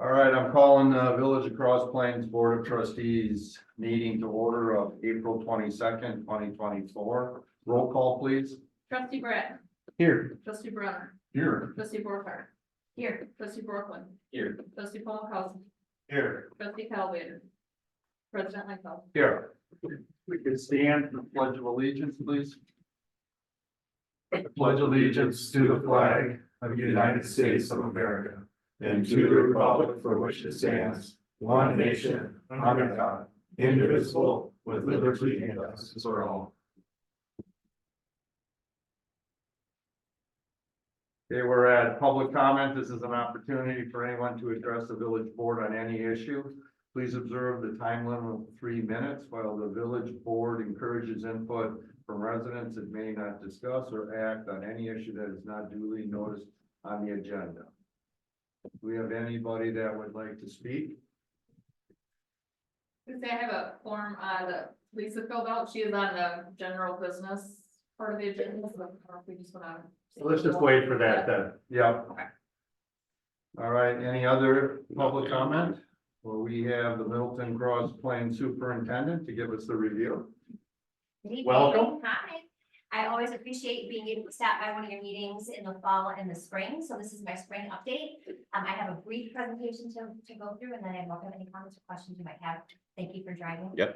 All right, I'm calling the Village of Cross Plains Board of Trustees meeting to order of April 22nd, 2024. Roll call, please. Trustee Brett. Here. Trustee Brunner. Here. Trustee Borcar. Here. Trustee Brooklyn. Here. Trustee Paul Cousin. Here. Trustee Calvater. President Lightfoot. Here. We could stand for the Pledge of Allegiance, please. I pledge allegiance to the flag of the United States of America and to the republic for which it stands, one nation, under God, indivisible, with liberty and justice for all. Okay, we're at public comment. This is an opportunity for anyone to address the village board on any issue. Please observe the time limit of 3 minutes while the village board encourages input from residents that may not discuss or act on any issue that is not duly noticed on the agenda. Do we have anybody that would like to speak? I have a form that Lisa filled out. She is on the general business part of the agenda. So if we just want to. Let's just wait for that then. Yeah. Okay. All right, any other public comment? Well, we have the Middleton Cross Plains Superintendent to give us the review. Good evening. Welcome. Hi. I always appreciate being able to stop by one of your meetings in the fall and the spring. So this is my spring update. I have a brief presentation to go through, and then I welcome any comments or questions you might have. Thank you for driving the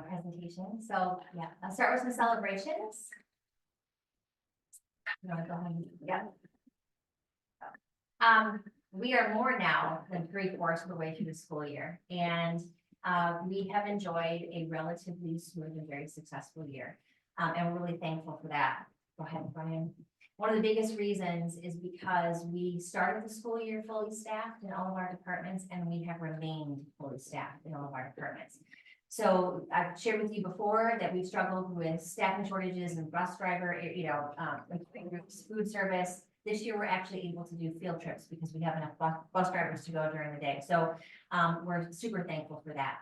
presentation. So yeah, I'll start with some celebrations. You wanna go ahead? Yeah. We are more now than 3/4 of the way through the school year, and we have enjoyed a relatively smooth and very successful year. And we're really thankful for that. Go ahead, Brian. One of the biggest reasons is because we started the school year fully staffed in all of our departments, and we have remained fully staffed in all of our departments. So I've shared with you before that we've struggled with staffing shortages and bus driver, food service. This year, we're actually able to do field trips because we have enough bus drivers to go during the day. So we're super thankful for that.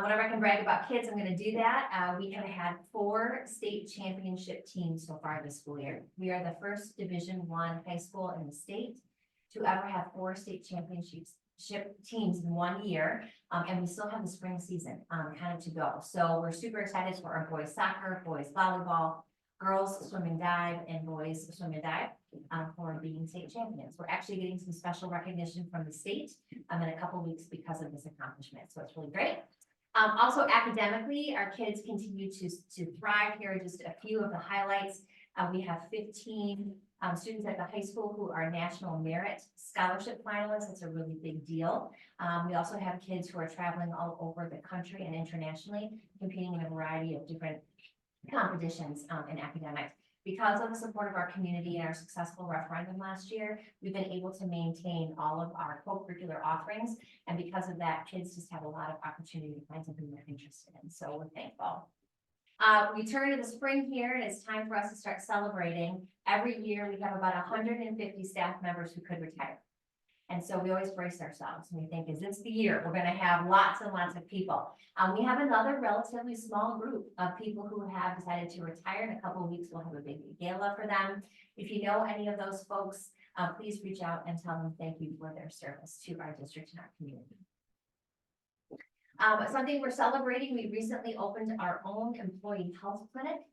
Whenever I can brag about kids, I'm going to do that. We have had 4 state championship teams so far this school year. We are the first Division I high school in the state to ever have 4 state championship teams in 1 year. And we still have the spring season kind of to go. So we're super excited for our boys soccer, boys volleyball, girls swim and dive, and boys swim and dive for being state champions. We're actually getting some special recognition from the state in a couple weeks because of this accomplishment. So it's really great. Also academically, our kids continue to thrive. Here are just a few of the highlights. We have 15 students at the high school who are National Merit Scholarship finalists. It's a really big deal. We also have kids who are traveling all over the country and internationally, competing in a variety of different competitions in academics. Because of the support of our community and our successful referendum last year, we've been able to maintain all of our co-curricular offerings. And because of that, kids just have a lot of opportunity to find something they're interested in. So we're thankful. We turn to the spring here, and it's time for us to start celebrating. Every year, we have about 150 staff members who could retire. And so we always brace ourselves and we think, is this the year? We're going to have lots and lots of people. We have another relatively small group of people who have decided to retire. In a couple of weeks, we'll have a big gala for them. If you know any of those folks, please reach out and tell them thank you for their service to our district and our community. Something we're celebrating, we recently opened our own employee health clinic.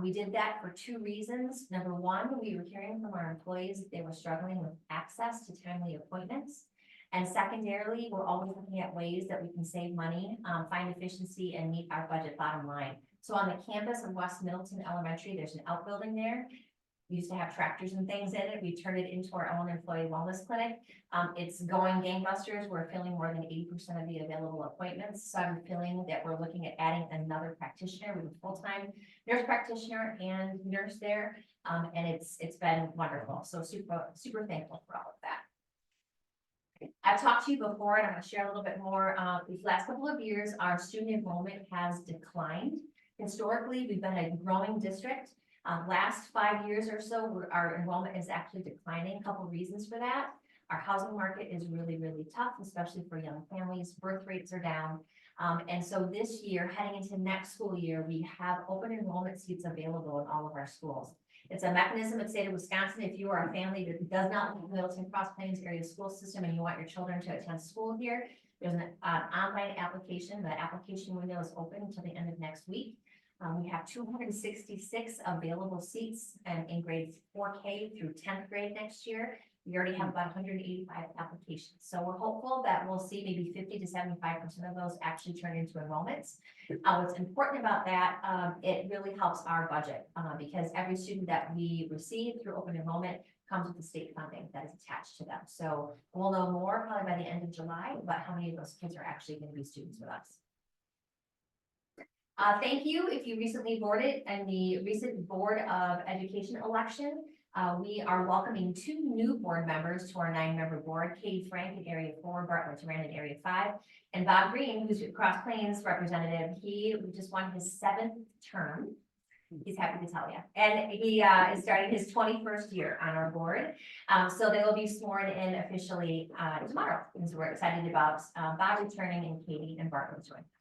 We did that for 2 reasons. Number one, we were hearing from our employees that they were struggling with access to timely appointments. And secondarily, we're always looking at ways that we can save money, find efficiency, and meet our budget bottom line. So on the campus of West Middleton Elementary, there's an outbuilding there. We used to have tractors and things in it. We turned it into our own employee wellness clinic. It's going gangbusters. We're filling more than 80% of the available appointments. So I'm feeling that we're looking at adding another practitioner. We have a full-time nurse practitioner and nurse there. And it's been wonderful. So super thankful for all of that. I've talked to you before, and I'm going to share a little bit more. These last couple of years, our student enrollment has declined. Historically, we've been a growing district. Last 5 years or so, our enrollment is actually declining. A couple of reasons for that. Our housing market is really, really tough, especially for young families. Birth rates are down. And so this year, heading into next school year, we have open enrollment seats available in all of our schools. It's a mechanism in the state of Wisconsin. If you are a family that does not live in the Middleton Cross Plains area school system and you want your children to attend school here, there's an online application. The application window is open until the end of next week. We have 266 available seats and in grades 4K through 10th grade next year. We already have about 185 applications. So we're hopeful that we'll see maybe 50 to 75% of those actually turn into enrollments. What's important about that, it really helps our budget because every student that we receive through open enrollment comes with the state funding that is attached to them. So we'll know more probably by the end of July about how many of those kids are actually going to be students with us. Thank you if you recently voted in the recent Board of Education election. We are welcoming 2 new board members to our 9-member board, Katie Frank in Area 4, Bartlett Duran in Area 5, and Bob Green, who's a Cross Plains representative. He just won his 7th term. He's happy to tell you. And he is starting his 21st year on our board. So they will be sworn in officially tomorrow. And so we're excited about Bob returning and Katie and Bartlett joining us.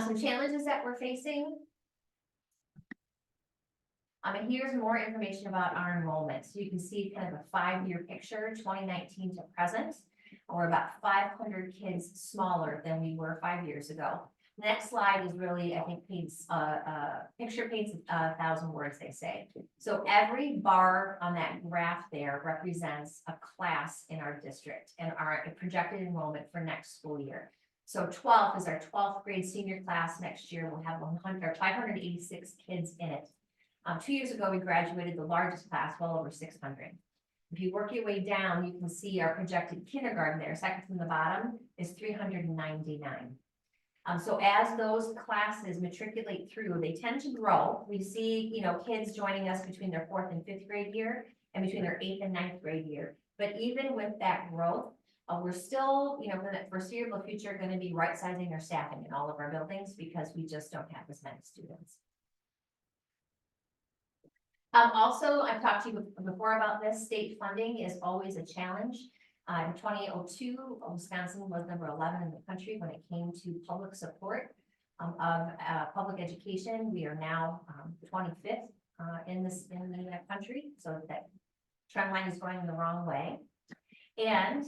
Some challenges that we're facing. And here's more information about our enrollment. So you can see kind of a 5-year picture, 2019 to present. We're about 500 kids smaller than we were 5 years ago. The next slide is really, I think, paints picture paints 1,000 words, they say. So every bar on that graph there represents a class in our district and our projected enrollment for next school year. So 12th is our 12th grade senior class. Next year we'll have 586 kids in it. 2 years ago, we graduated the largest class, well over 600. If you work your way down, you can see our projected kindergarten there, second from the bottom, is 399. So as those classes matriculate through, they tend to grow. We see, kids joining us between their 4th and 5th grade year and between their 8th and 9th grade year. But even with that growth, we're still, for the foreseeable future, going to be right-sizing our staffing in all of our buildings because we just don't have as many students. Also, I've talked to you before about this. State funding is always a challenge. In 2002, Wisconsin was number 11 in the country when it came to public support of public education. We are now 25th in the country, so that trend line is going the wrong way. And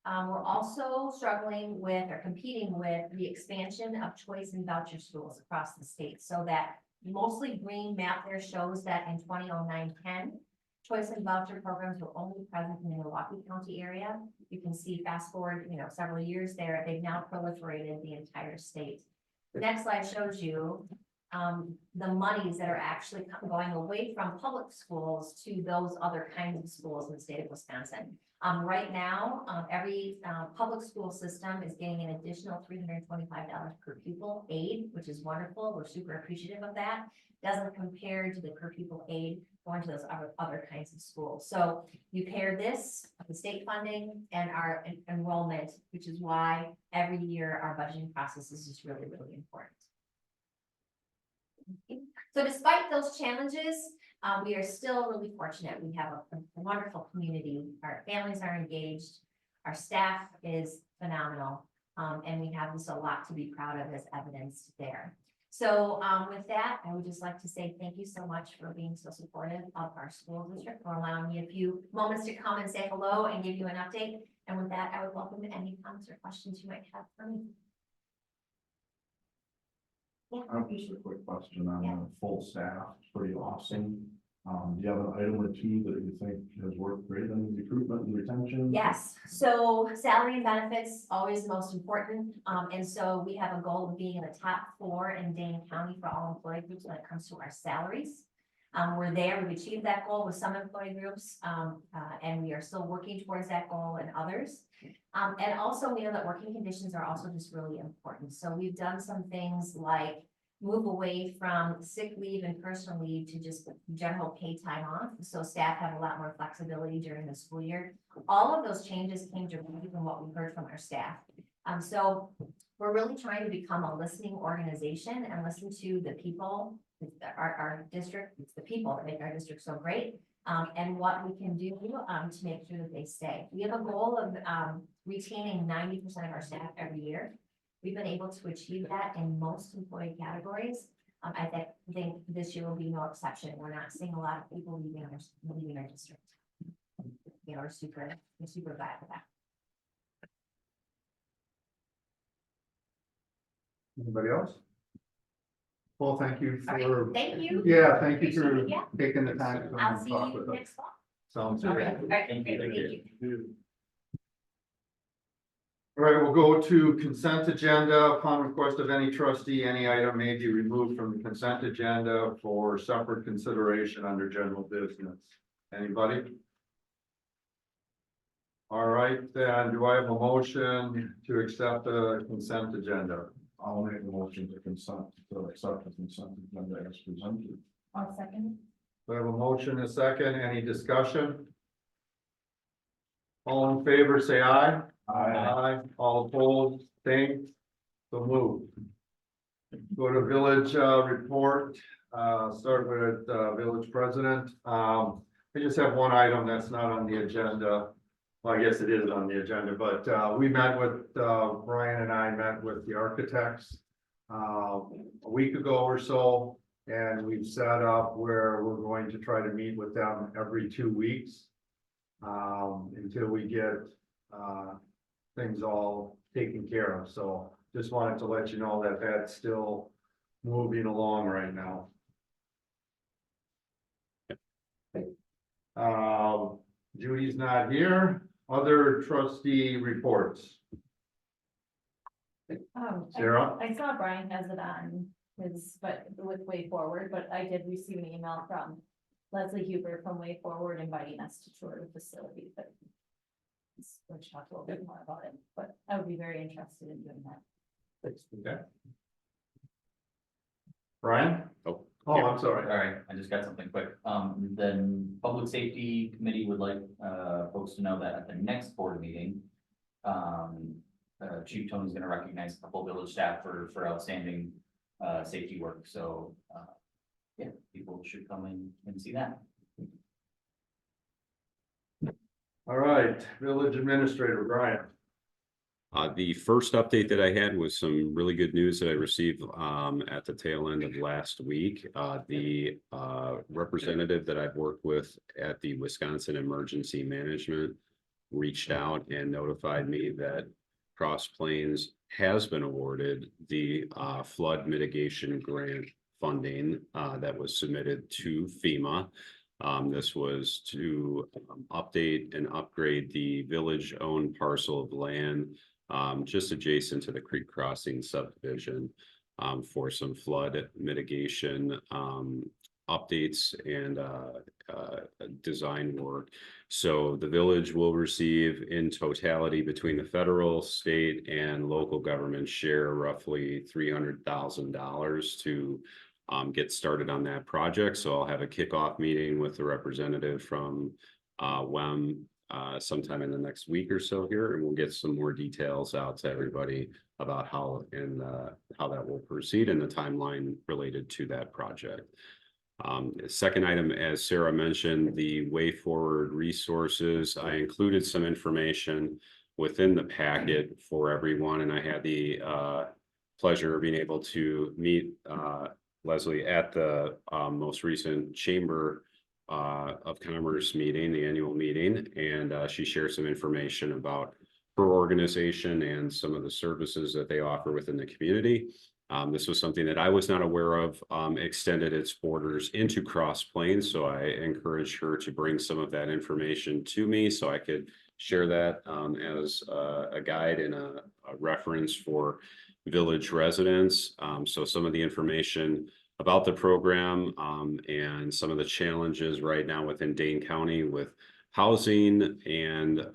we're also struggling with or competing with the expansion of choice and voucher schools across the state, so that mostly green map there shows that in 2009-10, choice and voucher programs were only present in the Milwaukee County area. You can see fast forward, several years there, they've now proliferated the entire state. The next slide shows you the monies that are actually going away from public schools to those other kinds of schools in the state of Wisconsin. Right now, every public school system is getting an additional $325 per pupil aid, which is wonderful. We're super appreciative of that. Doesn't compare to the per pupil aid going to those other kinds of schools. So you pair this, the state funding and our enrollment, which is why every year our budgeting process is just really, really important. So despite those challenges, we are still really fortunate. We have a wonderful community. Our families are engaged. Our staff is phenomenal. And we have just a lot to be proud of as evidenced there. So with that, I would just like to say thank you so much for being so supportive of our school district, for allowing me a few moments to come and say hello and give you an update. And with that, I would welcome any comments or questions you might have for me. Yeah. Just a quick question on the full staff. It's pretty awesome. Do you have an item or two that you think has worked great in recruitment and retention? Yes, so salary and benefits always the most important. And so we have a goal of being in the top 4 in Dane County for all employee groups when it comes to our salaries. We're there, we've achieved that goal with some employee groups, and we are still working towards that goal in others. And also we know that working conditions are also just really important. So we've done some things like move away from sick leave and personal leave to just general paid time off. So staff have a lot more flexibility during the school year. All of those changes came directly from what we heard from our staff. So we're really trying to become a listening organization and listen to the people, our district. It's the people that make our district so great, and what we can do to make sure that they stay. We have a goal of retaining 90% of our staff every year. We've been able to achieve that in most employee categories. think this year will be no exception. We're not seeing a lot of people leaving our district. You know, we're super glad for that. Anybody else? Well, thank you All for, right, thank you. yeah, thank you Appreciate for it, yeah. taking the time to come I'll and see talk you with us. next fall. Sounds All good. right, thank you. All right, we'll go to consent agenda. Upon request of any trustee, any item may be removed from the consent agenda for separate consideration under general business. Anybody? All right, then, do I have a motion to accept the consent agenda? I'll make the motion to accept the consent agenda as presented. I'll second. Do I have a motion and a second? Any discussion? All in favor, say aye. Aye. All opposed, same. So move. Go to village report. Start with village president. I just have one item that's not on the agenda. Well, I guess it is on the agenda, but we met with Brian and I met with the architects a week ago or so, and we've set up where we're going to try to meet with them every 2 weeks until we get things all taken care of. So just wanted to let you know that that's still moving along right now. Judy's not here. Other trustee reports. Sarah? I saw Brian has it on his, but with Way Forward, but I did receive an email from Leslie Huber from Way Forward inviting us to tour the facility, but we'll talk a little bit more about it, but I would be very interested in doing that. Okay. Brian? Oh, I'm sorry. All right, I just got something quick. Then Public Safety Committee would like, folks to know that at the next board meeting, Chief Tony's gonna recognize a couple village staff for outstanding, safety work, so, yeah, people should come in and see that. All right, village administrator, Brian. The first update that I had was some really good news that I received at the tail end of last week. The representative that I've worked with at the Wisconsin Emergency Management reached out and notified me that Cross Plains has been awarded the flood mitigation grant funding that was submitted to FEMA. This was to update and upgrade the village-owned parcel of land just adjacent to the Creek Crossing subdivision for some flood mitigation updates and design work. So the village will receive in totality between the federal, state, and local government share roughly $300,000 to get started on that project. So I'll have a kickoff meeting with the representative from WEM sometime in the next week or so here, and we'll get some more details out to everybody about how that will proceed and the timeline related to that project. Second item, as Sarah mentioned, the Way Forward resources. I included some information within the packet for everyone, and I had the pleasure of being able to meet Leslie at the most recent Chamber of Commerce meeting, the annual meeting, and she shared some information about her organization and some of the services that they offer within the community. This was something that I was not aware of, extended its borders into Cross Plains, so I encouraged her to bring some of that information to me so I could share that as a guide and a reference for village residents. So some of the information about the program and some of the challenges right now within Dane County with housing and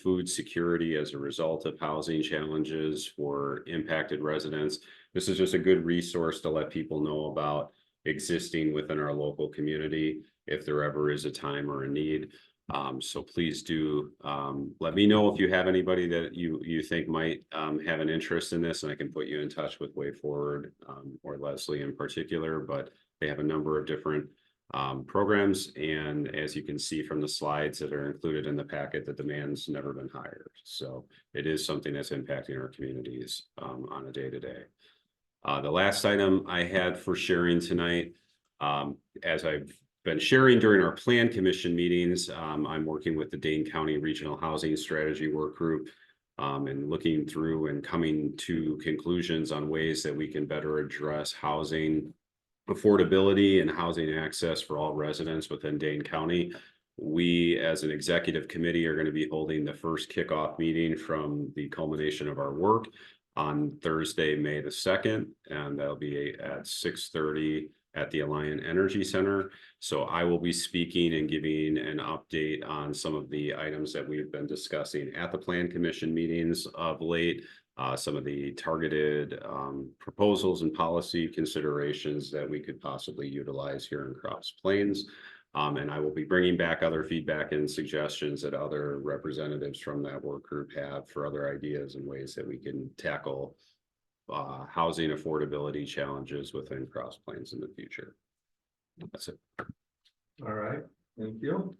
food security as a result of housing challenges for impacted residents. This is just a good resource to let people know about existing within our local community if there ever is a time or a need. So please do let me know if you have anybody that you think might have an interest in this, and I can put you in touch with Way Forward or Leslie in particular, but they have a number of different programs, and as you can see from the slides that are included in the packet, the demand's never been higher. So it is something that's impacting our communities on a day-to-day. The last item I had for sharing tonight, as I've been sharing during our plan commission meetings, I'm working with the Dane County Regional Housing Strategy Work Group. And looking through and coming to conclusions on ways that we can better address housing affordability and housing access for all residents within Dane County. We, as an executive committee, are going to be holding the first kickoff meeting from the culmination of our work on Thursday, May the 2nd, and that'll be at 6:30 at the Alliant Energy Center. So I will be speaking and giving an update on some of the items that we've been discussing at the Plan Commission meetings of late, some of the targeted proposals and policy considerations that we could possibly utilize here in Cross Plains. And I will be bringing back other feedback and suggestions that other representatives from that work group have for other ideas and ways that we can tackle housing affordability challenges within Cross Plains in the future. That's it. All right, thank you.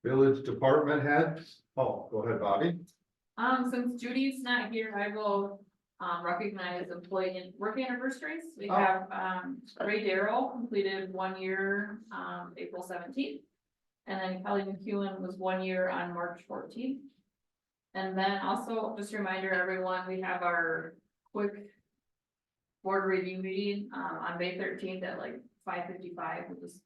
Village department heads. Oh, go ahead, Bobby. Since Judy's not here, I will, recognize employee and work anniversaries. We Oh. have, Ray Darrell completed 1 year, April 17th. And then Kelly McEwen was 1 year on March 14th. And then also, just a reminder, everyone, we have our quick board review meeting, on May 13th at like 5:55. We'll just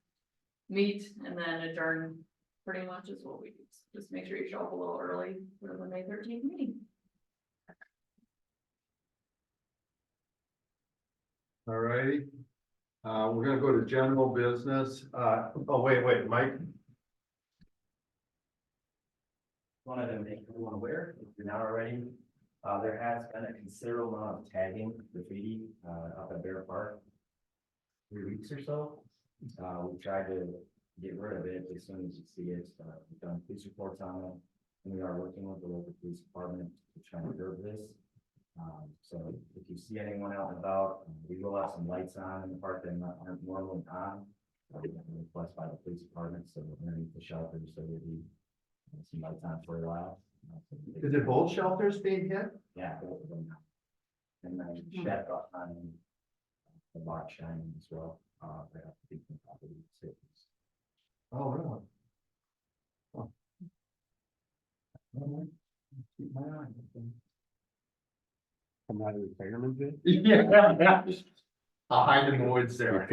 meet and then adjourn. Pretty much is what we do. Just make sure you show up a little early for the May 13th meeting. All righty. We're gonna go to general business. Oh, wait, Mike. Wanted to make everyone aware, if you're not already, there has been a considerable amount of tagging graffiti, up at Bear Park. 3 weeks or so, we tried to get rid of it as soon as you see it, we've done police reports on it. And we are working with the local police department to try and curb this. So if you see anyone out and about, we will have some lights on in the park that aren't normally on. Request by the police department, so underneath the shelters, so there'll be some lights on for a while. Is it both shelters being hit? Yeah, both of them. And then shed up on the lot shining as well, they have to be from property safety. Oh, really? Oh. All right. Keep my eye on Come out of retirement day? it. Yeah. I'll hide in the woods there.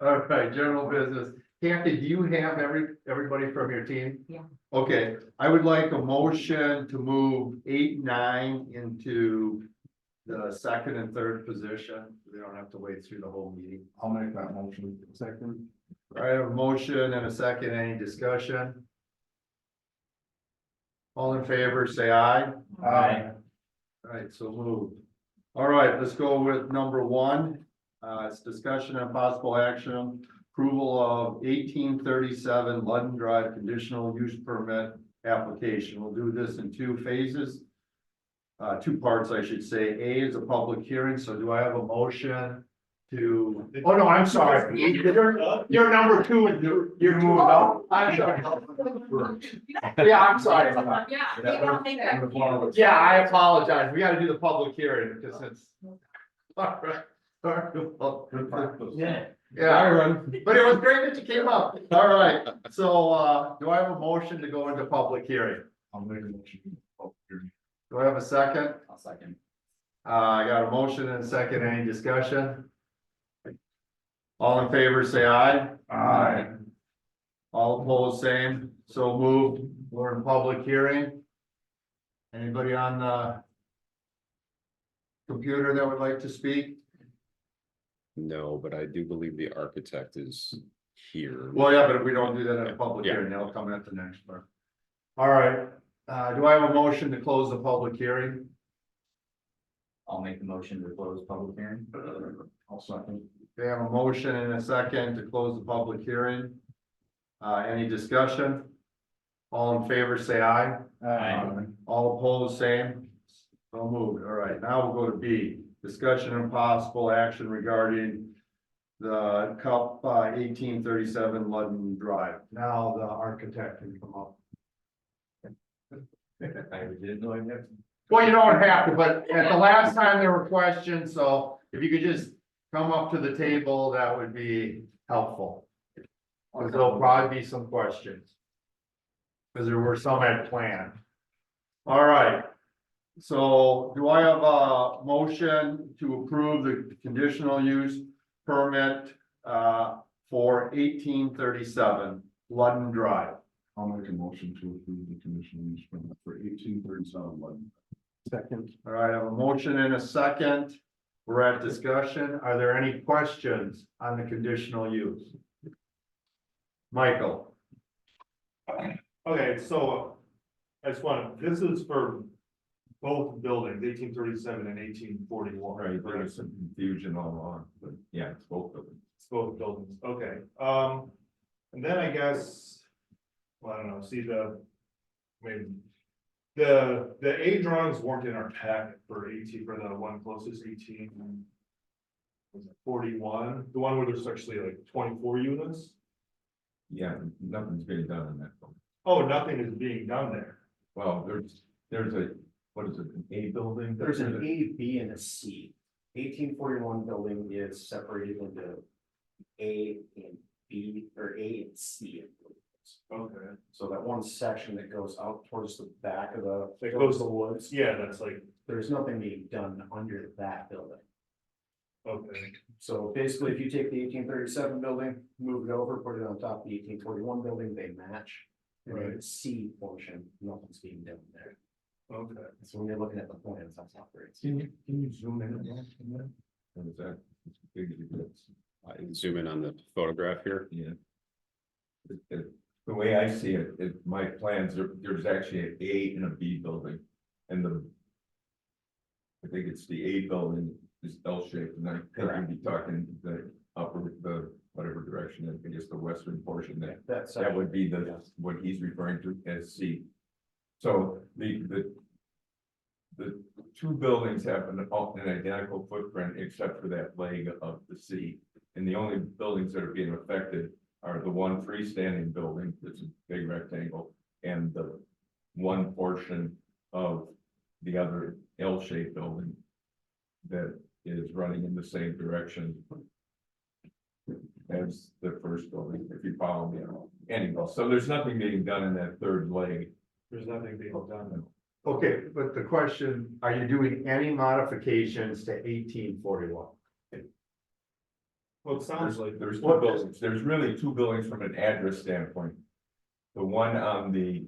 All right, general business. Kathy, do you have everybody from your team? Yeah. Okay, I would like a motion to move 8, 9 into the second and third position. They don't have to wait through the whole meeting. I'll make that motion. Second. All right, I have a motion and a second. Any discussion? All in favor, say aye. Aye. All right, so moved. All right, let's go with number 1. It's discussion and possible action. Approval of 1837 Ludden Drive conditional use permit application. We'll do this in 2 phases. 2 parts, I should say. A is a public hearing, so do I have a motion to? Oh, no, I'm sorry. You're number 2 and you're moved up. I'm sorry. Yeah, I'm sorry. Yeah. We don't think that. Yeah, I apologize. We gotta do the public hearing because it's. All right. Yeah. Yeah, but it was great that you came up. All right, so, do I have a motion to go into public hearing? I'll make a motion. Do I have a second? I'll second. I got a motion and a second. Any discussion? All in favor, say aye. Aye. All opposed, same. So moved. We're in public hearing. Anybody on the computer that would like to speak? No, but I do believe the architect is here. Well, yeah, but if we don't do that at a public Yeah. hearing, they'll come at the next part. All right, do I have a motion to close the public hearing? I'll make the motion to close public hearing. I'll second. We have a motion and a second to close the public hearing. Any discussion? All in favor, say aye. Aye. All opposed, same. So moved. All right, now we'll go to B, discussion and possible action regarding the CUP 1837 Ludden Drive. Now the architect can come up. I didn't know I had. Well, you don't have to, but at the last time there were questions, so if you could just come up to the table, that would be helpful. Cause there'll probably be some questions. Cause there were some at planned. All right. So do I have a motion to approve the conditional use permit, for 1837 Ludden Drive? I'll make a motion to approve the conditional use permit for 1837 London. Second. All right, I have a motion and a second. We're at discussion. Are there any questions on the conditional use? Michael? Okay, so I just want, this is for both buildings, 1837 and 1841. Right, there was some confusion all along, but yeah, it's both of them. It's both buildings, okay, and then I guess, well, I don't know, see maybe. The A drawings weren't in our packet for 18, for the one closest 18. Was it 41, the one where there's actually like 24 units? Yeah, nothing's being done in that one. Oh, nothing is being done there. Well, there's a, what is it, an A building? There's an A, B, and a C. 1841 building is separated into A and B, or A and C. Okay. So that one section that goes out towards the back of the. That goes- the woods. Yeah, that's like, There's nothing being done under that building. okay. So basically, if you take the 1837 building, move it over, put it on top of the 1841 building, they match. And then the C portion, nothing's being done there. Okay. So when you're looking at the plans, that's how it is. Can you zoom in on that? Or is that? It's big as it gets? I zoom in on the photograph here. Yeah. The way I see it, my plans, there's actually an A and a B building, and I think it's the A building is L-shaped, and I think you'd be talking the upper, the whatever direction, I guess the western portion, that would be what he's referring to as C. So the two buildings have an identical footprint except for that leg of the C. And the only buildings that are being affected are the one freestanding building, that's a big rectangle, and the one portion of the other L-shaped building that is running in the same direction as the first building, if you follow me. Anyway, so there's nothing being done in that third leg. There's nothing being done. Okay, but the question, are you doing any modifications to 1841? Well, it sounds like There's two buildings, there's really two buildings from an address standpoint. The one on the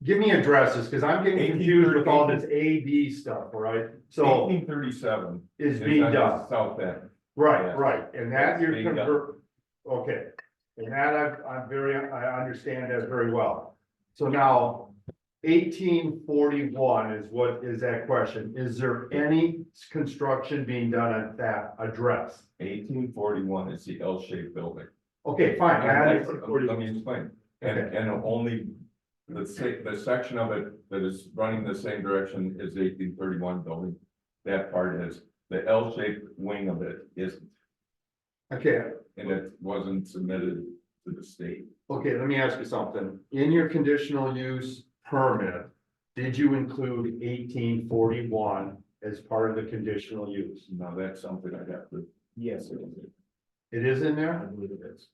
Give me addresses, because I'm getting confused with all this A, B stuff, all right? So 1837 is is being on done, the south end. right, Yes. right, and that you're Being done. okay. And that I understand that very well. So now, 1841 is what is that question? Is there any construction being done at that address? 1841 is the L-shaped building. Okay, fine. Let me explain. And only the section of it that is running the same direction as 1831 building. That part is, the L-shaped wing of it isn't, Okay, and it wasn't submitted to the state. okay, let me ask you something. In your conditional use permit, did you include 1841 as part of the conditional use? Now, that's something I'd have to. Yes, it is. It is in I there? believe it is.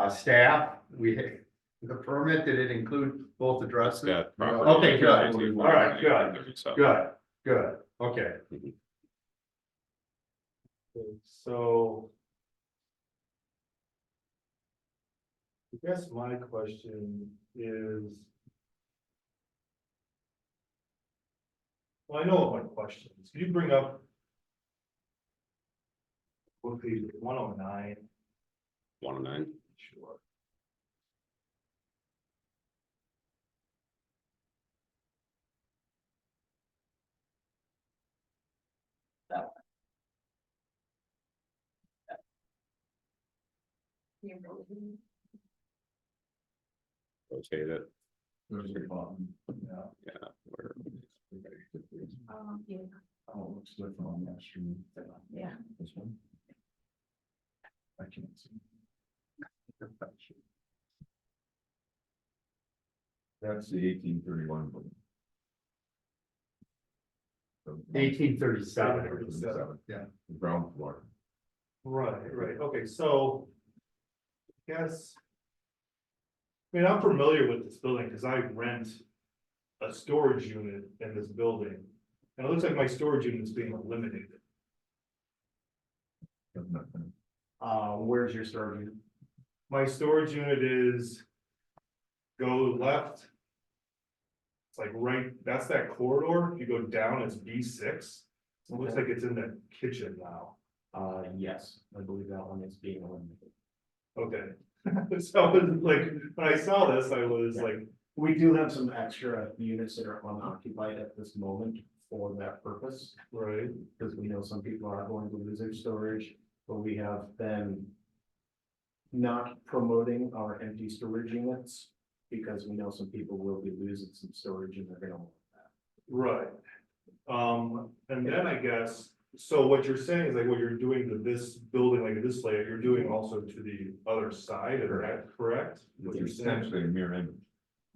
Staff, the permit, did it include both addresses? Got property. Okay, good. All right, good. So- Good, okay. So. I guess my question is. Well, I know what my question is. Could you bring up? What page, 109? 109. Sure. Rotate it. There's the bottom. Yeah. Yeah. where- Yeah. Oh, it's different on that street. Yeah. This one. I can't see. That's the 1831 building. 1837. Yeah. Ground floor. Right, okay, so. Guess. I mean, I'm familiar with this building because I rent a storage unit in this building. And it looks like my storage unit is being eliminated. Where's your storage unit? My storage unit is. Go left. It's like right, that's that corridor. If you go down, it's B6. It looks like it's in the kitchen now. Yes, I believe that one is being eliminated. Okay. So I was like, when I saw this, I was like, We do have some extra units that are unoccupied at this moment for that purpose, right, because we know some people are going to lose their storage, but we have been not promoting our empty storage units because we know some people will be losing some storage and they're gonna want that. right. And then I guess, so what you're saying is like what you're doing to this building, like this layout, you're doing also to the other side, is that correct? What you're saying? Essentially a mirror image.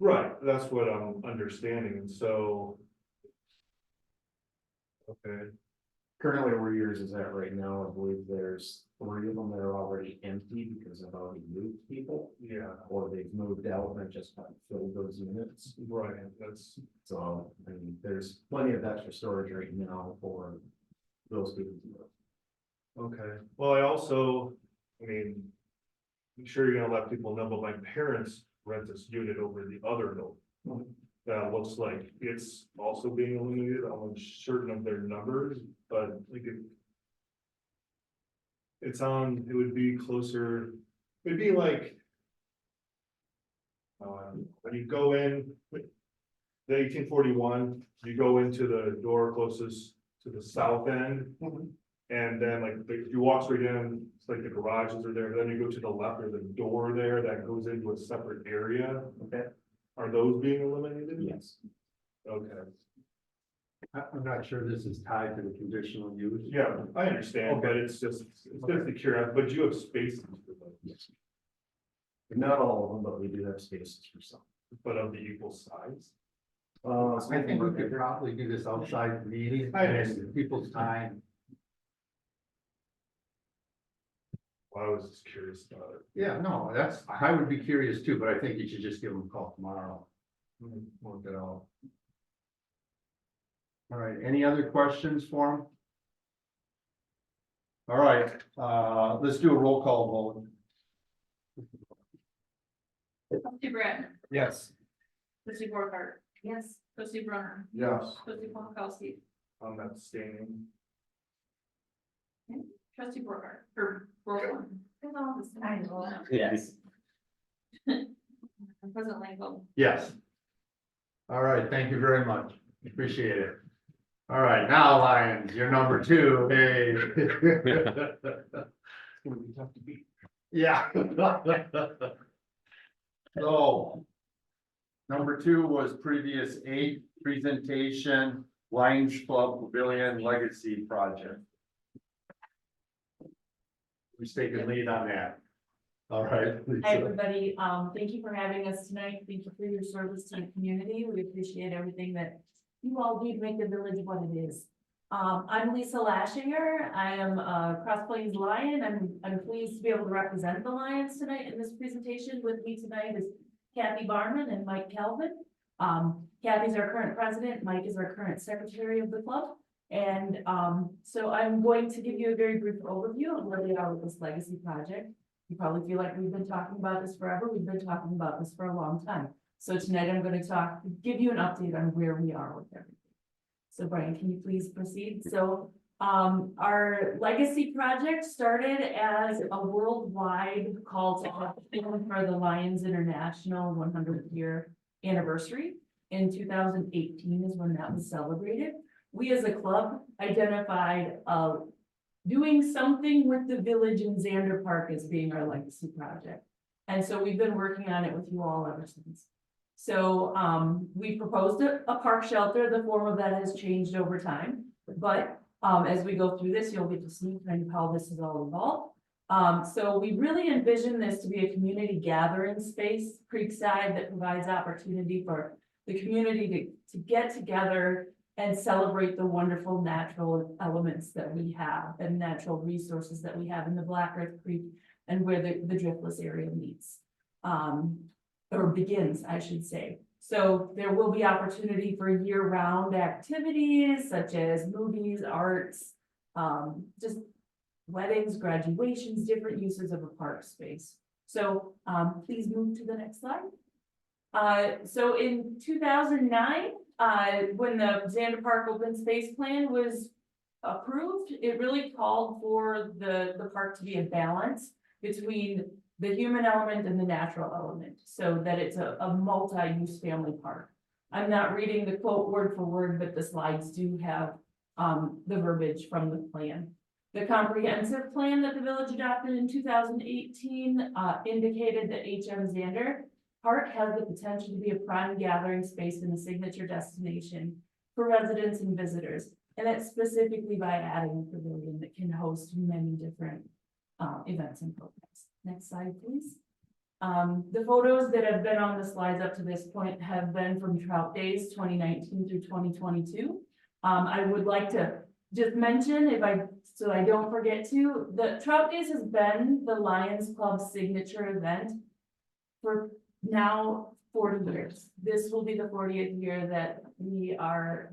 Right, that's what I'm understanding, and so. Okay, Currently where yours is at right now, I believe there's 3 of them that are already empty because I've already moved people. yeah, Or they've moved out and I just haven't filled those units. right, that's, So, I mean, there's plenty of extra storage right now for those people. to live. okay. Well, I also, I mean. I'm sure you're gonna let people know, but my parents rent this unit over the other building. That looks like it's also being eliminated. I'm uncertain of their numbers, but like it. It's on, it would be closer, it'd be like. When you go in, the 1841, you go into the door closest to the south end. And then like, if you walk straight in, it's like the garages are there, then you go to the left, there's a door there that goes into a separate area. Okay. Are those being eliminated? Yes. Okay, I'm not sure this is tied to the conditional use. yeah, I understand, but it's just the curiosity, but you have spaces for those, Yes. Not all of them, but we do have spaces for some. but of the equal size. I think we could probably do this outside the meeting I understand. and people's time. Well, I was just curious about it. Yeah, no, I would be curious too, but I think you should just give them a call tomorrow. Work it out. All right, any other questions for him? All right, let's do a roll call vote. Trustee Brand, Yes. trustee Borcar, Yes. trustee Brunner, Yes. trustee Pomakowski, I'm abstaining. trustee Borcar, or Borland. I know. Yes. President Langfeld. Yes. All right, thank you very much. Appreciate it. All right, now Lions, you're number 2. Hey. Yeah. So. Number 2 was previous 8 presentation, Lions Club Pavilion Legacy Project. Who's taking lead on that? All right. Hi, everybody. Thank you for having us tonight. Thank you for your service to the community. We appreciate everything that you all do to make the village what it is. I'm Lisa Lashinger. I am Cross Plains Lion. I'm pleased to be able to represent the Lions tonight in this presentation. With me tonight is Kathy Barman and Mike Calvin. Kathy's our current president. Mike is our current secretary of the club. And so I'm going to give you a very brief overview of where we are with this legacy project. You probably feel like we've been talking about this forever. We've been talking about this for a long time. So tonight I'm going to give you an update on where we are with everything. So Brian, can you please proceed? So our legacy project started as a worldwide call to action for the Lions International 100th year anniversary. In 2018 is when that was celebrated. We as a club identified doing something with the village in Xander Park as being our legacy project. And so we've been working on it with you all ever since. So we proposed a park shelter. The form of that has changed over time. But as we go through this, you'll get to see kind of how this is all involved. So we really envision this to be a community gathering space, Creekside, that provides opportunity for the community to get together and celebrate the wonderful natural elements that we have and natural resources that we have in the Black Earth Creek and where the driftless area meets. Or begins, I should say. So there will be opportunity for year-round activities such as movies, arts, just weddings, graduations, different uses of a park space. So please move to the next slide. So in 2009, when the Xander Park Open Space Plan was approved, it really called for the park to be a balance between the human element and the natural element, so that it's a multi-use family park. I'm not reading the quote word for word, but the slides do have the verbiage from the plan. The comprehensive plan that the village adopted in 2018 indicated that HM Xander Park has the potential to be a prime gathering space and a signature destination for residents and visitors. And that's specifically by adding a pavilion that can host many different events and programs. Next slide, please. The photos that have been on the slides up to this point have been from Trout Days 2019 through 2022. I would like to just mention, so I don't forget to, the Trout Days has been the Lions Club's signature event for now 40 years. This will be the 40th year that we are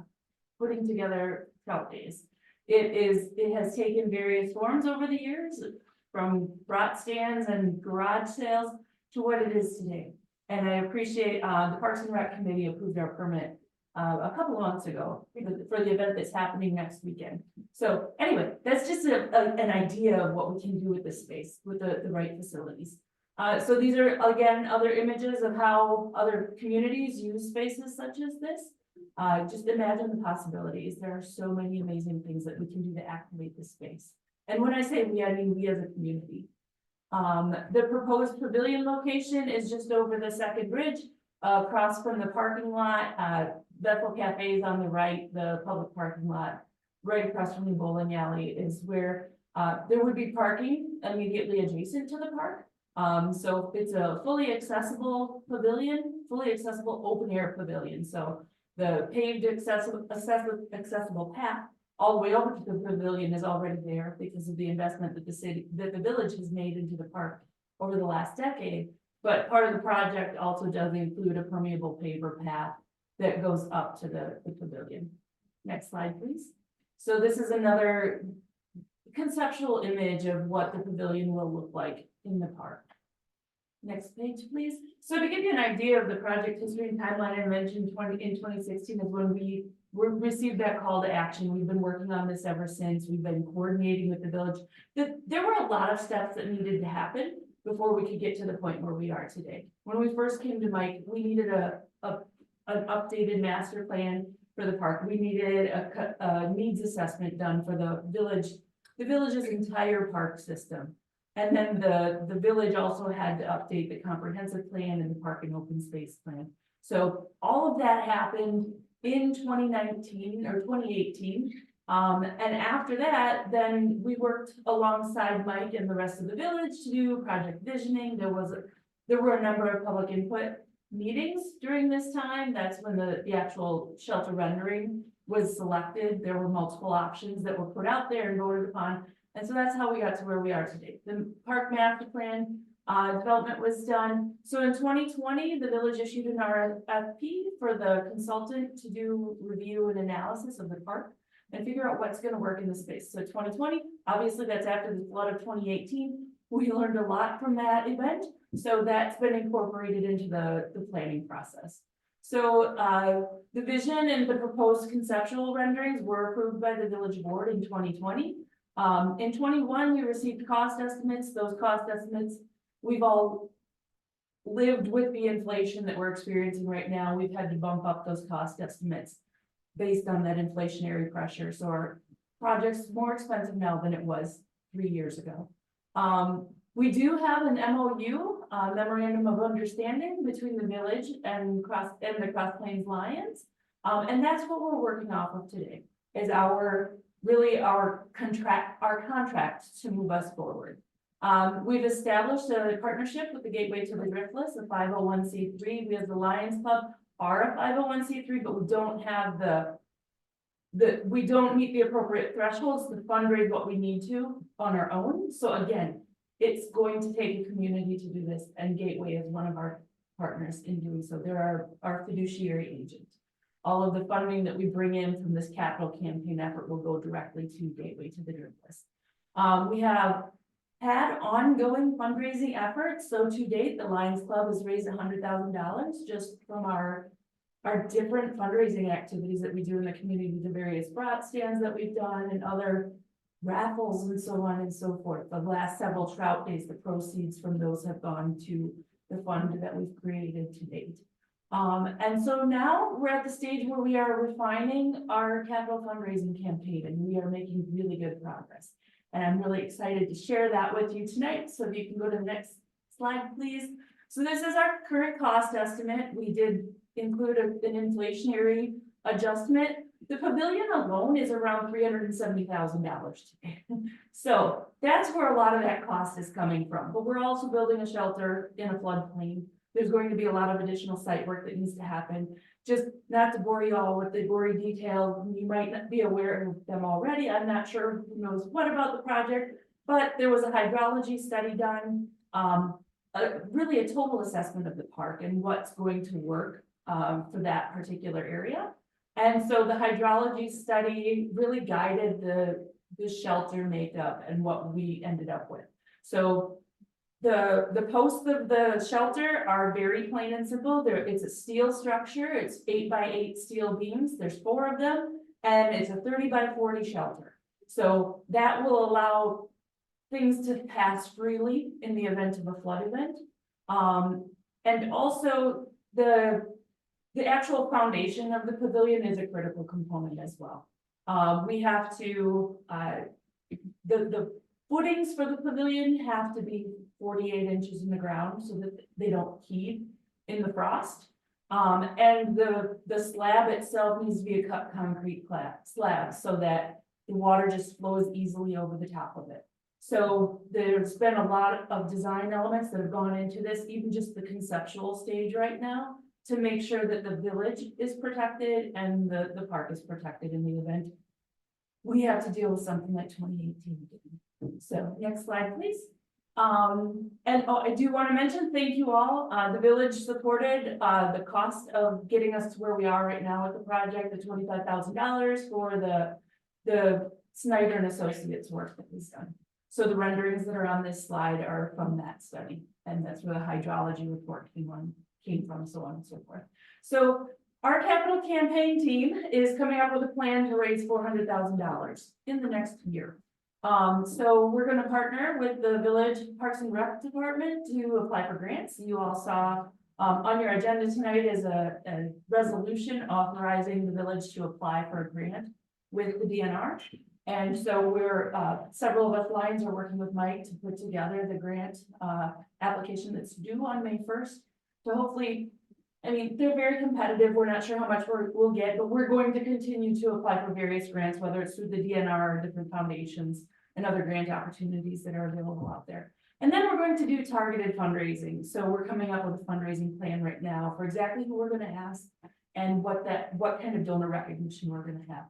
putting together Trout Days. It has taken various forms over the years, from brat stands and garage sales to what it is today. And I appreciate the Parks and Rec Committee approved our permit a couple of months ago for the event that's happening next weekend. So anyway, that's just an idea of what we can do with this space with the right facilities. So these are, again, other images of how other communities use spaces such as this. Just imagine the possibilities. There are so many amazing things that we can do to activate this space. And when I say we, I mean we as a community. The proposed pavilion location is just over the second bridge, across from the parking lot. Bethel Cafe is on the right, the public parking lot, right across from the bowling alley is where there would be parking immediately adjacent to the park. So it's a fully accessible pavilion, fully accessible open air pavilion. So the paved accessible path all the way over to the pavilion is already there because of the investment that the village has made into the park over the last decade. But part of the project also does include a permeable paver path that goes up to the pavilion. Next slide, please. So this is another conceptual image of what the pavilion will look like in the park. Next page, please. So to give you an idea of the project history and timeline, I mentioned in 2016 is when we received that call to action. We've been working on this ever since. We've been coordinating with the village. There were a lot of steps that needed to happen before we could get to the point where we are today. When we first came to Mike, we needed an updated master plan for the park. We needed a needs assessment done for the village's entire park system. And then the village also had to update the comprehensive plan and the park and open space plan. So all of that happened in 2019 or 2018. And after that, then we worked alongside Mike and the rest of the village to do project visioning. There were a number of public input meetings during this time. That's when the actual shelter rendering was selected. There were multiple options that were put out there and voted upon. And so that's how we got to where we are today. The park master plan development was done. So in 2020, the village issued an RFP for the consultant to do review and analysis of the park and figure out what's going to work in the space. So 2020, obviously that's after the flood of 2018. We learned a lot from that event. So that's been incorporated into the planning process. So the vision and the proposed conceptual renderings were approved by the village board in 2020. In 21, we received cost estimates. Those cost estimates, we've all lived with the inflation that we're experiencing right now. We've had to bump up those cost estimates based on that inflationary pressure. So our project's more expensive now than it was 3 years ago. We do have an MOU, memorandum of understanding between the village and the Cross Plains Lions. And that's what we're working off of today is our contract to move us forward. We've established a partnership with the Gateway to the Driftless, a 501c3. We as the Lions Club are a 501c3, but we don't have we don't meet the appropriate thresholds to fundraise what we need to on our own. So again, it's going to take a community to do this, and Gateway is one of our partners in doing so. They're our fiduciary agent. All of the funding that we bring in from this capital campaign effort will go directly to Gateway to the Driftless. We have had ongoing fundraising efforts. So to date, the Lions Club has raised $100,000 just from our different fundraising activities that we do in the community, the various brat stands that we've done and other raffles and so on and so forth. The last several trout days, the proceeds from those have gone to the fund that we've created to date. And so now we're at the stage where we are refining our capital fundraising campaign, and we are making really good progress. And I'm really excited to share that with you tonight. So if you can go to the next slide, please. So this is our current cost estimate. We did include an inflationary adjustment. The pavilion alone is around $370,000 today. So that's where a lot of that cost is coming from. But we're also building a shelter in a floodplain. There's going to be a lot of additional site work that needs to happen. Just not to bore you all with the gory details, you might not be aware of them already. I'm not sure who knows what about the project, but there was a hydrology study done, really a total assessment of the park and what's going to work for that particular area. And so the hydrology study really guided the shelter makeup and what we ended up with. So the posts of the shelter are very plain and simple. It's a steel structure. It's 8x8 steel beams. There's 4 of them, and it's a 30x40 shelter. So that will allow things to pass freely in the event of a flood event. And also the actual foundation of the pavilion is a critical component as well. We have to, the footings for the pavilion have to be 48 inches in the ground so that they don't heave in the frost. And the slab itself needs to be a cut concrete slab so that the water just flows easily over the top of it. So there's been a lot of design elements that have gone into this, even just the conceptual stage right now, to make sure that the village is protected and the park is protected in the event we have to deal with something like 2018. So next slide, please. I do want to mention, thank you all. The village supported the cost of getting us to where we are right now with the project, the $25,000 for the Snyder and Associates work that was done. So the renderings that are on this slide are from that study, and that's where the hydrology report came from, so on and so forth. So our capital campaign team is coming up with a plan to raise $400,000 in the next year. So we're going to partner with the Village Parks and Rec Department to apply for grants. You all saw on your agenda tonight is a resolution authorizing the village to apply for a grant with the DNR. And so we're, several of us Lions are working with Mike to put together the grant application that's due on May 1st. So hopefully, I mean, they're very competitive. We're not sure how much we'll get, but we're going to continue to apply for various grants, whether it's through the DNR or different foundations and other grant opportunities that are available out there. And then we're going to do targeted fundraising. So we're coming up with a fundraising plan right now for exactly who we're going to ask and what kind of donor recognition we're going to have.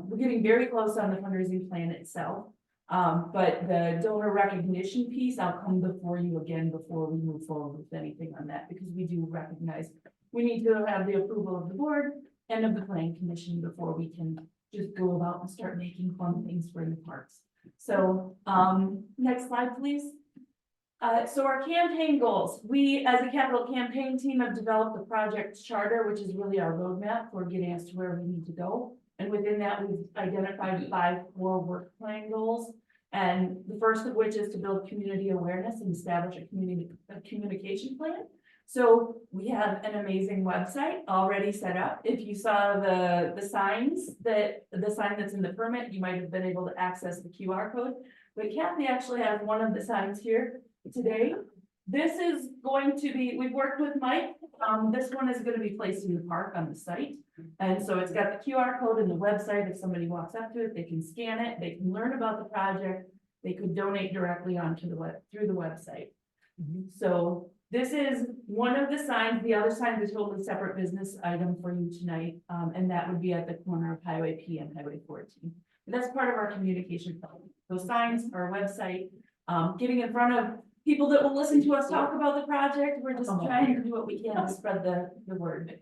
We're getting very close on the fundraising plan itself. But the donor recognition piece, I'll come before you again before we move forward with anything on that, because we do recognize we need to have the approval of the board and of the planning commission before we can just go about and start making fun things for the parks. So next slide, please. So our campaign goals. We, as a capital campaign team, have developed the project charter, which is really our roadmap for getting us to where we need to go. And within that, we've identified 5 core work plan goals. And the first of which is to build community awareness and establish a communication plan. So we have an amazing website already set up. If you saw the sign that's in the permit, you might have been able to access the QR code. But Kathy actually has one of the signs here today. This is going to be, we've worked with Mike. This one is going to be placed in the park on the site. And so it's got the QR code in the website. If somebody walks up to it, they can scan it, they can learn about the project, they could donate directly onto the web, through the website. So this is one of the signs, the other sign is a totally separate business item for you tonight, and that would be at the corner of Highway P and Highway 14. That's part of our communication plan. Those signs, our website, getting in front of people that will listen to us talk about the project. We're just trying to do what we can to spread the word.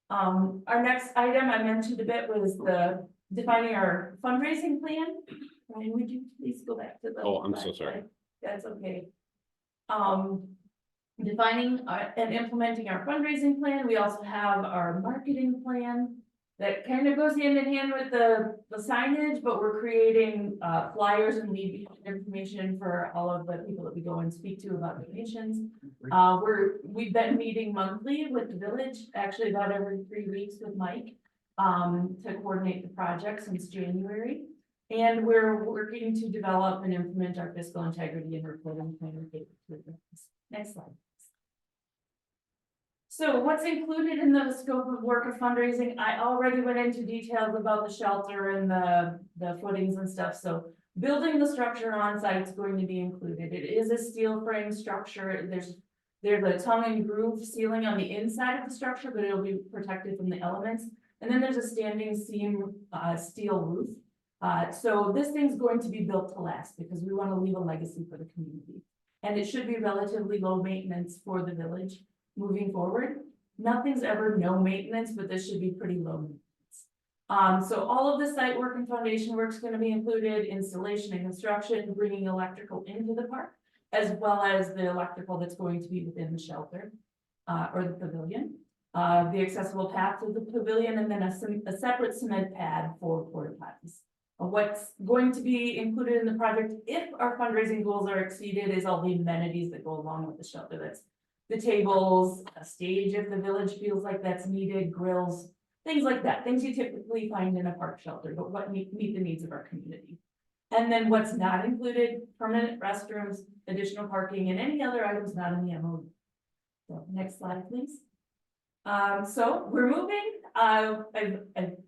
Our next item I mentioned a bit was the defining our fundraising plan. Ryan, would you please go back to the? Oh, I'm so last sorry. slide? That's okay. Defining and implementing our fundraising plan. We also have our marketing plan that kind of goes hand in hand with the signage, but we're creating flyers and lead information for all of the people that we go and speak to about donations. We've been meeting monthly with the village, actually about every 3 weeks with Mike, to coordinate the project since January. And we're working to develop and implement our fiscal integrity and reporting plan. Next slide. So what's included in the scope of work of fundraising? I already went into details about the shelter and the footings and stuff, so building the structure on site is going to be included. It is a steel frame structure. There's a tongue and groove ceiling on the inside of the structure, but it'll be protected from the elements. And then there's a standing seam steel roof. So this thing's going to be built to last because we want to leave a legacy for the community. And it should be relatively low maintenance for the village moving forward. Nothing's ever no maintenance, but this should be pretty low maintenance. So all of the site work and foundation work is going to be included, installation and construction, bringing electrical into the park, as well as the electrical that's going to be within the shelter or the pavilion. The accessible path to the pavilion, and then a separate cement pad for porta potties. What's going to be included in the project, if our fundraising goals are exceeded, is all the amenities that go along with the shelter. That's the tables, a stage if the village feels like that's needed, grills, things like that, things you typically find in a park shelter, but what meet the needs of our community. And then what's not included, permanent restrooms, additional parking, and any other items not in the MOU. So next slide, please. So we're moving. I've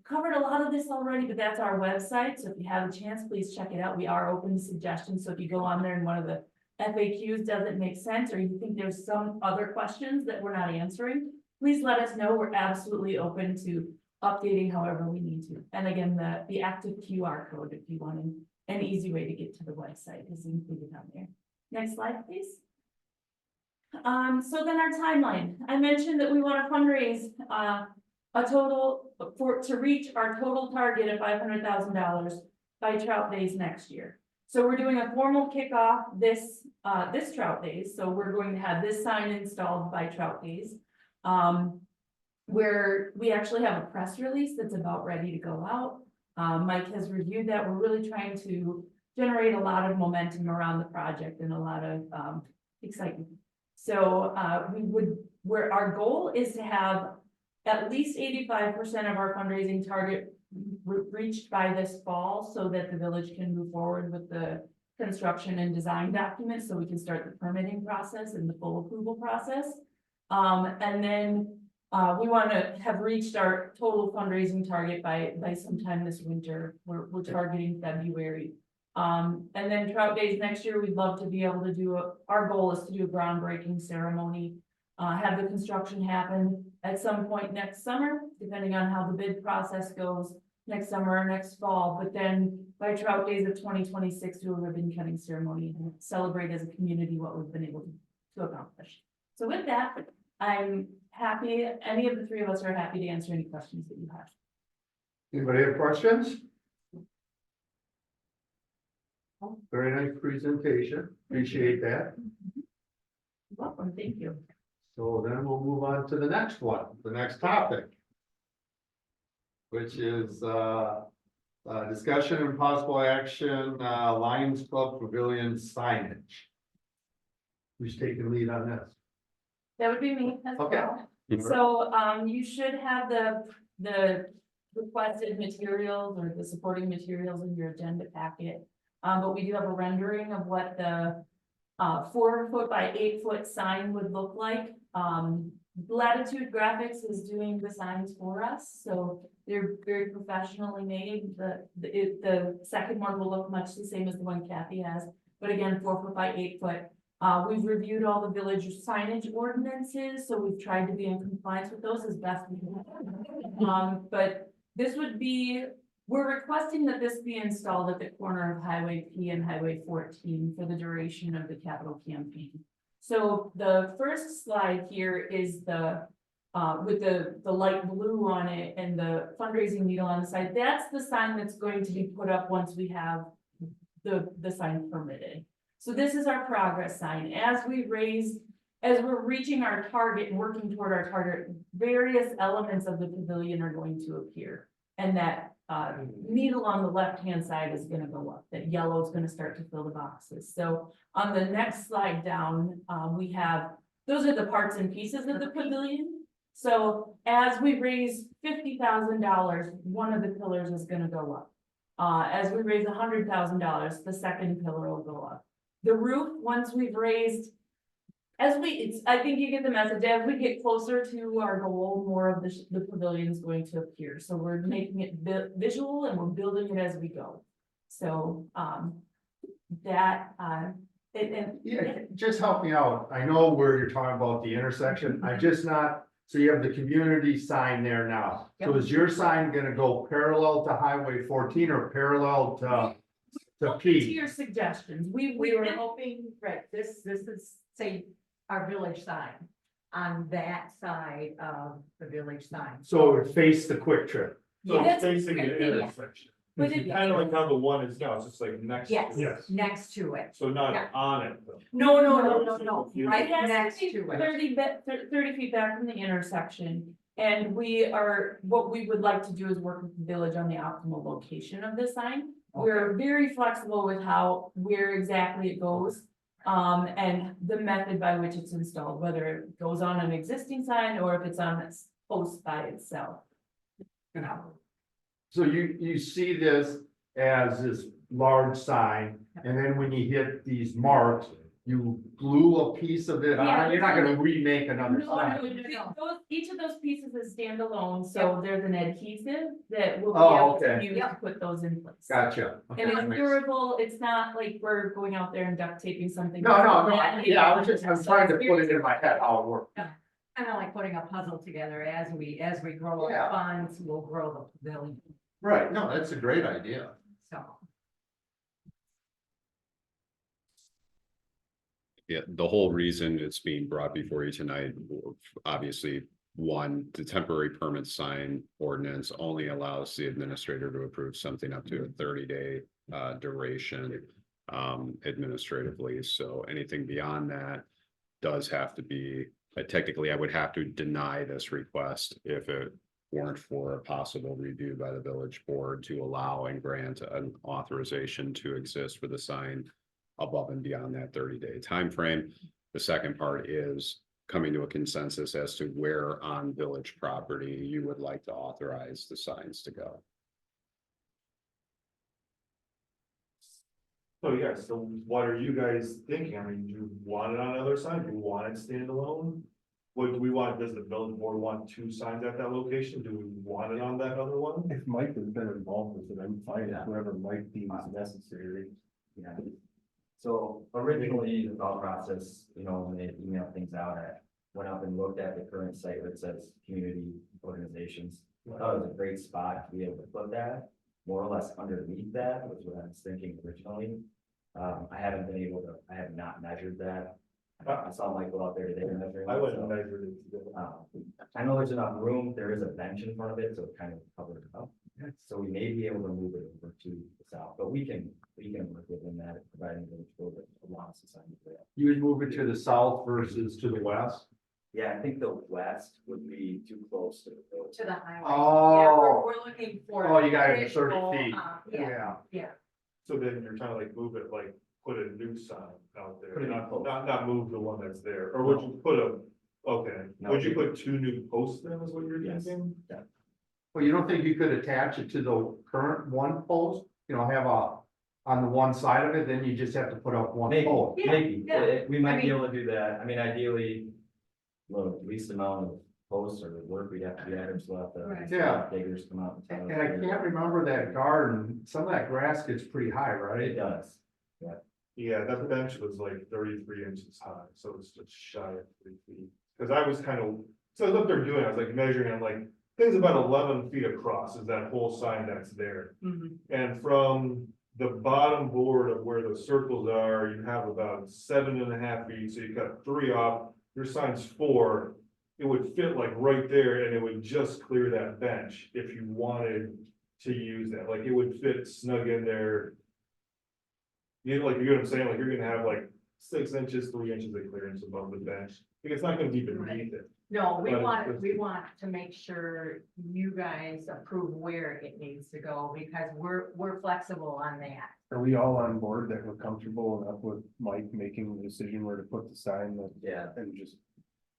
covered a lot of this already, but that's our website. So if you have a chance, please check it out. We are open to suggestions. So if you go on there and one of the FAQs doesn't make sense, or you think there's some other questions that we're not answering, please let us know. We're absolutely open to updating however we need to. And again, the active QR code, if you want an easy way to get to the website, is included on there. Next slide, please. So then our timeline. I mentioned that we want to fundraise a total to reach our total target of $500,000 by Trout Days next year. So we're doing a formal kickoff this Trout Days. So we're going to have this sign installed by Trout Days, where we actually have a press release that's about ready to go out. Mike has reviewed that. We're really trying to generate a lot of momentum around the project and a lot of excitement. So where our goal is to have at least 85% of our fundraising target reached by this fall, so that the village can move forward with the construction and design documents, so we can start the permitting process and the full approval process. And then we want to have reached our total fundraising target by sometime this winter. We're targeting February. And then Trout Days next year, we'd love to be able to do our goal is to do a groundbreaking ceremony, have the construction happen at some point next summer, depending on how the bid process goes next summer or next fall. But then by Trout Days of 2026, do a ribbon cutting ceremony and celebrate as a community what we've been able to accomplish. So with that, I'm happy. Any of the three of us are happy to answer any questions that you have. Anybody have questions? Very nice presentation. Appreciate that. You're welcome. Thank you. So then we'll move on to the next one, the next topic, which is discussion and possible action, Lions Club Pavilion signage. Who's taking lead on this? That would be me as Okay. well. So you should have the requested materials or the supporting materials in your agenda packet. But we do have a rendering of what the 4 foot by 8 foot sign would look like. Latitude Graphics is doing the signs for us, so They're very professionally made. The second one will look much the same as the one Kathy has, but again, 4 foot by 8 foot. We've reviewed all the village signage ordinances, so we've tried to be in compliance with those as best we can. But this would be, we're requesting that this be installed at the corner of Highway P and Highway 14 for the duration of the capital campaign. So the first slide here is the, with the light blue on it and the fundraising needle on the side. That's the sign that's going to be put up once we have the sign permitted. So this is our progress sign. As we're reaching our target and working toward our target, various elements of the pavilion are going to appear. And that needle on the left-hand side is gonna go up. That yellow is gonna start to fill the boxes. So on the next slide down, we have, those are the parts and pieces of the pavilion. So as we raise $50,000, one of the pillars is gonna go up. As we raise $100,000, the second pillar will go up. The roof, once we've raised, I think you get the message, as we get closer to our goal, more of the pavilion is going to appear. So we're making it visual and we're building it as we go. So, Yeah, just help me out. I know where you're talking about the intersection. I just not, so you have the community sign there now. So is your sign gonna go parallel to Highway 14 or parallel to to P? your suggestions, we We were were, hoping, right, this is, say, our village sign on that side of the village sign. So it face the Quick Trip. So That's it's facing the yeah. intersection. But It's it- kind of like how the one is now, it's just like next. to it. Yes, next to it. So not Yeah. on it though. no, Right It has next to be to it. 30 feet back from the intersection. And what we would like to do is work with the village on the optimal location of the sign. We're very flexible with where exactly it goes. And the method by which it's installed, whether it goes on an existing sign or if it's on its post by itself. So you see this as this large sign, and then when you hit these marks, you glue a piece of it Yeah, on, you're not gonna remake another sign. Each of those pieces is standalone, so there's an adhesive that we'll be Oh, able to okay. use to put those in place. Gotcha. Okay, And that it's makes- durable, it's not like we're going out there and duct taping something. No, yeah, I was trying to put it in my head how it works. Kind of like putting a puzzle together as we grow Yeah. our funds, we'll grow the pavilion, Right, no, that's a great idea. so. Yeah, the whole reason it's being brought before you tonight, obviously, one, the temporary permit sign ordinance only allows the administrator to approve something up to a 30-day duration administratively. So anything beyond that does have to be, technically, I would have to deny this request if it weren't for a possible review by the village board to allow and grant an authorization to exist for the sign above and beyond that 30-day timeframe. The second part is coming to a consensus as to where on village property you would like to authorize the signs to go. So yeah, so what are you guys thinking? I mean, do you want it on the other side? Do you want it standalone? What do we want? Does the village board want 2 signs at that location? Do we want it on that other one? If Mike has been involved with it, I'm fine with whatever Mike deems necessary. Yeah. So originally, the thought process, when they emailed things out, I went up and looked at the current site where it says community organizations. I thought it was a great spot to be able to put that, more or less underneath that, was what I was thinking originally. I have not measured that. I saw Mike go out there today and measure. I wouldn't measure it today. I know there's enough room, there is a bench in front of it, so it kind of covered it up. So we may be able to move it over to the south, but we can work within that, providing the village allows us to sign it. You would move it to the south versus to the west? Yeah, I think the west would be too close to the village. To the highway. Oh. Yeah, we're looking for. Oh, you got it at 30 visual, feet. Yeah, So then you're trying to like move it, like put a new sign out there, Put a new not, post. not move the one that's there, or would you put No. would you put 2 new posts then is what you're Yes. thinking? Well, you don't think you could attach it to the current one post? Have on the one side of it, then you just have to put up one Maybe, post. maybe, yeah. we might be I mean- able to do that, I mean, ideally, the least amount of posts or work we'd have to do, items, we'll have to. Right. Yeah. Diggers come out. And I can't remember that garden, some of that grass gets pretty high, It right? does. Yeah, that bench was like 33 inches high, so it's just shy of 3 feet. Cause I was kind of, so I was up there doing, I was like measuring, I'm like, things about 11 feet across is that whole sign that's there. Mhm. And from the bottom board of where the circles are, you have about 7.5 feet, so you cut 3 off, your sign's 4. It would fit like right there and it would just clear that bench if you wanted to use that, like it would fit snug in there. You know, like, you know what I'm saying, like you're gonna have like 6 inches, 3 inches of clearance above the bench, like it's not gonna be beneath it. No, we But want, it's- we want to make sure you guys approve where it needs to go, because we're flexible on that. Are we all on board that we're comfortable enough with Mike making the decision where to put the sign that, Yeah. and just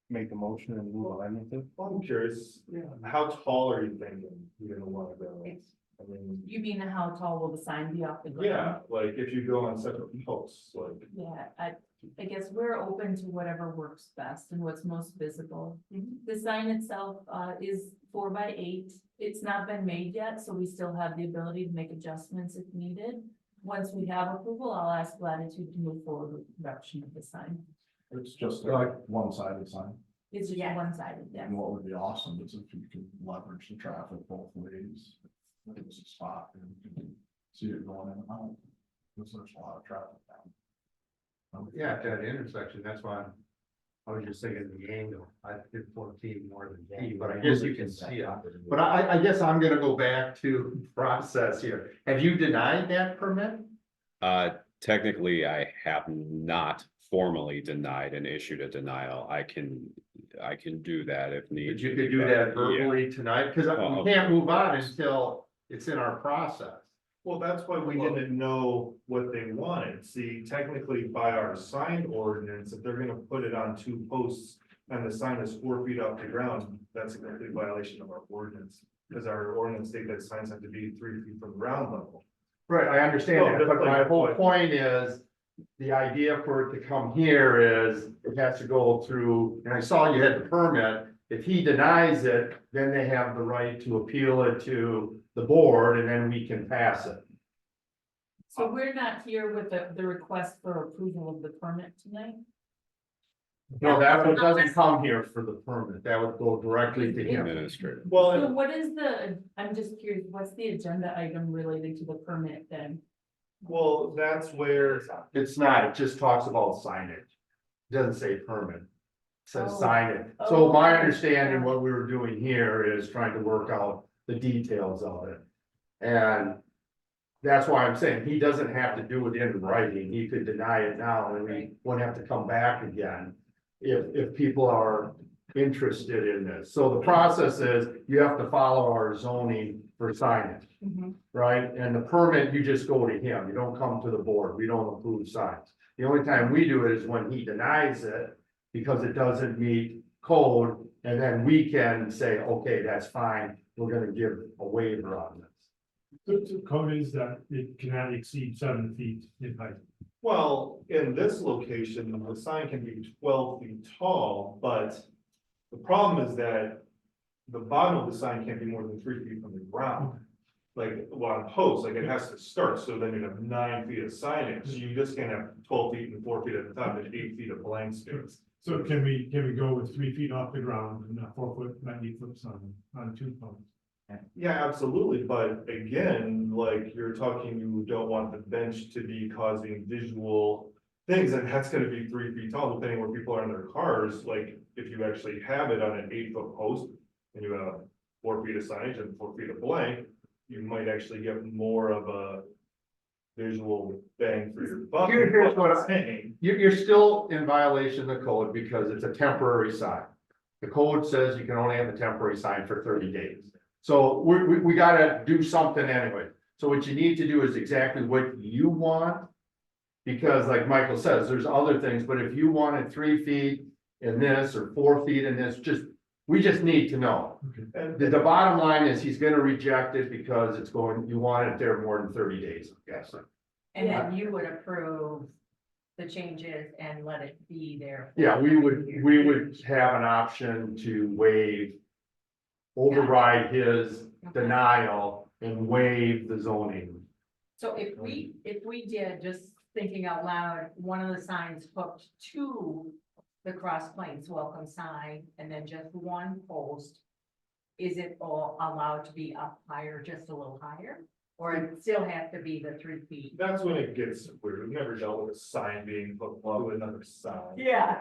make a motion and move on with it? Well, I'm curious, how tall are you thinking you're gonna wanna go? It's- I mean, You mean how tall will the sign be off the ground? yeah, like if you go on separate posts, like, Yeah, I guess we're open to whatever works best and what's most visible. The sign itself, is 4x8. It's not been made yet, so we still have the ability to make adjustments if needed. Once we have approval, I'll ask Latitude to move forward with production of the sign. It's just like one-sided sign. It's just Yes. one-sided, yeah. what would be awesome is if you could leverage the traffic both ways. It's a spot and you can see it going in and out. Because there's a lot of traffic down. Yeah, at that intersection, that's why I was just thinking the angle, I did 14 more than T, but I guess you can see it. But I guess I'm gonna go back to process here. Have you denied that permit? Technically, I have not formally denied and issued a denial. I can do that if But needed. you could do that Yeah. verbally tonight, because Well, we can't move on until it's in our process. well, that's why we didn't know what they wanted. See, technically by our sign ordinance, if they're gonna put it on 2 posts and the sign is 4 feet off the ground, that's a complete violation of our ordinance. Because our ordinance states that signs have to be 3 feet from ground level. Right, I understand No, that, but my that's whole like- point is, the idea for it to come here is, it has to go through, and I saw you had the permit. If he denies it, then they have the right to appeal it to the board, and then we can pass it. So we're not here with the request for approval of the permit tonight? No, that one doesn't come here for the permit, that would go directly to him. Administrative. Well, So and- what is I'm just curious, what's the agenda item related to the permit then? well, that's where, It's not, it just talks about signage. Doesn't say permit. It Says Oh. sign it. Oh, So my okay. understanding, what we were doing here is trying to work out the details of it. And that's why I'm saying he doesn't have to do it in writing. He could deny it now and we wouldn't have to come back again. If people are interested in this. So the process is you have to follow our zoning for signage. Right, and the permit, you just go to him, you don't come to the board, we don't approve signs. The only time we do it is when he denies it, because it doesn't meet code, and then we can say, okay, that's fine, we're gonna give a waiver on this. The code is that it cannot exceed 7 feet in height. well, in this location, the sign can be 12 feet tall, but the problem is that the bottom of the sign can't be more than 3 feet from the ground. Like, well, on posts, like it has to start, so then you have 9 feet of signage, you just can't have 12 feet and 4 feet at the top and 8 feet of blank space. So can we go with 3 feet off the ground and a 4 foot, 90 foot sign on 2 posts? Yeah, absolutely, but again, like you're talking, you don't want the bench to be causing visual things, and that's gonna be 3 feet tall, depending where people are in their cars, like if you actually have it on an 8 foot post. And you have 4 feet of signage and 4 feet of blank, you might actually get more of a visual bang for your buck. Here's what I'm saying. You're still in violation of the code because it's a temporary sign. The code says you can only have a temporary sign for 30 days. So we gotta do something anyway. So what you need to do is exactly what you want. Because like Michael says, there's other things, but if you wanted 3 feet in this or 4 feet in this, we just need to know. And The bottom line is he's gonna reject it because you want it there more than 30 days, I'm guessing. And then you would approve the changes and let it be there. Yeah, we would have an option to waive, override his denial and waive the zoning. So if we did, just thinking out loud, one of the signs hooked to the Cross Plains welcome sign and then just one post, is it all allowed to be up higher, just a little higher? Or it still has to be the 3 feet? That's when it gets weird. We've never dealt with a sign being hooked to another sign. Yeah.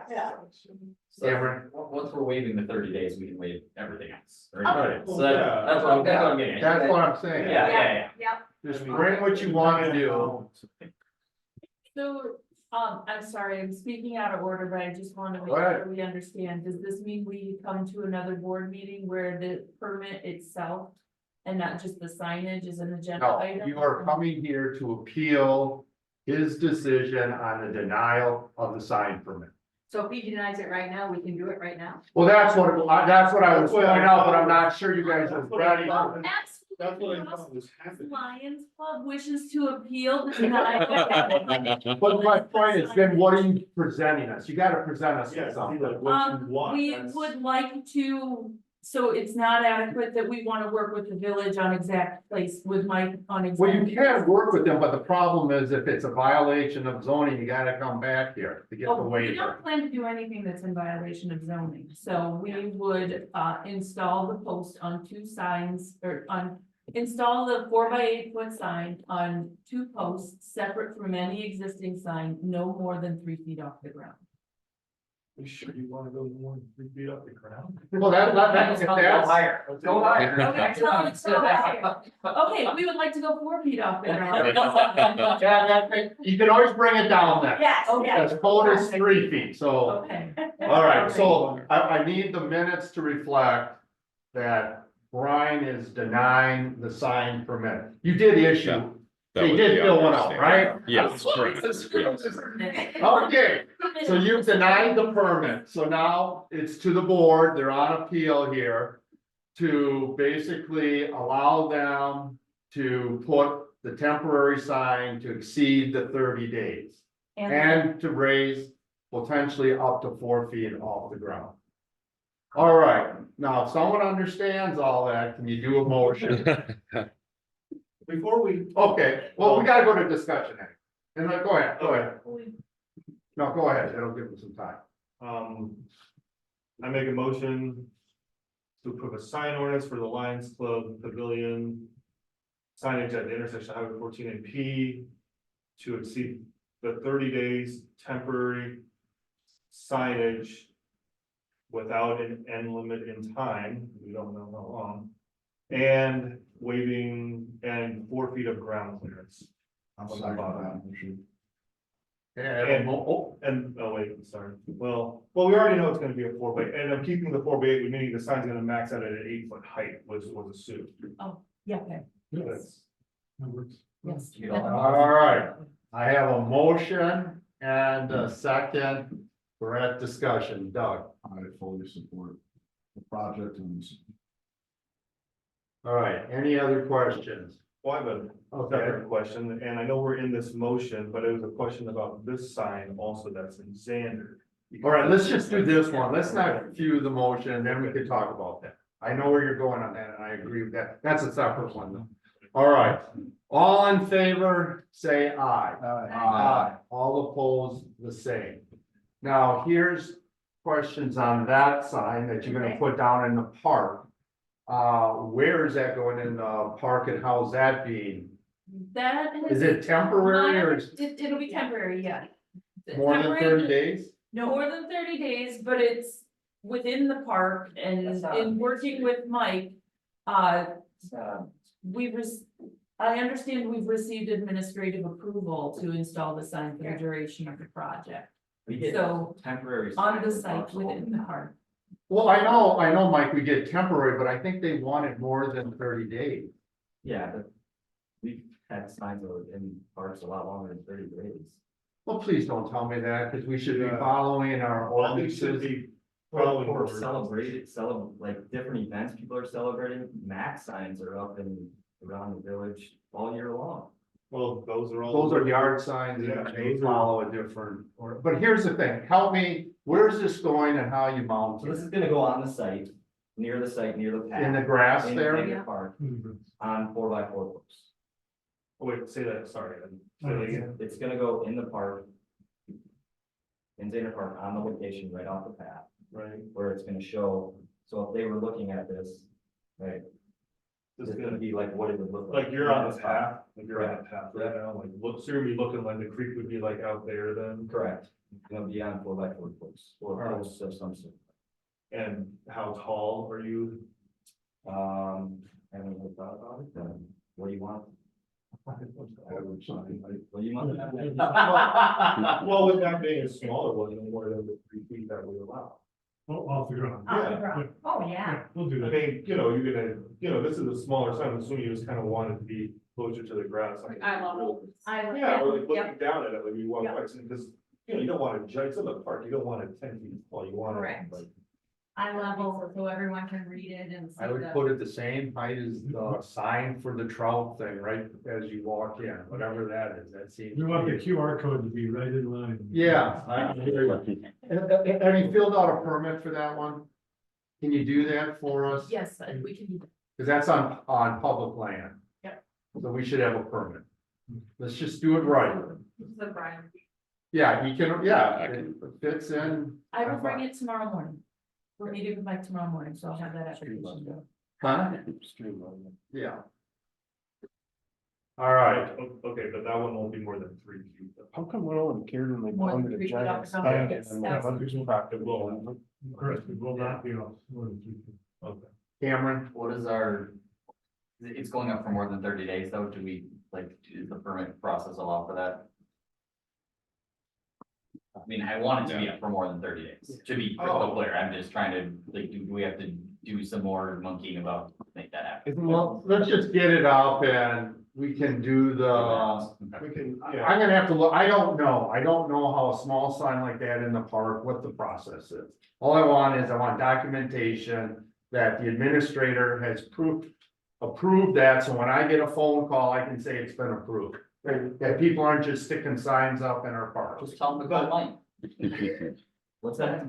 Cameron? Once we're waiving the 30 days, we can waive everything else. Right? Right. So that's what I'm getting at. That's what I'm saying. Yeah. Yep. Just bring what you wanna do. So, I'm sorry, I'm speaking out of order, but I just want to make Go ahead. sure we understand. Does this mean we come to another board meeting where the permit itself and not just the signage is an agenda No, item? you are coming here to appeal his decision on the denial of the sign permit. So if he denies it right now, we can do it right now? Well, that's what I was pointing out, but I'm not sure you guys are ready. Well, That's what I absolutely. thought was happening. Lions Club wishes to appeal the denial. But my point is, then what are you presenting us? You gotta present us with Yes, something. what you want. We That's- would like to, so it's not adequate that we want to work with the village on exact place with Mike on exact. Well, you can work with them, but the problem is if it's a violation of zoning, you gotta come back here to get the Oh, we waiver. don't plan to do anything that's in violation of zoning, so we would install the post on 2 signs or install the 4x8 foot sign on 2 posts, separate from any existing sign, no more than 3 feet off the ground. You sure you wanna go more than 3 feet up the ground? Well, that's, Go higher. Go higher. Okay, so let's go higher. Okay, we would like to go 4 feet off the ground. you can always bring it down there. Yes, yes. The code is 3 feet, so, Okay. all right, so I need the minutes to reflect that Brian is denying the sign permit. You did issue, That they was did the fill one out, understanding. right? Yes, correct. Yes. Okay, so you've denied the permit, so now it's to the board, they're on appeal here. To basically allow them to put the temporary sign to exceed the 30 days. And to raise potentially up to 4 feet off the ground. All right, now if someone understands all that, can you do a motion? Before we, Okay, well, we gotta go to discussion now. And then, go ahead. No, go ahead, it'll give them some time. I make a motion to approve a sign ordinance for the Lions Club Pavilion signage at the intersection of Highway 14 and P to exceed the 30 days temporary signage without an end limit in time, we don't know how long, and waiving and 4 feet of ground clearance. And, Oh, wait, sorry. Well, we already know it's gonna be a 4x8, and I'm keeping the 4x8, meaning the sign's gonna max out at an 8-foot height, was assumed. Yeah, okay, That's- yes. all right, I have a motion and a second. We're at discussion, Doug. I fully support the project and All right, any other questions? Well, I have a better question, and I know we're in this motion, but it was a question about this sign also that's in Xander. All right, let's just do this one. Let's not view the motion, and then we can talk about that. I know where you're going on that, and I agree with that. That's a separate one though. All right, all in favor, say aye. Aye. All opposed, the same. Now, here's questions on that sign that you're gonna put down in the park. Where is that going in the park and how's that being? That Is it temporary or is It'll be temporary, yeah. more than Temporary- 30 days? No more than 30 days, but it's within the park and in working with Mike. I understand we've received administrative approval to install the sign for the duration of the project. We get So, temporary. on the signs site across all within the park. Well, I know, Mike, we did temporary, but I think they wanted more than 30 days. Yeah, but we've had signs in parks a lot longer than 30 days. Well, please don't tell me that, because we should be Yeah. following our All these should ordinances. be following Or orders. like different events people are celebrating, max signs are up and around the village all year long. Well, those are all. Those are yard signs Yeah, and they those are- follow a different, but here's the thing, help me, where's this going and how you mount So this it? is gonna go on the site, near the path. In the grass in there? the park, on 4x4 posts. Oh, wait, say that, sorry. Say that again. It's gonna go in the park. In Zaner Park, on the location right off the path, Right. where it's gonna show, so if they were looking at this, right? This It's is gonna be like what it would look like you're on the spot. path, like you're on the path right now, like look, so you're gonna be looking like the creek would be like out there then. Correct, it's gonna be on 4x4 posts, or Alright. posts of some sort. And how tall are you? I haven't really thought about it, what do you want? What do you want? Well, with that being a smaller one, no more than the 3 feet that we allow. Off the ground. Off the Yeah. ground. Oh, yeah. We'll do I that. mean, you're gonna, this is a smaller sign, I'm assuming you just kind of want it to be closer to the ground. so- Like eye level. Yeah, or like Yep. looking down at it, like you walk Yep. by, because, you don't want to judge, it's in the park, you don't want it 10 feet tall, you want it Correct. like. Eye level, so everyone can read it and see I would the. put it the same height as the sign for the trout thing, right, as you walk in, whatever that is, that seems. We want the QR code to be right in line. Yeah. I hear you. Have you filled out a permit for that one? Can you do that for us? Yes, we can do that. Cause that's on public land. Yep. So we should have a permit. Let's just do it right. The Brian. Yeah, you can, yeah, it fits in. I will bring it tomorrow morning. We're meeting with Mike tomorrow morning, so I'll have that application. Huh? Yeah. All right, Okay, but that one won't be more than 3 feet. How come we don't care when they More than 3 feet off the ground. Yes, Correct, it will not be off more than 3 feet. Okay. Cameron, What is our, it's going up for more than 30 days though, do we, like, does the permit process allow for that? I mean, I want it to be up for more than 30 days, to be crystal clear, I'm just trying to, like, do we have to do some more monkeying about, to make that happen? well, let's just get it up and we can do the. We can, yeah, I'm gonna have to look, I don't know how a small sign like that in the park, what the process is. All I want documentation that the administrator has approved that, so when I get a phone call, I can say it's been approved. That people aren't just sticking signs up in our park. Just tell them to call Mike. What's that?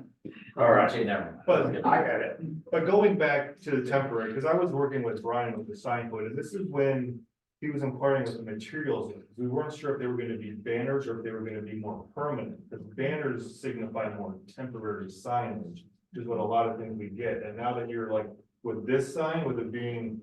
All right. Okay, never mind. but I get it. But going back to the temporary, because I was working with Brian with the sign code, and this is when he was inquiring with the materials. We weren't sure if they were gonna be banners or if they were gonna be more permanent, because banners signify more temporary signage, which is what a lot of things we get. And now that you're like, with this sign, with it being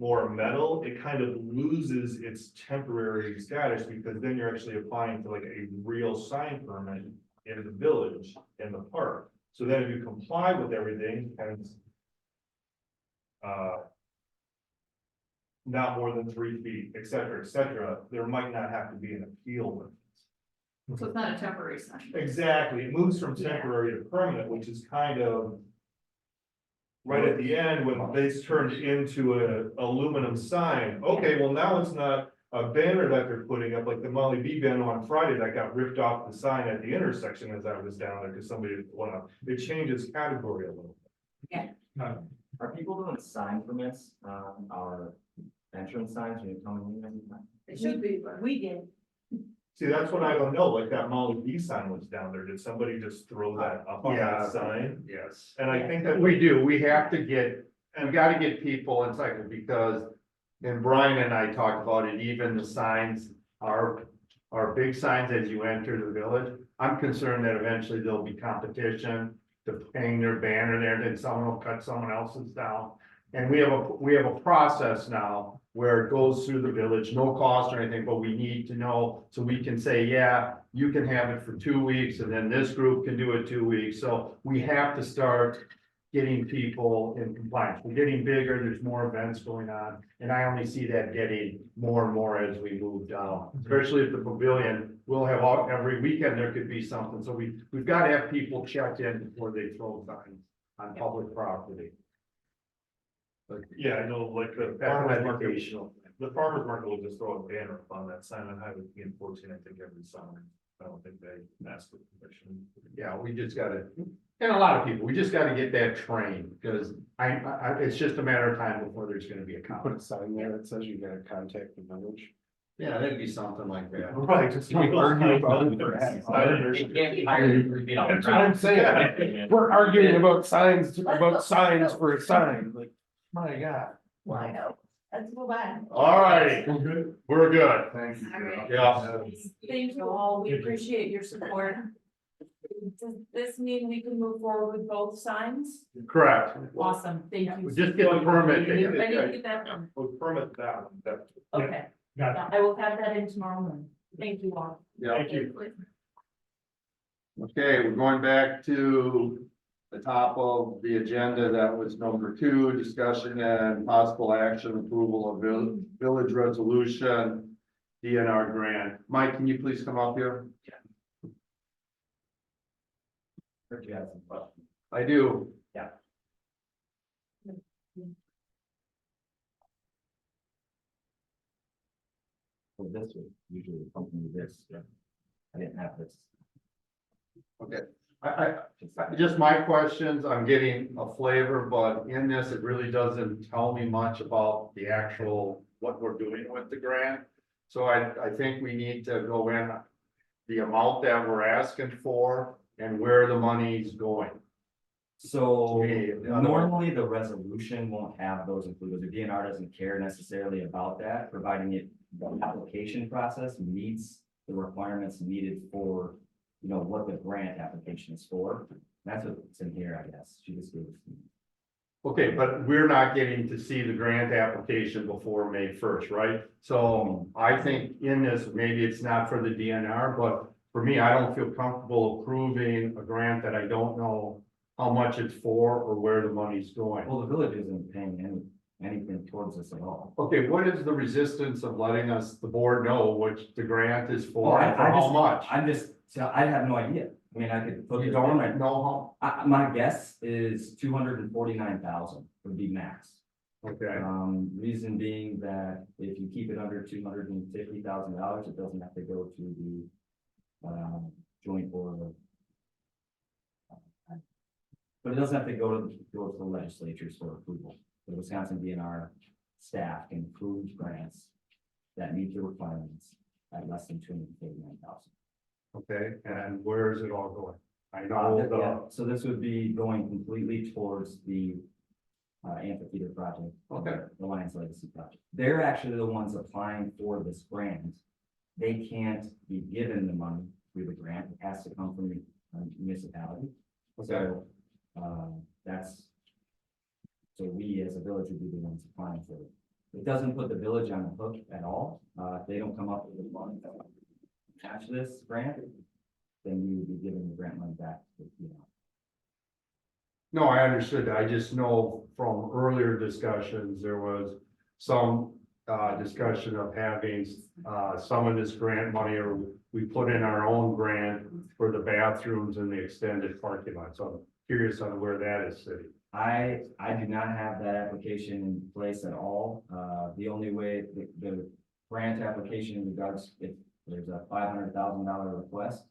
more metal, it kind of loses its temporary status, because then you're actually applying for like a real sign permit in the village, in the park. So then if you comply with everything and not more than 3 feet, et cetera, there might not have to be an appeal with it. So it's not a temporary sign. Exactly, it moves from temporary to permanent, which is kind of right at the end, when this turned into a aluminum sign. Okay, well, now it's not a banner that they're putting up, like the Molly B banner on Friday that got ripped off the sign at the intersection as I was down there, because somebody went up. It changes category a little. Are people doing sign permits on our entrance signs when you come in? It should be, we did. See, that's what I don't know, like that Molly B sign was down there, did somebody just throw that up on Yeah. that sign? Yes. And I think that We do, we have to get, and we gotta get people in cycle, because, and Brian and I talked about it, even the signs are big signs as you enter the village. I'm concerned that eventually there'll be competition to hang their banner there, then someone will cut someone else's down. And we have a process now where it goes through the village, no cost or anything, but we need to know, so we can say, yeah, you can have it for 2 weeks, and then this group can do it 2 weeks, so we have to start getting people in compliance. We're getting bigger, there's more events going on, and I only see that getting more and more as we move down. Especially at the pavilion, we'll have every weekend, there could be something, so we've got to have people check in before they throw signs on public property. But yeah, I know, like the that's an farmer's market, educational thing. the farmer's market will just throw a banner up on that sign on Highway P and 14, I think, every summer. I don't think they ask for permission. Yeah, we just gotta, and a lot of people, we just gotta get that trained, because it's just a matter of time before there's gonna be a Put a conflict. sign there that says you gotta contact the village. Yeah, that'd be something like that. Right, just keep arguing about it for half an hour. It can't be higher than 3 feet off the That's what I'm ground. saying. We're arguing about signs for a sign, like, my God. Well, I know, let's move on. All righty, We're good. we're good. Thank you. All right. Yeah. Thank you all, we appreciate your support. Does this mean we can move forward with both signs? Correct. Awesome, thank you. We just get the permit. I didn't get that one. We'll permit that one, that. Okay, I will have that in tomorrow morning. Thank you all. Yeah. Thank you. Okay, we're going back to the top of the agenda. That was number 2, discussion and possible action approval of village resolution, DNR grant. Mike, can you please come up here? Heard you had some questions. I do. So this would usually accompany this. I didn't have this. Okay, just my questions, I'm getting a flavor, but in this, it really doesn't tell me much about the actual, what we're doing with the grant. So I think we need to go in the amount that we're asking for and where the money's going. So Okay, normally the resolution won't have those included. The DNR doesn't care necessarily about that, providing it, the application process meets the requirements needed for, you know, what the grant application is for. That's what's in here, I guess. She just gave it to me. Okay, but we're not getting to see the grant application before May 1st, right? So I think in this, maybe it's not for the DNR, but for me, I don't feel comfortable approving a grant that I don't know how much it's for or where the money's going. Well, the village isn't paying anything towards this at all. Okay, what is the resistance of letting us, the board know which the grant is Oh, for, and for how much? So I have no idea. I mean, I could put You this don't in. know My guess is 249,000 would be max. how? Okay, Reason being that if you keep it under $250,000, it doesn't have to go to the joint board of. But it doesn't have to go to the legislatures for approval. The Wisconsin DNR staff can approve grants that meet the requirements at less than 249,000. okay, and where is it all going? I know Yeah, so this would be going completely towards the amphitheater project. Okay. The Lions Legacy project. They're actually the ones applying for this grant. They can't be given the money through the grant. It has to come from the municipality. So, so we as a village would be the ones applying for it. It doesn't put the village on the hook at all. If they don't come up with the money to attach this grant, then you would be giving the grant money back, you know. No, I understood. I just know from earlier discussions, there was some discussion of having some of this grant money, or we put in our own grant for the bathrooms and the extended parking lot. So I'm curious on where that is sitting. I do not have that application in place at all. The only way the grant application in regards, if there's a $500,000 request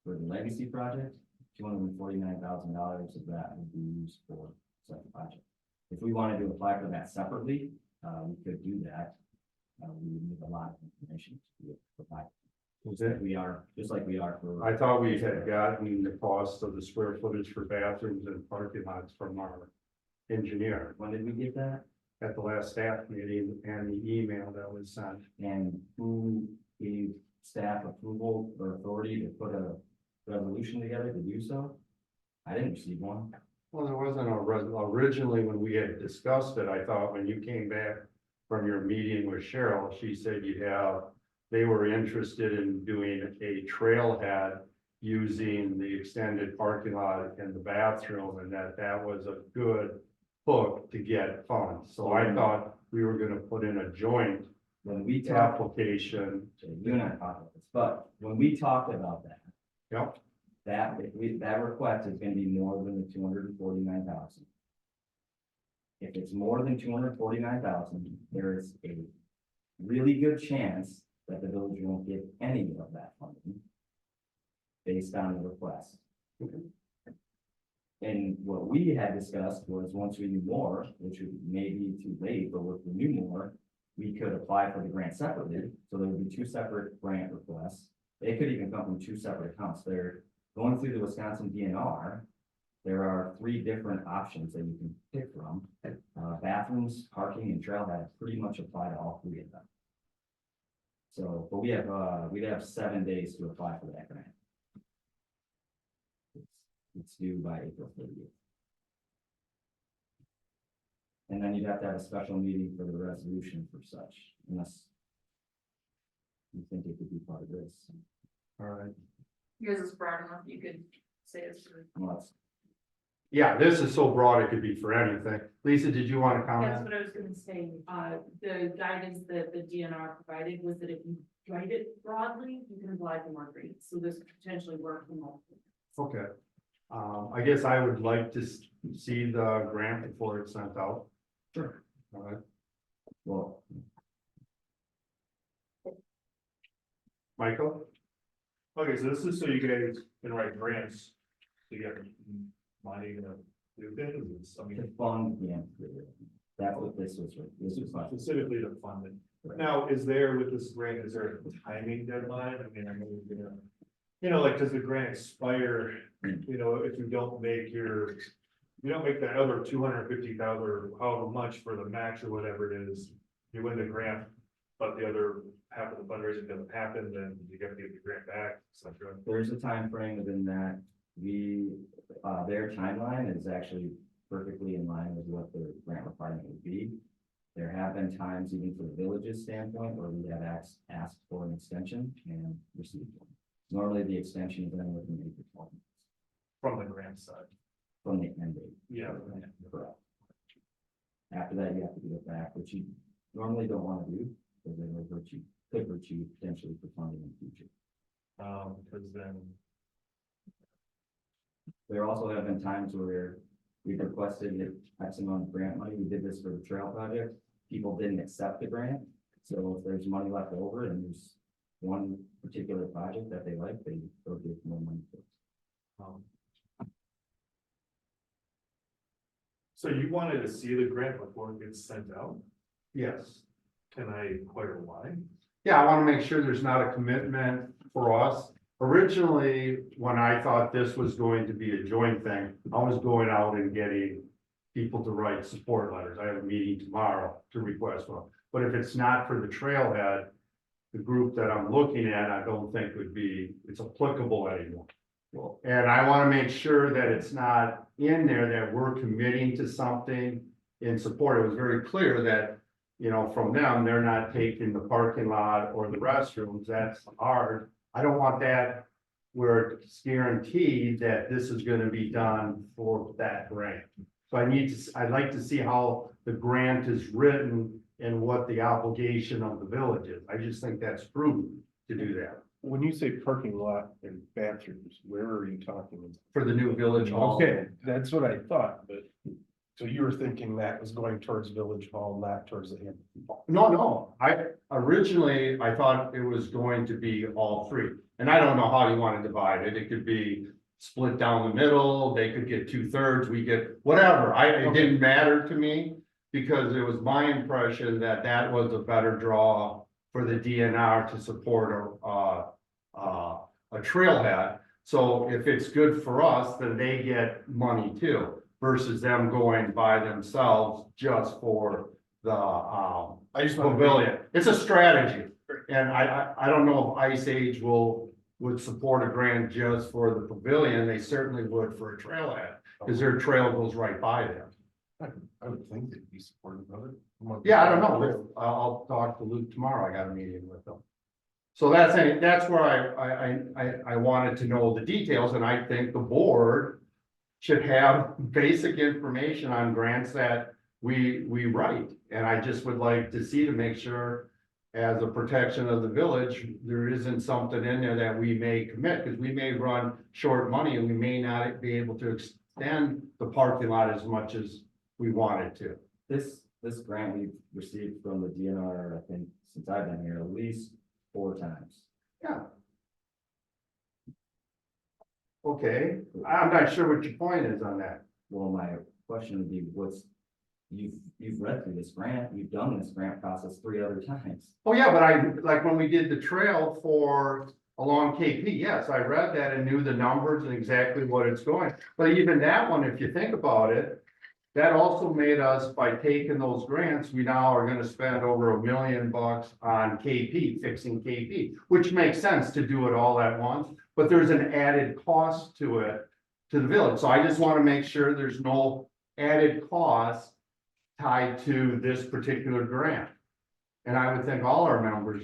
for the legacy project, $249,000 of that would be used for such a project. If we wanted to apply for that separately, we could do that. We would need a lot of information to be able to provide. Was it? We are, just like we are for. I thought we had gotten the cost of the square footage for bathrooms and parking lots from our engineer When did we get that? at the last staff meeting and the email that was sent. And who gave staff approval or authority to put a resolution together to do so? I didn't receive one. Well, there wasn't originally when we had discussed it, I thought when you came back from your meeting with Cheryl, she said they were interested in doing a trailhead using the extended parking lot and the bathroom, and that was a good hook to get funds. So I thought we were gonna put in a joint When we talked, application. you and I talked about this, but when we talked about that, Yep, that request is gonna be more than the 249,000. If it's more than 249,000, there is a really good chance that the village won't get any of that funding based on the request. And what we had discussed was once we knew more, which may be too late, but if we knew more, we could apply for the grant separately, so there would be two separate grant requests. It could even come from two separate accounts. They're going through the Wisconsin DNR. There are 3 different options that you can pick from. Bathrooms, parking, and trailhead pretty much apply to all 3 of them. So, but we'd have 7 days to apply for that grant. It's due by April 30th. And then you'd have to have a special meeting for the resolution for such, unless you think it could be part of this. All right. Yours is broad enough, you could say it's. Unless, Yeah, this is so broad, it could be for anything. Lisa, did you want to That's comment? what I was gonna say, the guidance that the DNR provided was that if you write it broadly, you can apply for more grants, so this could potentially work for multiple. Okay. I guess I would like to see the grant before it's sent out. Sure. All right, well, Michael? Okay, so this is so you guys can write grants to get money to do things, I to mean, fund the employer. That's what this was, this was fun. specifically to fund it. Now, is there with this grant, is there a timing deadline? I mean, I know, like, does the grant expire, if you don't make that other 250,000 or however much for the match or whatever it is, you win the grant, but the other half of the fundraising doesn't happen, then you got to get the grant back, et cetera. There's a time frame within that. Their timeline is actually perfectly in line with what the grant requirement would be. There have been times, even for the village's standpoint, where we have asked for an extension and received one. Normally, the extension is then within 8 to 12 months From the grant side. from the end date. Yeah. Correct. After that, you have to give it back, which you normally don't want to do, because it could hurt you potentially for funding in the future. Because then, There also have been times where we've requested X amount of grant money. We did this for the trail project. People didn't accept the grant. So if there's money left over and there's one particular project that they like, they go give more money to it. so you wanted to see the grant before it gets sent out? Yes. Can I inquire why? Yeah, I want to make sure there's not a commitment for us. Originally, when I thought this was going to be a joint thing, I was going out and getting people to write support letters. I have a meeting tomorrow to request one. But if it's not for the trailhead, the group that I'm looking at, I don't think it's applicable anymore. And I want to make sure that it's not in there that we're committing to something in support. It was very clear that, from them, they're not taking the parking lot or the restrooms. That's hard. I don't want that where it's guaranteed that this is gonna be done for that grant. So I'd like to see how the grant is written and what the obligation of the village is. I just think that's prudent to do that. When you say parking lot and bathrooms, where are you talking? For the new village hall. Okay, that's what I thought, but, so you were thinking that was going towards village hall, not towards the Hampton Hall? No, I thought it was going to be all 3. And I don't know how you want to divide it. It could be split down the middle, they could get 2/3, we get whatever. It didn't matter to me. Because it was my impression that that was a better draw for the DNR to support a trailhead. So if it's good for us, then they get money too, versus them going by themselves just for the I just want to pavilion. It's a strategy. And I don't know if Ice Age would support a grant just for the pavilion. They certainly would for a trailhead, because their trail goes right by them. I would think they'd be supportive of it. Yeah, I don't know. I'll talk to Luke tomorrow. I got a meeting with him. So that's where I wanted to know the details, and I think the board should have basic information on grants that we write. And I just would like to see to make sure, as a protection of the village, there isn't something in there that we may commit, because we may run short money and we may not be able to extend the parking lot as much as we wanted to. This grant we've received from the DNR, I think, since I've been here, at least 4 times. Yeah. Okay, I'm not sure what your point is on that. Well, my question would be, you've read through this grant, you've done this grant process 3 other times. Oh, yeah, but like when we did the trail for along KP, yes, I read that and knew the numbers and exactly what it's going. But even that one, if you think about it, that also made us, by taking those grants, we now are gonna spend over $1 million on KP, fixing KP, which makes sense to do it all at once, but there's an added cost to it, to the village. So I just wanna make sure there's no added cost tied to this particular grant. And I would think all our members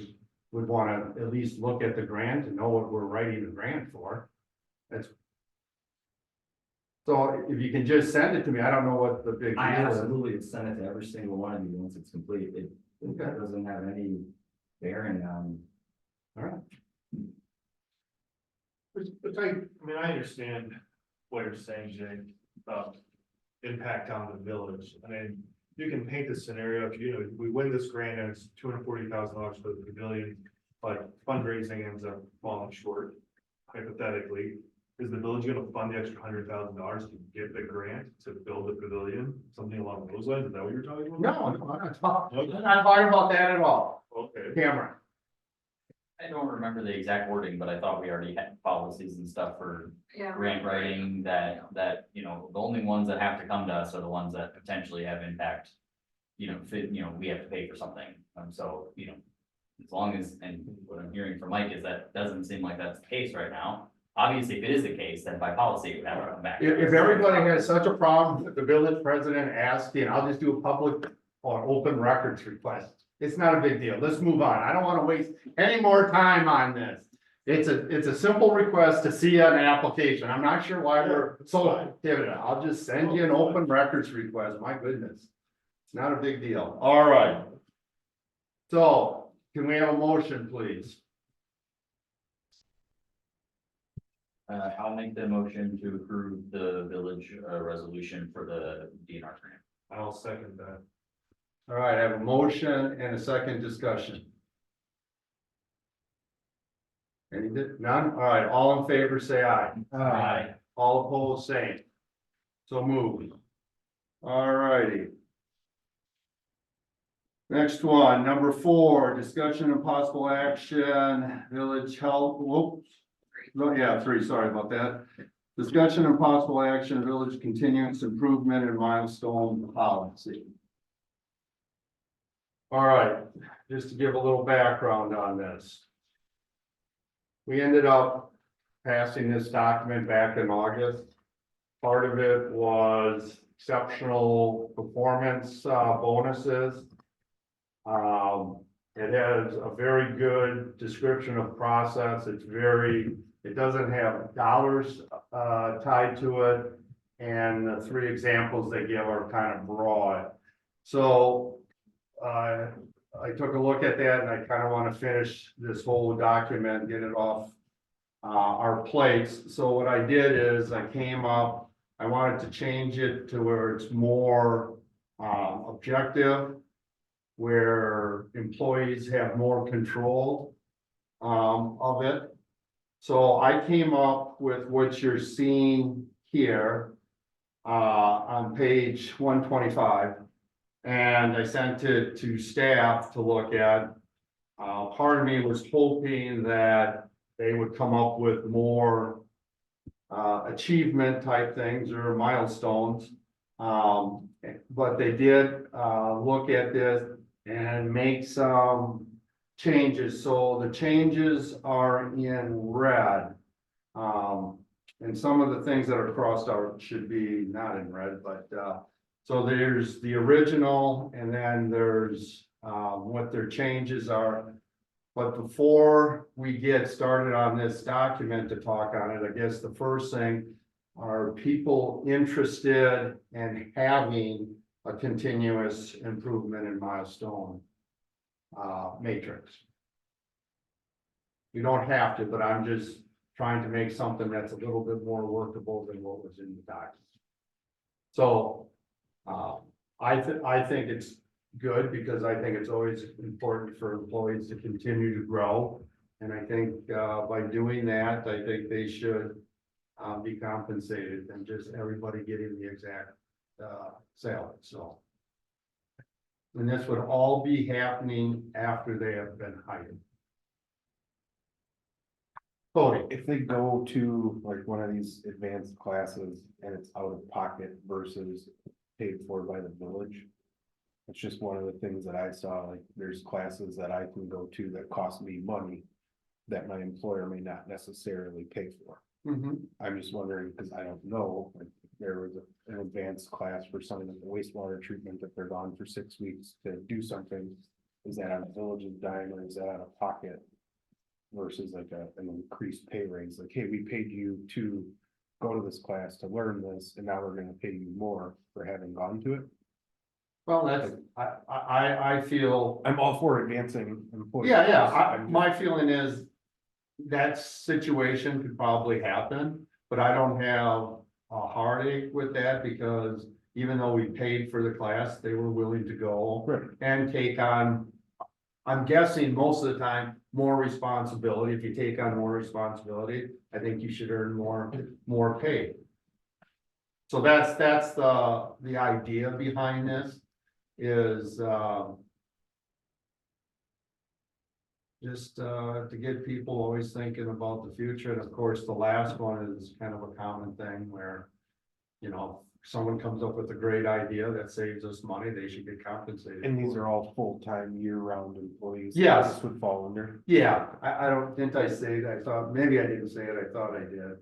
would wanna at least look at the grant and know what we're writing the grant for. That's. So if you can just send it to me, I don't know what the big I deal is. absolutely have sent it to every single one of you once it's complete. It doesn't have any bearing on. All right. But I mean, I understand what you're saying, Jay, about impact on the village. I mean, you can paint this scenario, if you know, we win this grant and it's $240,000 for the pavilion, but fundraising ends up falling short, hypothetically. Is the village gonna fund the extra $100,000 to get the grant to build the pavilion, something along those lines? Is that what you're talking about? No, I'm not talking about that at all. Okay. Cameron. I don't remember the exact wording, but I thought we already had policies and stuff for Yeah. grant writing that, you know, the only ones that have to come to us are the ones that potentially have impact. You know, we have to pay for something. So, you know, as long as, and what I'm hearing from Mike is that doesn't seem like that's the case right now. Obviously, if it is the case, then by policy, it would have to come back. If everybody has such a problem with the village president asking, I'll just do a public or open records request. It's not a big deal. Let's move on. I don't want to waste any more time on this. It's a simple request to see an application. I'm not sure why we're so pivoted. I'll just send you an open records request. My goodness. It's not a big deal. All right. So can we have a motion, please? I'll make the motion to approve the village resolution for the DNR grant. I'll second that. All right, I have a motion and a second discussion. None? All right, all in favor, say aye. Aye. All opposed, same. So moved. All righty. Next one, number 4, discussion and possible action, village health, whoops. No, yeah, 3, sorry about that. Discussion and possible action, village continuous improvement and milestone policy. All right, just to give a little background on this. We ended up passing this document back in August. Part of it was exceptional performance bonuses. It has a very good description of process. It doesn't have dollars tied to it. And the 3 examples they give are kind of broad. So I took a look at that and I kind of want to finish this whole document and get it off our plates. So what I did is I wanted to change it to where it's more objective, where employees have more control of it. So I came up with what you're seeing here on page 125. And I sent it to staff to look at. Part of me was hoping that they would come up with more achievement type things or milestones. But they did look at this and make some changes. So the changes are in red. And some of the things that are crossed out should be not in red, but so there's the original and then there's what their changes are. But before we get started on this document to talk on it, I guess the first thing, are people interested in having a continuous improvement in milestone matrix? You don't have to, but I'm just trying to make something that's a little bit more workable than what was in the document. So I think it's good because I think it's always important for employees to continue to grow. And I think by doing that, I think they should be compensated than just everybody getting the exact salary. So And this would all be happening after they have been hired. Cody, If they go to like one of these advanced classes and it's out of pocket versus paid for by the village. It's just one of the things that I saw, like there's classes that I can go to that cost me money. That my employer may not necessarily pay for. I'm just wondering, because I don't know, like there was an advanced class for something like the wastewater treatment, if they're gone for 6 weeks to do something. Is that on the village's dime or is that out of pocket? Versus like an increased pay raise, like, hey, we paid you to go to this class to learn this, and now we're gonna pay you more for having gone to it. well, that's, I feel, I'm all for advancing employees. my feeling is that situation could probably happen, but I don't have a heartache with that because even though we paid for the class, they were willing to go Right. and take on, I'm guessing most of the time, more responsibility. If you take on more responsibility, I think you should earn more pay. So that's the idea behind this is, just to get people always thinking about the future. And of course, the last one is kind of a common thing where, you know, someone comes up with a great idea that saves us money, they should get compensated. And these are all full-time, year-round employees. Yes. This would fall under. Yeah, I don't, didn't I say that? I thought, maybe I didn't say it, I thought I did.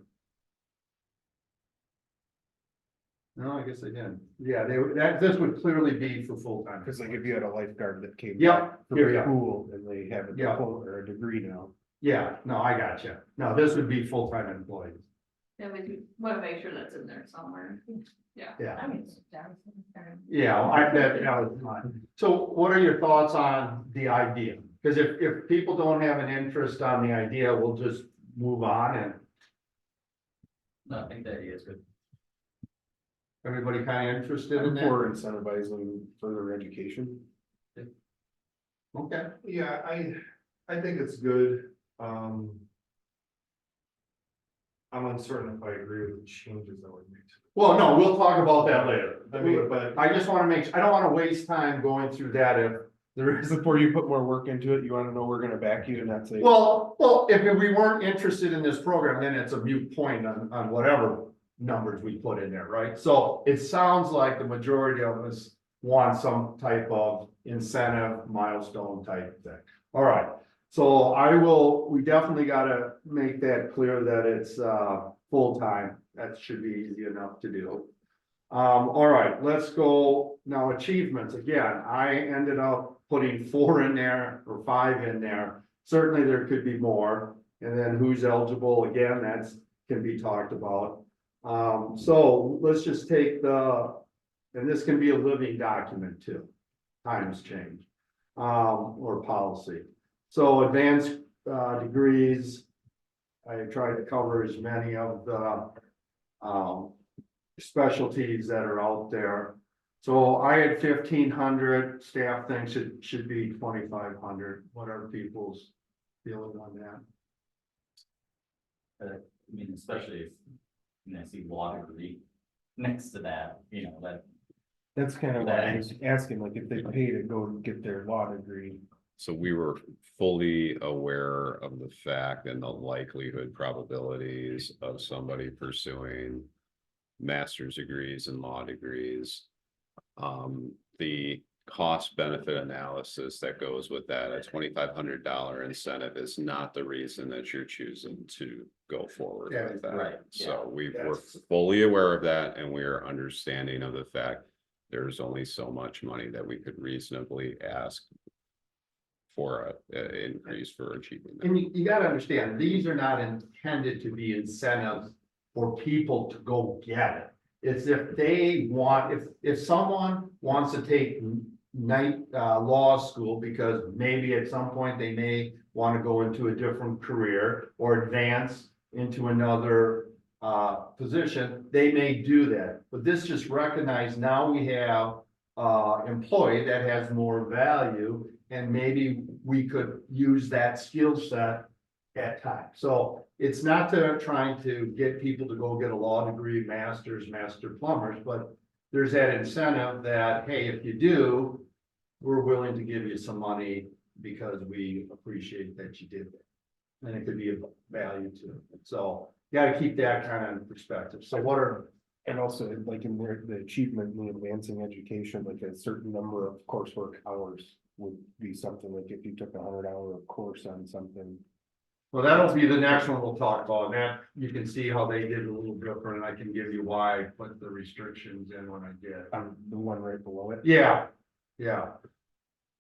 No, I guess I did. Yeah, this would clearly be for full-time. Because like if you had a lifeguard that came. Yep, back from here, yeah. school and they have a Yeah. diploma or a degree now. Yeah, no, I got you. No, this would be full-time employees. Yeah, we want to make sure that's in there somewhere. Yeah. Yeah. I mean, Yeah, that was mine. So what are your thoughts on the idea? Because if people don't have an interest on the idea, we'll just move on and No, I think that idea is good. everybody kind of interested in I'm that? for incentivizing further education. Okay, Yeah, I think it's good, I'm uncertain if I agree with the changes that were made. well, no, we'll talk about that later. I mean, but I just want to I don't want to waste time going through that if there is. Before you put more work into it, you wanna know we're gonna back you and not say. Well, if we weren't interested in this program, then it's a moot point on whatever numbers we put in there, right? So it sounds like the majority of us want some type of incentive milestone type thing. All right, so we definitely gotta make that clear that it's full-time. That should be easy enough to do. All right, let's go now achievements. Again, I ended up putting 4 in there or 5 in there. Certainly there could be more. And then who's eligible, again, that's can be talked about. So let's just take and this can be a living document too. Times change, or policy. So advanced degrees. I tried to cover as many of the specialties that are out there. So I had 1,500, staff thinks it should be 2,500, whatever people's feeling on that. I mean, especially if, I see law degree next to that, that. That's kind of what I was asking, like if they pay to go and get their law degree. So we were fully aware of the fact and the likelihood probabilities of somebody pursuing master's degrees and law degrees. The cost benefit analysis that goes with that, a $2,500 incentive is not the reason that you're choosing to go forward Yeah, with that. right, So we're That's- fully aware of that and we are understanding of the fact there's only so much money that we could reasonably ask for a increase for achieving that. And you gotta understand, these are not intended to be incentives for people to go get it. It's if they want, if someone wants to take law school, because maybe at some point they may want to go into a different career or advance into another position, they may do that. But this just recognized now we have employee that has more value and maybe we could use that skill set at times. So it's not trying to get people to go get a law degree, master plumbers, but there's that incentive that, hey, if you do, we're willing to give you some money because we appreciate that you did that. And it could be of value to it. So you gotta keep that kind of in perspective. So what are, And also like in the achievement in the advancing education, like a certain number of coursework hours would be something like if you took a 100-hour course on something. well, that'll be the next one we'll talk about. And that, you can see how they did a little different, and I can give you why I put the restrictions in when I did. On the one right below it. Yeah, yeah.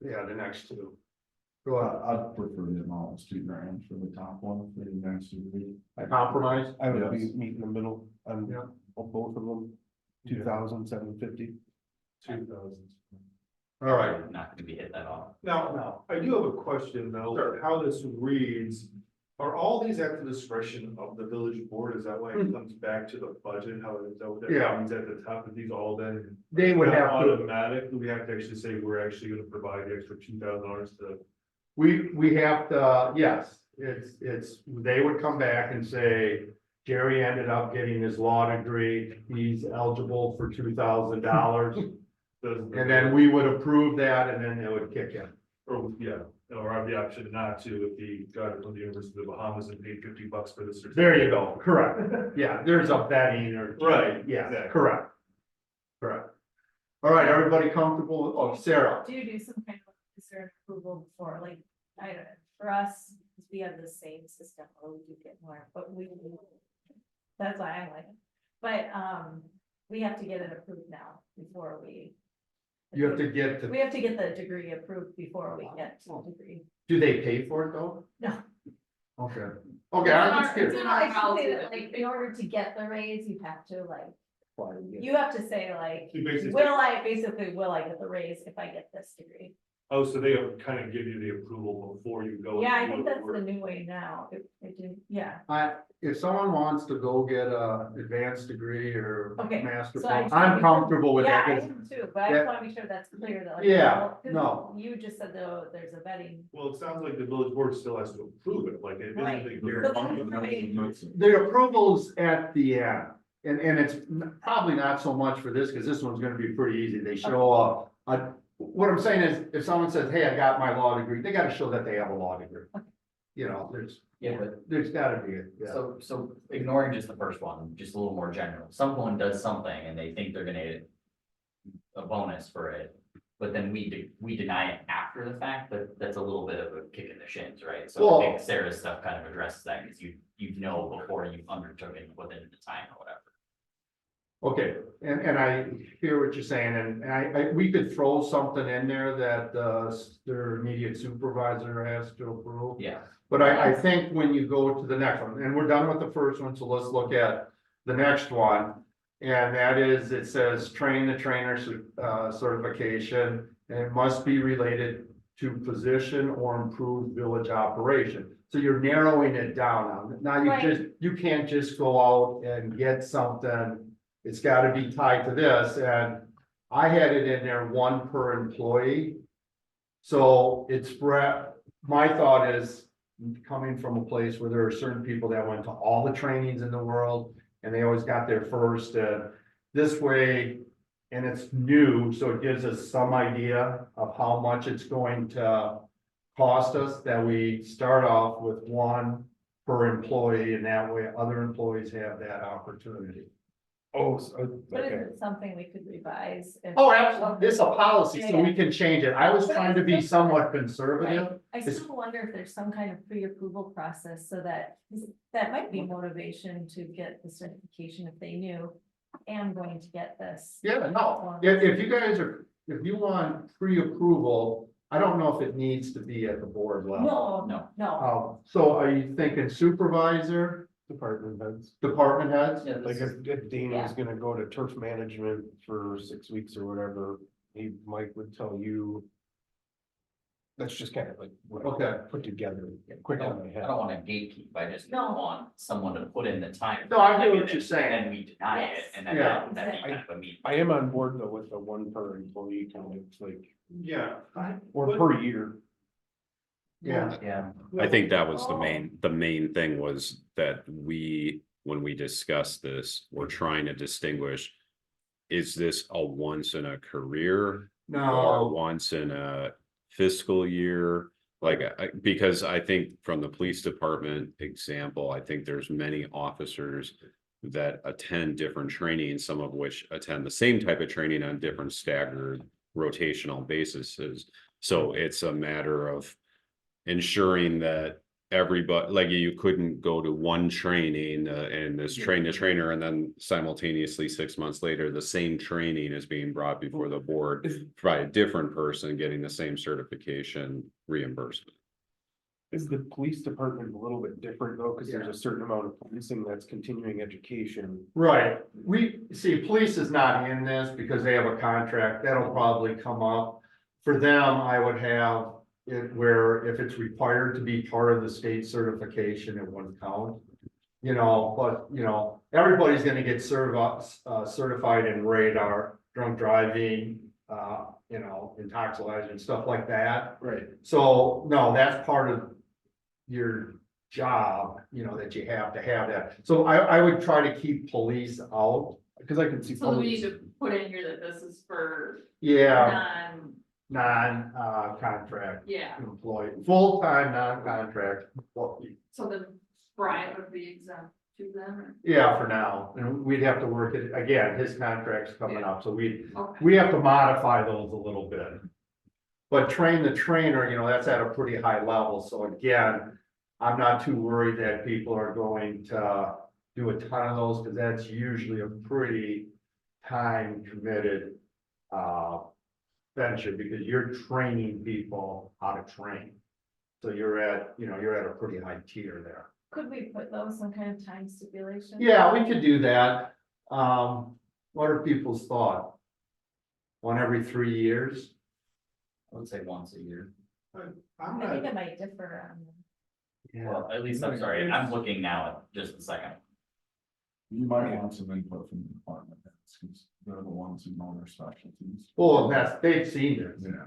Yeah, the next two. Go ahead. I'd prefer them all as $2,000 for the top one, for the next degree. I compromise. I would be Yes. meet in the middle on Yeah. both of them, 2,750. 2,000. All right. Not gonna be hit that off. Now, I do have a question though, Sure. how this reads. Are all these at the discretion of the village board? Is that why it comes back to the budget? How is that what that Yeah. reads at the top of these all then? They would have to, Automatic, do we have to actually say we're actually gonna provide the extra $2,000 to? we have to, yes, it's, they would come back and say, Jerry ended up getting his law degree, he's eligible for $2,000. And then we would approve that and then it would kick in. Or, yeah, or have the option not to if he got it from the University of the Bahamas and paid $50 for the certificate. There you go, correct. Yeah, there's a vetting or. Right, Yeah, exactly. correct. Correct. All right, everybody comfortable? Oh, Sarah. Do you do some kind of concern approval before, like, I don't know, for us, we have the same system, or we do get more, but that's why I'm like, but, we have to get it approved now before we. You have to get We to, have to get the degree approved before we get to the degree. do they pay for it though? No. Okay. Okay, I'm just It's curious. in No, our I should say policy that, that like, in order to get the raise, you have to like, Apply to get- you have to say like, You basically- will I get the raise if I get this degree? Oh, so they kind of give you the approval before you go. Yeah, I and do think the that's the work. new way now, it did, yeah. If someone wants to go get a advanced degree or Okay, master, so I diploma, just- I'm comfortable with Yeah, that. I 'Cause am too, but I that- just wanna make sure that's clear that like. Yeah, well, 'cause no. You just said though, there's a vetting. Well, it sounds like the village board still has to approve it, like it Right. isn't. So that's right. The approval's at the end, and it's probably not so much for this, because this one's gonna be pretty easy. They show what I'm saying is, if someone says, hey, I got my law degree, they gotta show that they have a law degree. You know, Yeah, but there's gotta be it, yeah. so ignoring just the first one, just a little more general, someone does something and they think they're gonna get a bonus for it. But then we deny it after the fact, but that's a little bit of a kick in the shins, right? So Well- I think Sarah's stuff kind of addresses that, because you know before you undertook it within the time or whatever. Okay, and I hear what you're saying, and we could throw something in there that, their immediate supervisor has to approve. Yeah, But I think when you go to the next one, and we're done with the first one, so let's look at the next one. And that is, it says train the trainer certification, and it must be related to position or improved village operation. So you're narrowing it down now. Now you can't just go out and get something. It's gotta be tied to this, and I had it in there, one per employee. So it's my thought is, coming from a place where there are certain people that went to all the trainings in the world, and they always got there first, and this way, and it's new, so it gives us some idea of how much it's going to cost us, that we start off with one per employee, and that way other employees have that opportunity. Oh, But is okay. it something we could revise? Oh, absolutely, it's a policy, so we can change it. I was trying to be somewhat conservative. I still wonder if there's some kind of pre-approval process so that might be motivation to get the certification if they knew. I'm going to get this. Yeah, no, if you guys are, if you want pre-approval, I don't know if it needs to be at the board level. No. So are you thinking supervisor, Department heads. department heads? Yeah, Like this if Dean was gonna go to turf management for 6 weeks or whatever, Mike would tell you. That's just kind of like what I Okay. put together, quick on my I head. don't wanna gatekeep, I just No. want someone to put in the time. No, I get what you're saying. And we deny it, and then Yeah. that'd be kind of a mean. I am on board though with the one per employee kind of like, Yeah. or per year. Yeah, Yeah. I think that was the main thing was that when we discussed this, we're trying to distinguish. Is this a once in a career or No, once in a fiscal year? Like, because I think from the police department example, I think there's many officers that attend different trainings, some of which attend the same type of training on different staggered rotational bases. So it's a matter of ensuring that everybody, like you couldn't go to one training and this train the trainer and then simultaneously 6 months later, the same training is being brought before the board by a different person getting the same certification reimbursement. Is the police department a little bit different though? Cause there's a certain amount of policing that's continuing education. right, we, see, police is not in this because they have a contract, that'll probably come up. For them, I would have it where if it's required to be part of the state certification, it wouldn't count. You know, but, you know, everybody's gonna get certified in radar, drunk driving, you know, intoxication, stuff like that. Right. So, no, that's part of your job, you know, that you have to have that. So I would try to keep police out. Cause I can see. So we need police- to put in here that this is for Yeah, non, contract yeah, employee, full-time, non-contract employee. so then Brian would be exempt to them, or? Yeah, for now, and we'd have to work it, again, his contract's coming up, so Okay. we have to modify those a little bit. But train the trainer, you know, that's at a pretty high level, so again, I'm not too worried that people are going to do a ton of those, because that's usually a pretty time committed venture, because you're training people how to train. So you're at, you know, you're at a pretty high tier there. Could we put those some kind of time stipulation? Yeah, we could do that. What are people's thought? One every 3 years? I would say once a year. I'm I think not, it might differ on. Well, at least, I'm sorry, I'm looking now at just a second. You might want some input from the department heads, because they're the ones who know their specialties. Well, they've seen it. Yeah.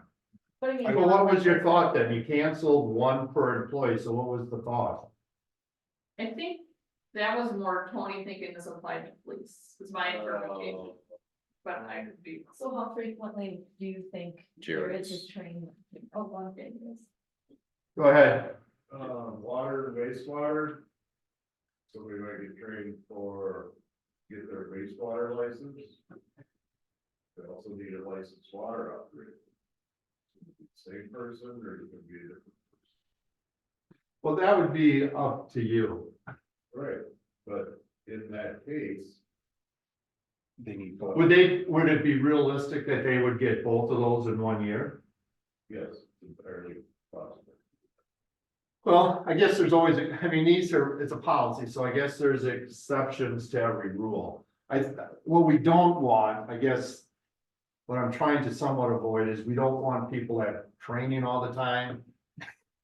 But I mean, So what was your thought then? You canceled one per employee, so what was the thought? I think that was more Tony thinking this applied to police, is my interpretation. But I could be, So how frequently do you think there is a train? Oh, one day is. Go ahead. Water and wastewater. Somebody might get trained for, get their wastewater license. They also need a licensed water operator. Same person, or it could be a different Well, that would be up to you. Right, but in that case, they need. both. Would it be realistic that they would get both of those in 1 year? yes, entirely possible. Well, I guess there's always, I mean, it's a policy, so I guess there's exceptions to every rule. What we don't want, I guess. What I'm trying to somewhat avoid is we don't want people at training all the time.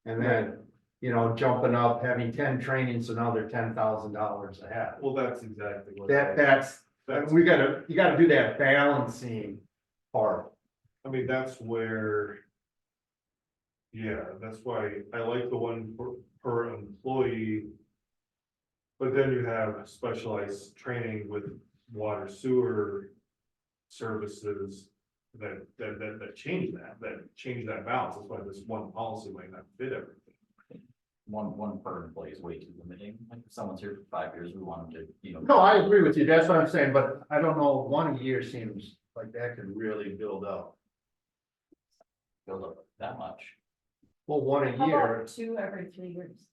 And then, you know, jumping up, having 10 trainings, so now they're $10,000 ahead. Well, that's exactly what. That's, you gotta do that balancing part. I mean, that's where. Yeah, that's why I like the one per employee. But then you have specialized training with water sewer services that change that balance. That's why this one policy might not fit everything. One per employee is way too limiting. Like if someone's here for 5 years, we want them to, you know. No, I agree with you, that's what I'm saying, but I don't know, 1 year seems like that could really build up. Build up that much. Well, 1 a How year. about 2 every 3 years?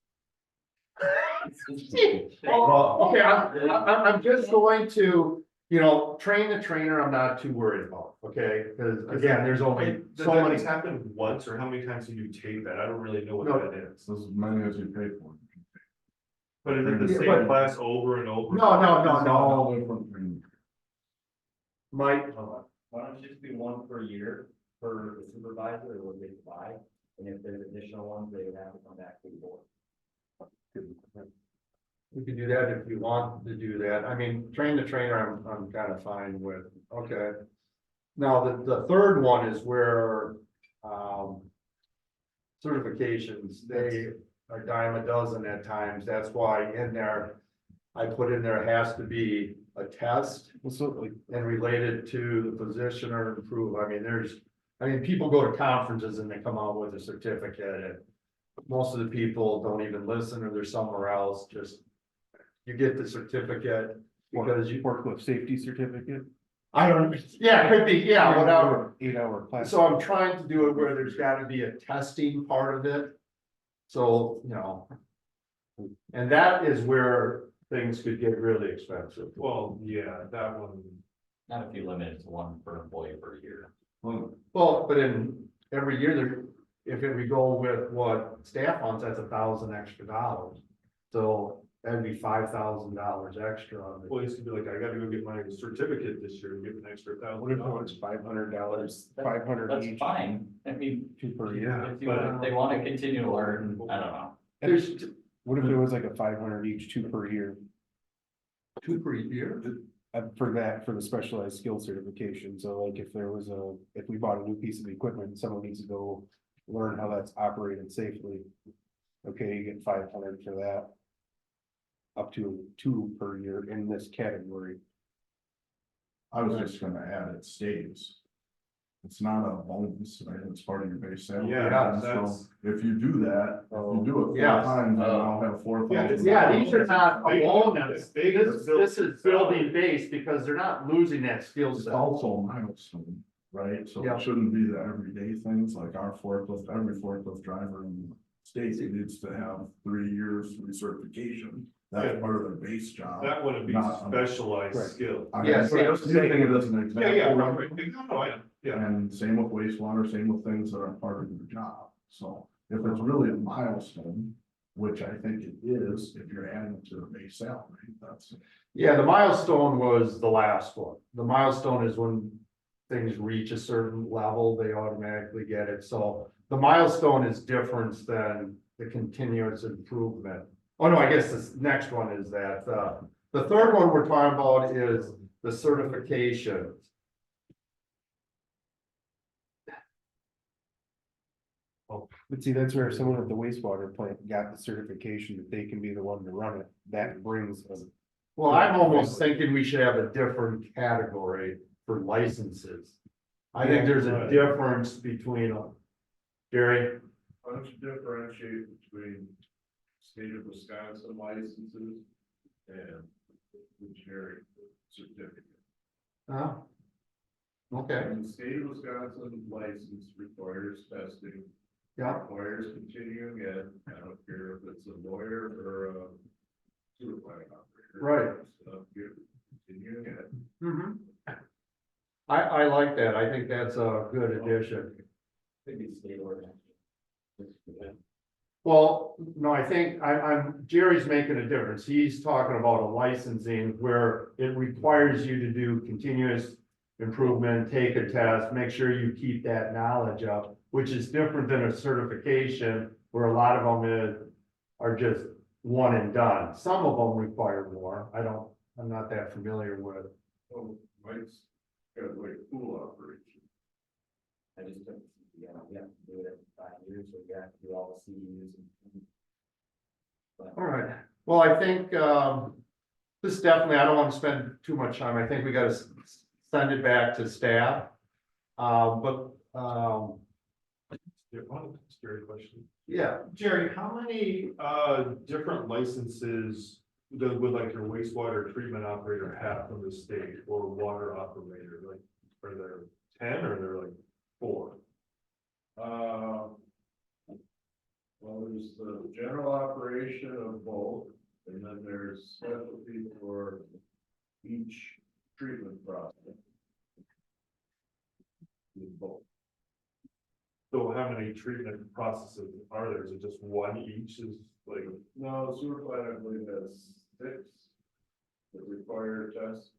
Well, okay, I'm just going to, you know, train the trainer, I'm not too worried about, okay? Because again, there's only Does so that many. just happen once, or how many times do you take that? I don't really know what No. that is. As many as you pay for. But is it the Yeah, same but- class over and over? No, It's all different things. Mike, Why don't you just do one per year for the supervisor or what they buy? And if there's additional ones, they would have to come back to the board. we could do that if you want to do that, I mean, train the trainer, I'm kind of fine with, okay. Now, the third one is where, certifications, they are dime a dozen at times, that's why in there, I put in there has to be a test Well, so like, and related to the position or improve, I mean, I mean, people go to conferences and they come out with a certificate and most of the people don't even listen or they're somewhere else, just. You get the certificate because you, Forklift safety certificate. I don't, yeah, it could be, yeah, whatever. 8-hour class. So I'm trying to do it where there's gotta be a testing part of it. So, and that is where things could get really expensive. Well, yeah, that one. Not if you limit it to one per employee per year. Well, but in every year there, if we go with what staff wants, that's $1,000 extra. So that'd be $5,000 extra on it. Well, it's gonna be like, I gotta go get my certificate this year and get an extra What if it was $1,000. $500, 500 That's each, fine, I mean, 2 per year? if they wanna continue to learn, I don't know. There's What if it was like a 500 each, 2 per year? 2 per year. For the specialized skill certification, so like if there was if we bought a new piece of equipment, someone needs to go learn how that's operated safely. Okay, you get 500 for that. Up to 2 per year in this category. I was just gonna add, it stays. It's not a bonus, right? It's part of your base salary. Yeah, And so that's- if you do that, if you do it four Yeah. times, then I'll have $4,000. Yeah, these are not They- bonus. they- This is building base because they're not losing that skill It's set. also a milestone, right? So Yeah. it shouldn't be the everyday things like our forklift, every forklift driver in the state needs to have 3 years recertification. That's part of their base job. That wouldn't be Not- specialized Right. skill. Yeah, see, I was Using it as an Yeah, example. yeah, right. No, yeah. And same with wastewater, same with things that are part of your job. So if it's really a milestone, which I think it is, if you're adding it to the base salary, that's. Yeah, the milestone was the last one. The milestone is when things reach a certain level, they automatically get it. So the milestone is different than the continuous improvement. Oh, no, I guess this next one is that, the third one we're talking about is the certification. But see, that's where someone at the wastewater plant got the certification that they can be the one to run it. That brings us. Well, I'm almost thinking we should have a different category for licenses. I think there's a Right. difference between, Jerry, Why don't you differentiate between state of Wisconsin licenses and the generic certificate? okay, And the state of Wisconsin license requires testing, yeah, requires continuing ed. I don't care if it's a lawyer or a sewer plant operator. Right. You're continuing ed. mhm. I like that. I think that's a good addition. Maybe state ordinance. Well, no, I think Jerry's making a difference. He's talking about a licensing where it requires you to do continuous improvement, take a test, make sure you keep that knowledge up, which is different than a certification where a lot of them are just one and done. Some of them require more. I'm not that familiar with. So Mike's got like pool operation. I just took, we have to do it every 5 years, so we have to do all the CEUs and. All right, well, I think, this definitely, I don't want to spend too much time. I think we gotta send it back to staff. Yeah, one scary question. Yeah, Jerry, how many different licenses would like your wastewater treatment operator have from the state or water operator? Like, are there 10 or are there like 4? Well, there's the general operation of both, and then there's specialty for each treatment process. With both. So how many treatment processes are there? Is it just one each is like, No, sewer plant, I believe, has 6 that require tests.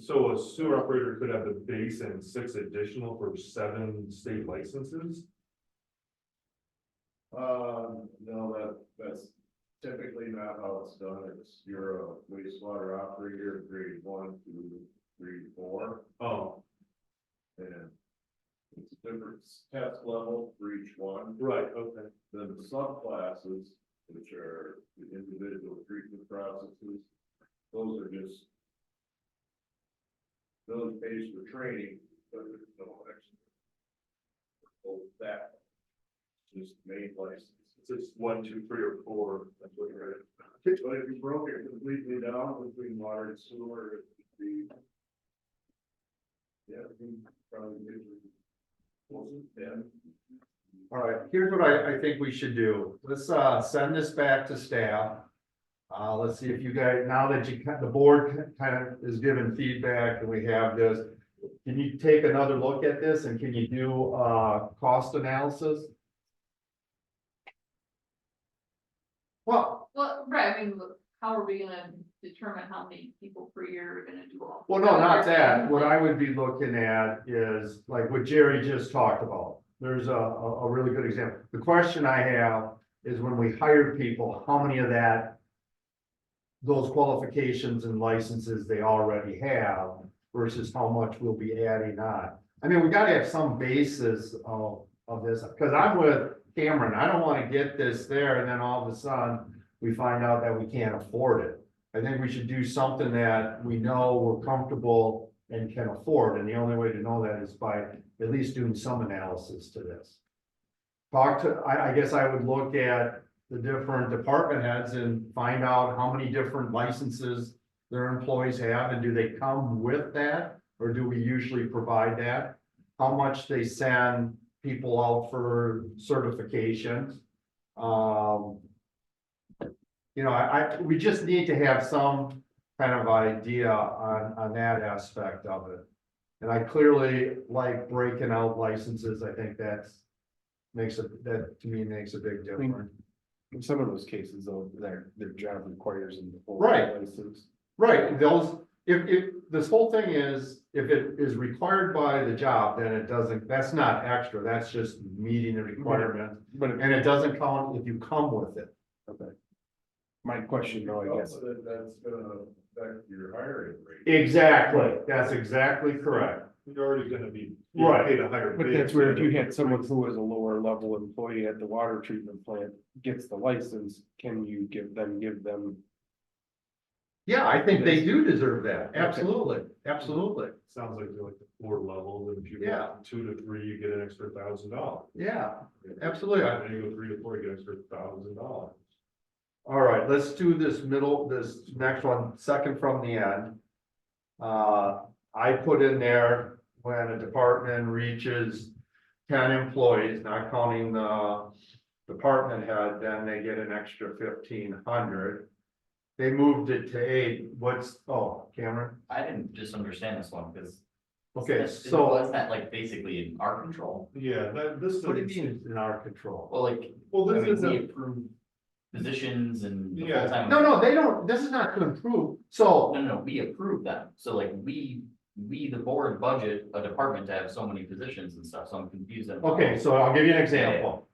so a sewer operator could have the base and 6 additional for 7 state licenses? No, that's typically not how it's done. It's you're a wastewater operator, grade 1 to grade 4, Oh, and it's different test level for each one. right, okay. Then the subclasses, which are the individual treatment processes, those are just. Those pays for training, but there's no extra that. Just main license, it's just 1, 2, 3, or 4, that's what you're at. But if you broke it completely down between water and sewer, it would be. Yeah, we probably do. Yeah. All right, here's what I think we should do. Let's, send this back to staff. Let's see if you guys, now that the board kind of is giving feedback and we have this, can you take another look at this and can you do, cost analysis? Well, Well, right, I mean, look, how are we gonna determine how many people per year are gonna do all? well, no, not that. What I would be looking at is like what Jerry just talked about. There's a really good example. The question I have is when we hire people, how many of those qualifications and licenses they already have versus how much we'll be adding on. I mean, we gotta have some basis of this, because I'm with Cameron. I don't wanna get this there and then all of a sudden we find out that we can't afford it. I think we should do something that we know we're comfortable and can afford, and the only way to know that is by at least doing some analysis to this. I guess I would look at the different department heads and find out how many different licenses their employees have, and do they come with that? Or do we usually provide that? How much they send people out for certifications? You know, we just need to have some kind of idea on that aspect of it. And I clearly like breaking out licenses. I think that to me makes a big difference. In some of those cases, though, their job requires them to hold Right. a license. Right, if this whole thing is, if it is required by the job, then it doesn't, that's not extra, that's just meeting the requirement. But And it doesn't count if you come with it. okay. My question, though, I guess, That's gonna affect your hiring rate. Exactly, that's exactly correct. You're already gonna be. Right. Paid a higher. but base. that's where if you had someone who was a lower level employee at the water treatment plant gets the license, can you give them? Yeah, I think they do deserve that, absolutely, absolutely, Sounds like they're like the floor level, and if you Yeah. go from 2 to 3, you get an extra $1,000. yeah, absolutely. And you go 3 to 4, you get an extra $1,000. All right, let's do this next one, second from the end. I put in there when a department reaches 10 employees, not counting the department head, then they get an extra 1,500. They moved it to 8, Cameron? I didn't just understand this one, because. Okay, Isn't so that like basically in our control? Yeah, this. what do you mean it's in our control? Well, like, Well, I this mean, is we a, approve positions and the Yeah. full-time. No, they don't, this is not to improve, so. No, we approve them, so like, we, the board budget a department to have so many positions and stuff, so I'm confused. on how- Okay, so I'll give you an example.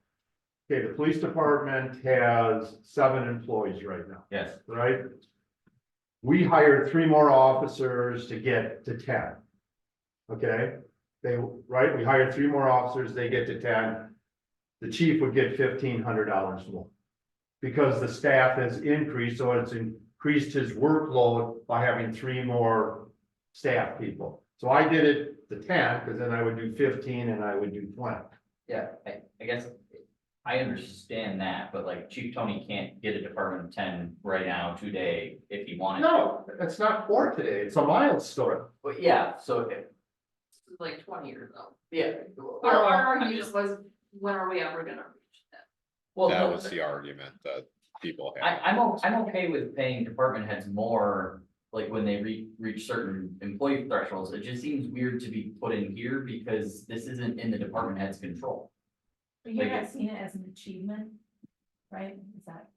Okay, the police department has 7 employees right now, Yes, right? We hired 3 more officers to get to 10. Okay, we hired 3 more officers, they get to 10. The chief would get $1,500 more. Because the staff has increased, so it's increased his workload by having 3 more staff people. So I did it to 10, because then I would do 15 and I would do 20. yeah, I guess I understand that, but like Chief Tony can't get a department of 10 right now today if he wanted. No, it's not for today, it's a milestone. But yeah, so if, This is like 20 years ago. yeah. Our I'm argument just- was, when are we ever gonna reach that? Well, That no, was the argument that people had. I'm okay with paying department heads more, like when they reach certain employee thresholds. It just seems weird to be put in here because this isn't in the department head's control. But you're not seeing it as an achievement, right? Is that?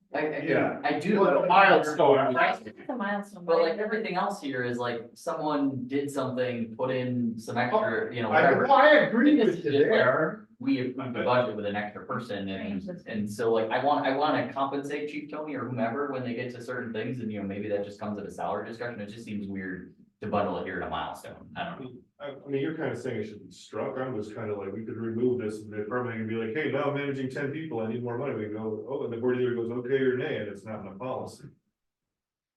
Yeah. I do. Well, a milestone. It's a milestone. But like everything else here is like someone did something, put in some extra, whatever. I agree with you there. We approved the budget with an extra person and so like I wanna compensate Chief Tony or whomever when they get to certain things and maybe that just comes at a salary discussion. It just seems weird to bundle it here at a milestone. I don't know. I mean, you're kind of saying it should be struck, I'm just kind of like, we could remove this, and the department can be like, hey, now I'm managing 10 people, I need more money, we can go, oh, and the board either goes okay or nay, and it's not in a policy.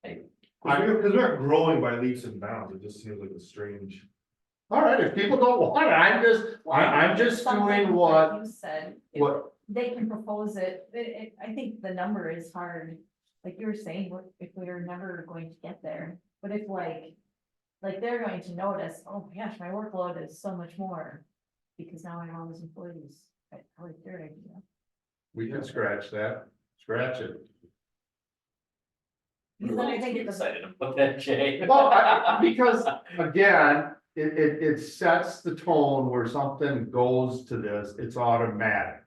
Hey. Because we're not growing by leaps and bounds, it just seems like a strange. All right, if people don't want it, I'm just Something doing that what, You said, if what, they can propose it, I think the number is hard, like you were saying, if we're never going to get there, but if like they're going to notice, oh my gosh, my workload is so much more. Because now I have all these employees, I like their idea. we can scratch that, scratch it. Because then I think it's, Excited to put that, Jay. Well, because again, it sets the tone where something goes to this, it's automatic.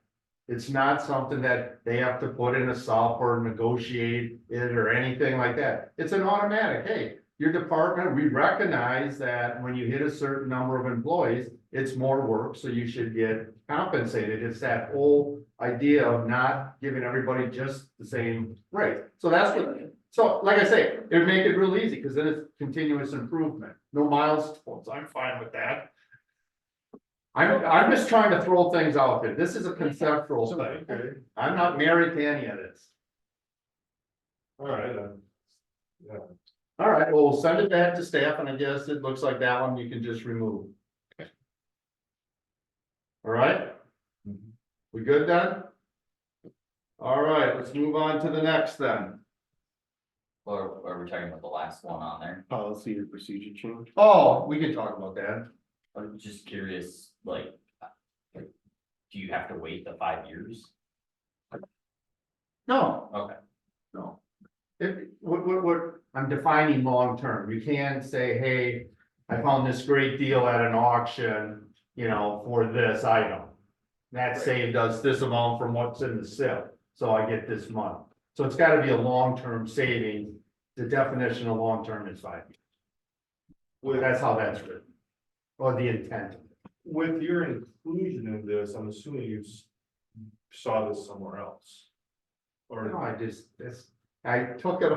It's not something that they have to put in a software, negotiate it or anything like that. It's an automatic, hey, your department, we recognize that when you hit a certain number of employees, it's more work, so you should get compensated. It's that whole idea of not giving everybody just the same rate. So that's what, so like I say, it would make it real easy, because then it's continuous improvement, no milestones, I'm fine with that. I'm just trying to throw things out there, this is a conceptual thing, Okay, I'm not married to any of this. all right, yeah. All right, well, we'll send it back to staff, and I guess it looks like that one you can just remove. All right? We good then? All right, let's move on to the next then. Or are we talking about the last one on there? Policy or procedure change. Oh, we can talk about that. I'm just curious, like, do you have to wait the 5 years? No, Okay, no. What, I'm defining long-term. You can't say, hey, I found this great deal at an auction, you know, for this item. That saved us this amount from what's in the SIP, so I get this money. So it's gotta be a long-term saving. The definition of long-term is 5 years. Well, that's how that's written. Or the intent. With your inclusion in this, I'm assuming you saw this somewhere else. No, Or, I took it,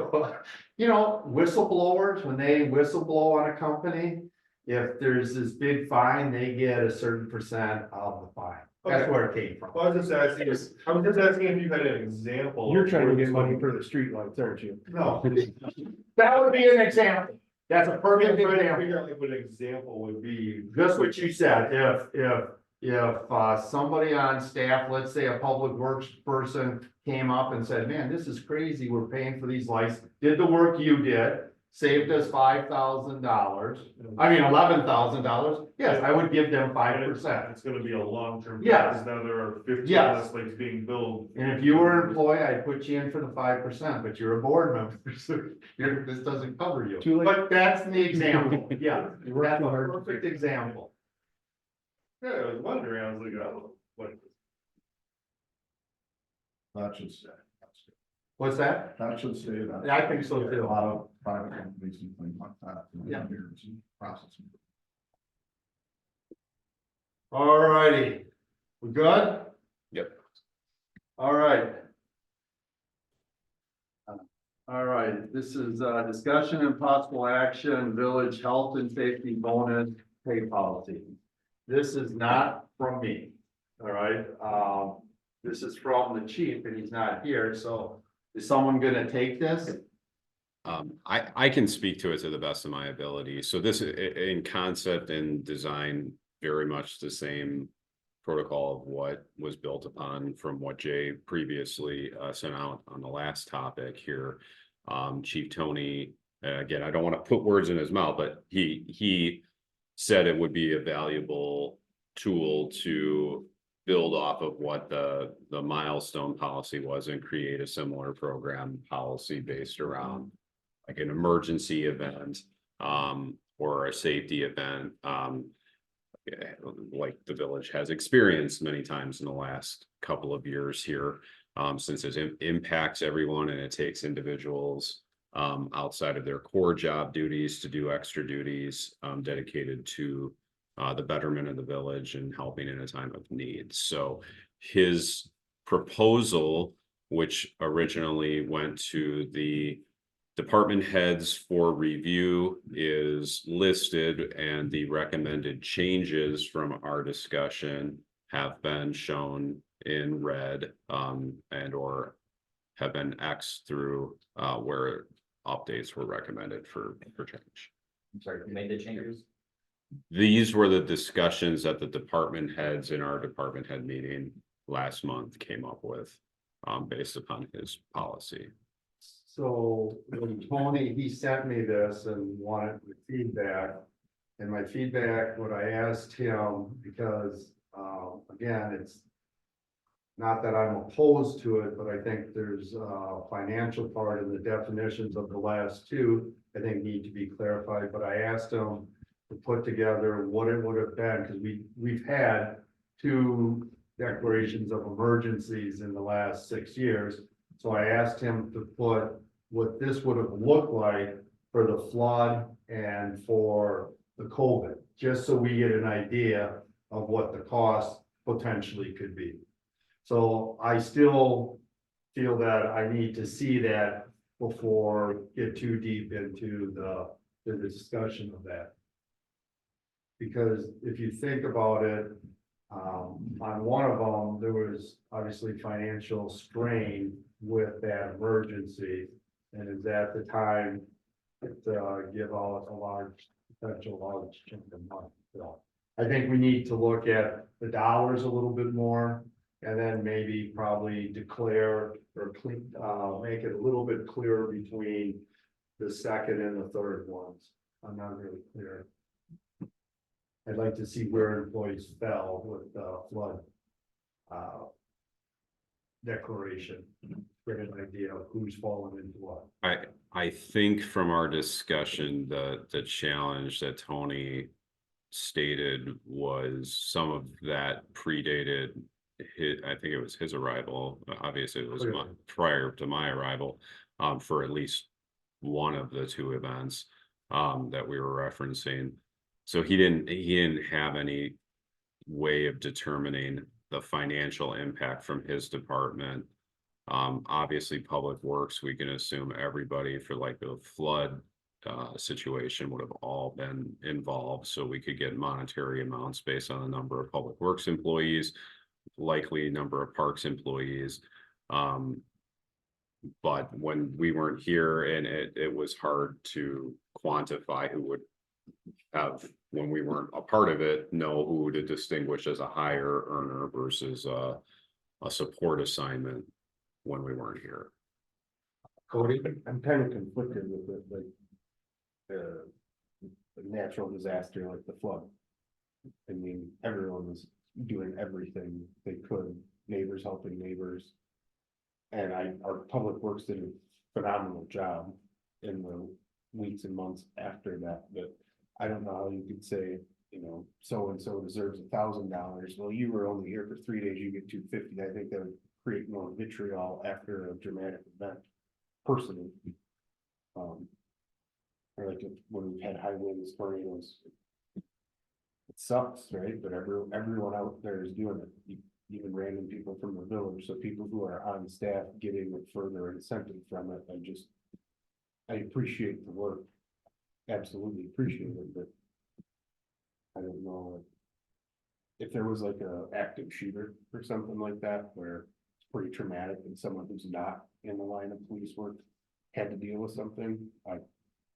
you know, whistleblowers, when they whistleblow on a company, if there's this big fine, they get a certain percent of the fine. That's Okay. where it came from. well, I was just asking, if you had an example. You're of trying to where get this money would- for the streetlights, aren't you? No, that would be an example. That's a I'm perfect trying to example. figure out like what an example would be. Just what you said, if somebody on staff, let's say a public works person came up and said, man, this is crazy, we're paying for these lights, did the work you did, saved us $5,000, I mean, $11,000, yes, I would give them 5%. It's gonna be a long-term. Yes. Because now there are 15 Yes. less lights being built. And if you were an employee, I'd put you in for the 5%, but you're a board member, so this doesn't cover you. Too late. But that's the example, yeah, You worked that's a hard. perfect example. Yeah, I was wondering, I was like, oh, what? That should stay. What's that? That should stay. That. Yeah, I think so A too. lot of private companies and things like that. Yeah. Processing. All righty, we good? Yep. All right. All right, this is discussion and possible action, village health and safety bonus pay policy. This is not from me, all right? This is from the chief and he's not here, so is someone gonna take this? I can speak to it to the best of my ability. So this in concept and design, very much the same protocol of what was built upon from what Jay previously sent out on the last topic here. Chief Tony, again, I don't want to put words in his mouth, but he said it would be a valuable tool to build off of what the milestone policy was and create a similar program policy based around like an emergency event or a safety event like the village has experienced many times in the last couple of years here, since it impacts everyone and it takes individuals outside of their core job duties to do extra duties dedicated to the betterment of the village and helping in a time of need. So his proposal, which originally went to the department heads for review, is listed, and the recommended changes from our discussion have been shown in red and or have been X through where updates were recommended for change. I'm sorry, who made the changes? these were the discussions that the department heads in our department head meeting last month came up with, based upon his policy. So when Tony, he sent me this and wanted the feedback. And my feedback, what I asked him, because, again, it's not that I'm opposed to it, but I think there's a financial part in the definitions of the last two, I think need to be clarified, but I asked him to put together what it would have been, because we've had two declarations of emergencies in the last 6 years. So I asked him to put what this would have looked like for the flood and for the COVID, just so we get an idea of what the cost potentially could be. So I still feel that I need to see that before get too deep into the discussion of that. Because if you think about it, on one of them, there was obviously financial strain with that emergency. And is at the time to give out a large chunk of money. So I think we need to look at the dollars a little bit more. And then maybe probably declare or clean, make it a little bit clearer between the second and the third ones. I'm not really clear. I'd like to see where employees fell with the flood declaration. Get an idea of who's fallen into what. I think from our discussion, the challenge that Tony stated was some of that predated I think it was his arrival. Obviously, it was prior to my arrival, for at least one of the two events that we were referencing. So he didn't have any way of determining the financial impact from his department. Obviously, Public Works, we can assume everybody for like the flood situation would have all been involved, so we could get monetary amounts based on the number of Public Works employees, likely number of Parks employees. But when we weren't here, and it was hard to quantify who would have, when we weren't a part of it, know who to distinguish as a higher earner versus a support assignment when we weren't here. Cody, I'm kind of conflicted with it, like the natural disaster like the flood. I mean, everyone was doing everything they could, neighbors helping neighbors. And our Public Works did a phenomenal job in the weeks and months after that, but I don't know how you could say, you know, so-and-so deserves $1,000. Well, you were only here for 3 days, you get $250. I think that would create more vitriol after a dramatic event, personally. Or like when we had high winds, tornadoes. It sucks, right? But everyone out there is doing it, even random people from the village. So people who are on staff getting a further incentive from it. I appreciate the work. Absolutely appreciate it, but I don't know if there was like a active shooter or something like that where it's pretty traumatic and someone who's not in the line of police work had to deal with something, I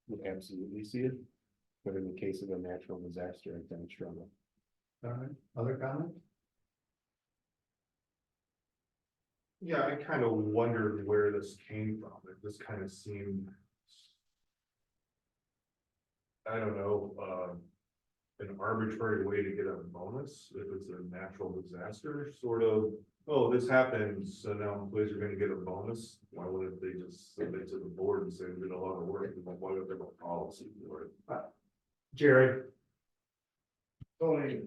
would absolutely see it. But in the case of a natural disaster, I kind of struggle. All right, other comments? Yeah, I kind of wondered where this came from. It just kind of seemed, I don't know, an arbitrary way to get a bonus if it's a natural disaster, sort of. Oh, this happens, so now employees are going to get a bonus. Why wouldn't they just submit to the board and say we did a lot of work? And why would there be a policy for it? Jerry? Tony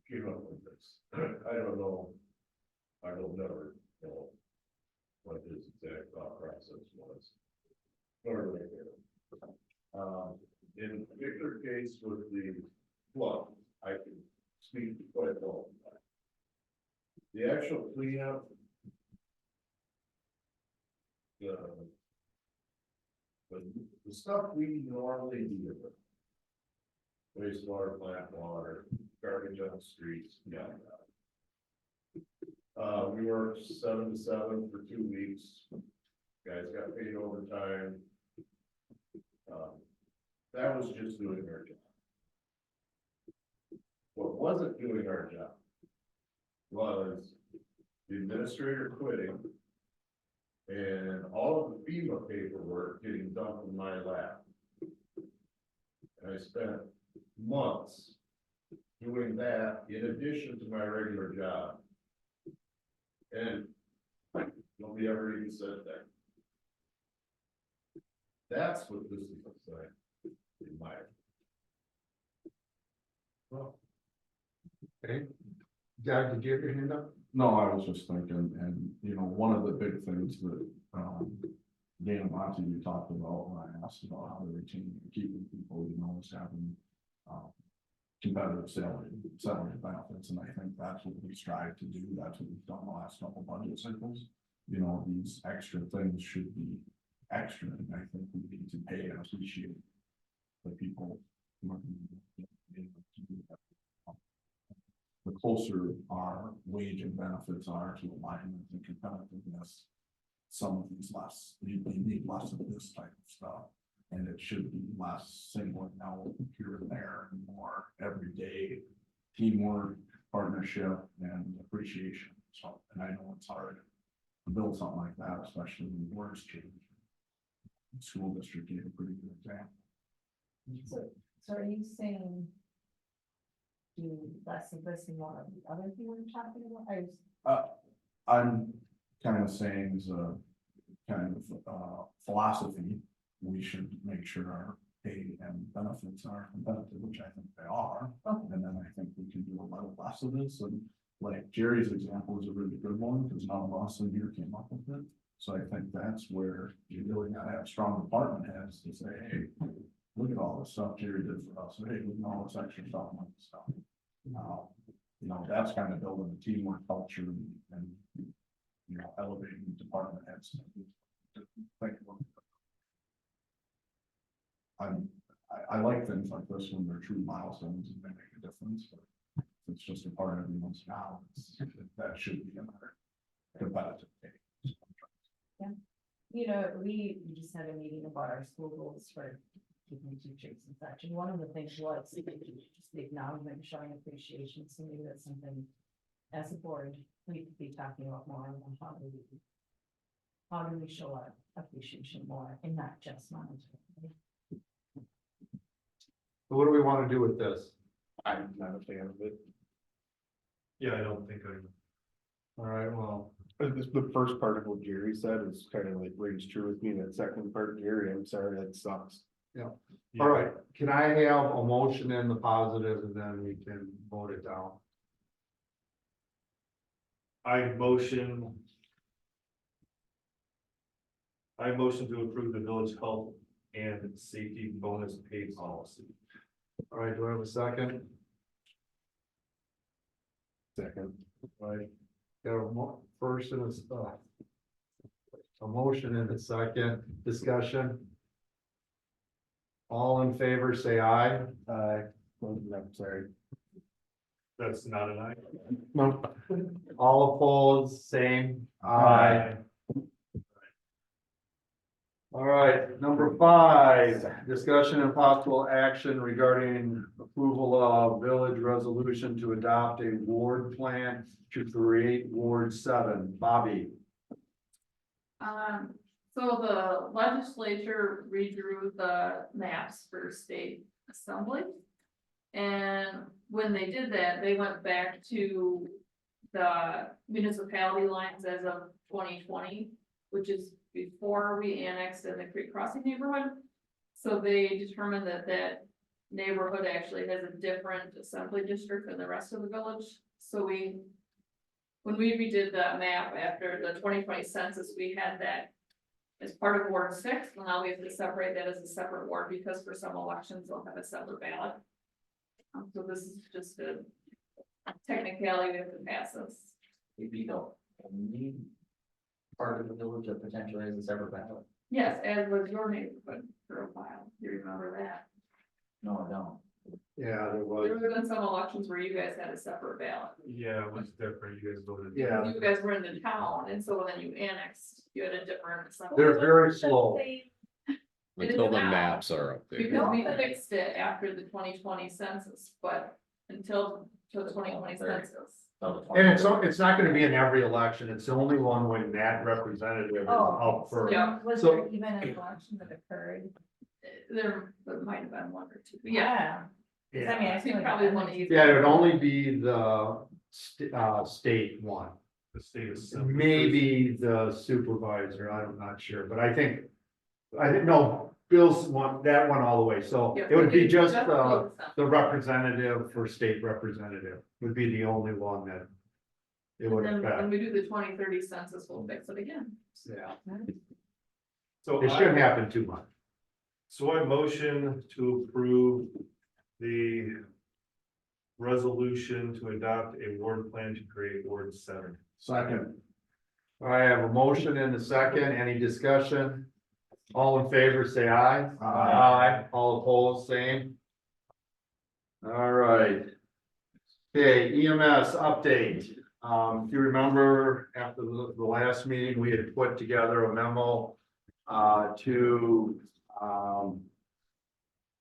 came up with this. I don't know. I will never know what his exact thought process was. Nor do I care. In a particular case with the flood, I can speak quite well. The actual cleanup, the stuff we normally do, wastewater plant water, garbage on the streets, yeah. We worked 7 to 7 for 2 weeks. Guys got paid overtime. That was just doing their job. What wasn't doing our job was the administrator quitting and all of the FEMA paperwork getting dumped in my lap. And I spent months doing that in addition to my regular job. And nobody ever even said that. That's what this is like, in my. Okay. Doug, did you have your hand up? No, I was just thinking, and you know, one of the big things that, Dan and Monty, you talked about when I asked about how to retain and keeping people, you know, is having, competitive salary benefits, and I think that's what we strive to do, that's what we've done the last couple budget cycles. You know, these extra things should be extra, and I think we need to pay and appreciate the people working to do that. The closer our wage and benefits are to alignment and competitiveness, some of these they need less of this type of stuff. And it should be less singling out here and there and more everyday teamwork, partnership, and appreciation. So, and I know it's hard to build something like that, especially when the words change. The school district gave a pretty good example. So are you saying do less of this and more of the other thing we're talking about? I'm kind of saying as a kind of philosophy, we should make sure our pay and benefits are competitive, which I think they are. Okay. And then I think we can do a little less of this, and like Jerry's example is a really good one, because none of us in here came up with it. So I think that's where you really gotta have strong department heads to say, hey, look at all this stuff Jerry did for us, hey, look at all this extra stuff and stuff. You know, that's kind of building a teamwork culture and you know, elevating department heads. I like things like this when they're true milestones and they make a difference, but if it's just a part of everyone's job, that should be another competitive pay. You know, we just had a meeting about our school goals for keeping teachers and such, and one of the things was just the acknowledgement, showing appreciation, so maybe that's something as a board, we could be talking about more on how do we show our appreciation more and not just monetary. So what do we want to do with this? I'm not a fan of it. Yeah, I don't think I. All right, well, The first part of what Jerry said is kind of like rings true with me, that second part, Jerry, I'm sorry, that sucks. all right, can I have a motion in the positive and then we can vote it down? I motion to approve the village health and safety bonus pay policy. All right, do I have a second? Second. All right, got first and a motion and a second discussion. All in favor, say aye. I'm sorry. That's not an aye. No. All opposed, same. Aye. All right, number 5, discussion and possible action regarding approval of village resolution to adopt a ward plan to create Ward 7. Bobby. So the legislature redrew the maps for state assembly. And when they did that, they went back to the municipality lines as of 2020, which is before we annexed in the Creek Crossing neighborhood. So they determined that that neighborhood actually has a different assembly district than the rest of the village. So when we redid the map after the 2020 census, we had that as part of Ward 6. Well, now we have to separate that as a separate ward because for some elections, they'll have a separate ballot. So this is just a technicality we have to pass this. It'd be the only part of the village that potentially has a separate ballot. Yes, as was your neighborhood for a while. You remember that? No, I don't. Yeah, there There was. have been some elections where you guys had a separate ballot. Yeah, it was different. You guys voted. Yeah. You guys were in the town, and so then you annexed, you had a different. assembly. They're very slow. It Until is the now. maps are updated. Because we fixed it after the 2020 census, but until the 2020 census. And it's not gonna be in every election, it's the only one when that representative is up for. Yeah. Was So- there even an election that occurred? There might have been one or two, but yeah, I mean, I I think feel probably like one of you. Yeah, it would only be the state one. The state is. Maybe the supervisor, I'm not sure, but I think, no, Bill's one, that one all the way, so Yeah, it would be it's just, definitely the representative for state representative would be the only one that it And would then when affect, we do the 2030 census, we'll fix it again. yeah. So It shouldn't happen too much. So I motion to approve the resolution to adopt a ward plan to create Ward 7. Second, I have a motion and a second, any discussion? All in favor, say aye. Aye. All opposed, same. All right. Okay, EMS update. If you remember, after the last meeting, we had put together a memo to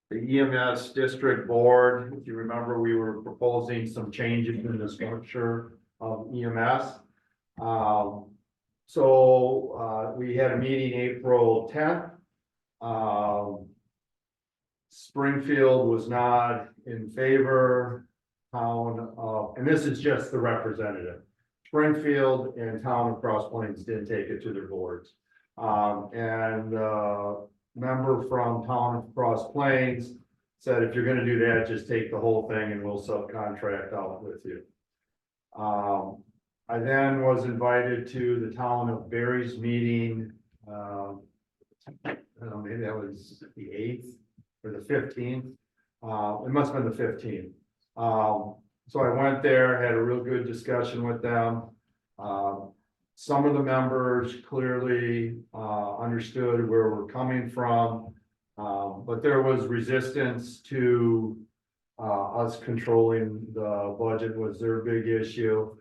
the EMS district board. If you remember, we were proposing some changes in the structure of EMS. So we had a meeting April 10th. Springfield was not in favor. And this is just the representative. Springfield and Town of Cross Plains didn't take it to their boards. And member from Town of Cross Plains said, if you're gonna do that, just take the whole thing and we'll subcontract out with you. I then was invited to the Town of Berry's meeting. I don't know, maybe that was the 8th or the 15th. It must have been the 15th. So I went there, had a real good discussion with them. Some of the members clearly understood where we're coming from. But there was resistance to us controlling the budget was their big issue.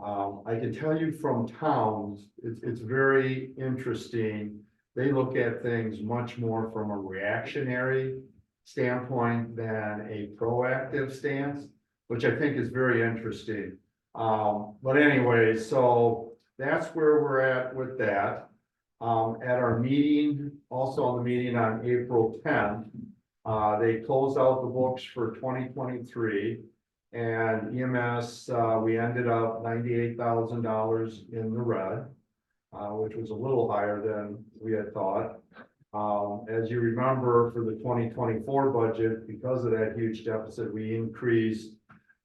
I can tell you from towns, it's very interesting. They look at things much more from a reactionary standpoint than a proactive stance, which I think is very interesting. But anyway, so that's where we're at with that. At our meeting, also on the meeting on April 10th, they closed out the books for 2023. And EMS, we ended up $98,000 in the red, which was a little higher than we had thought. As you remember, for the 2024 budget, because of that huge deficit, we increased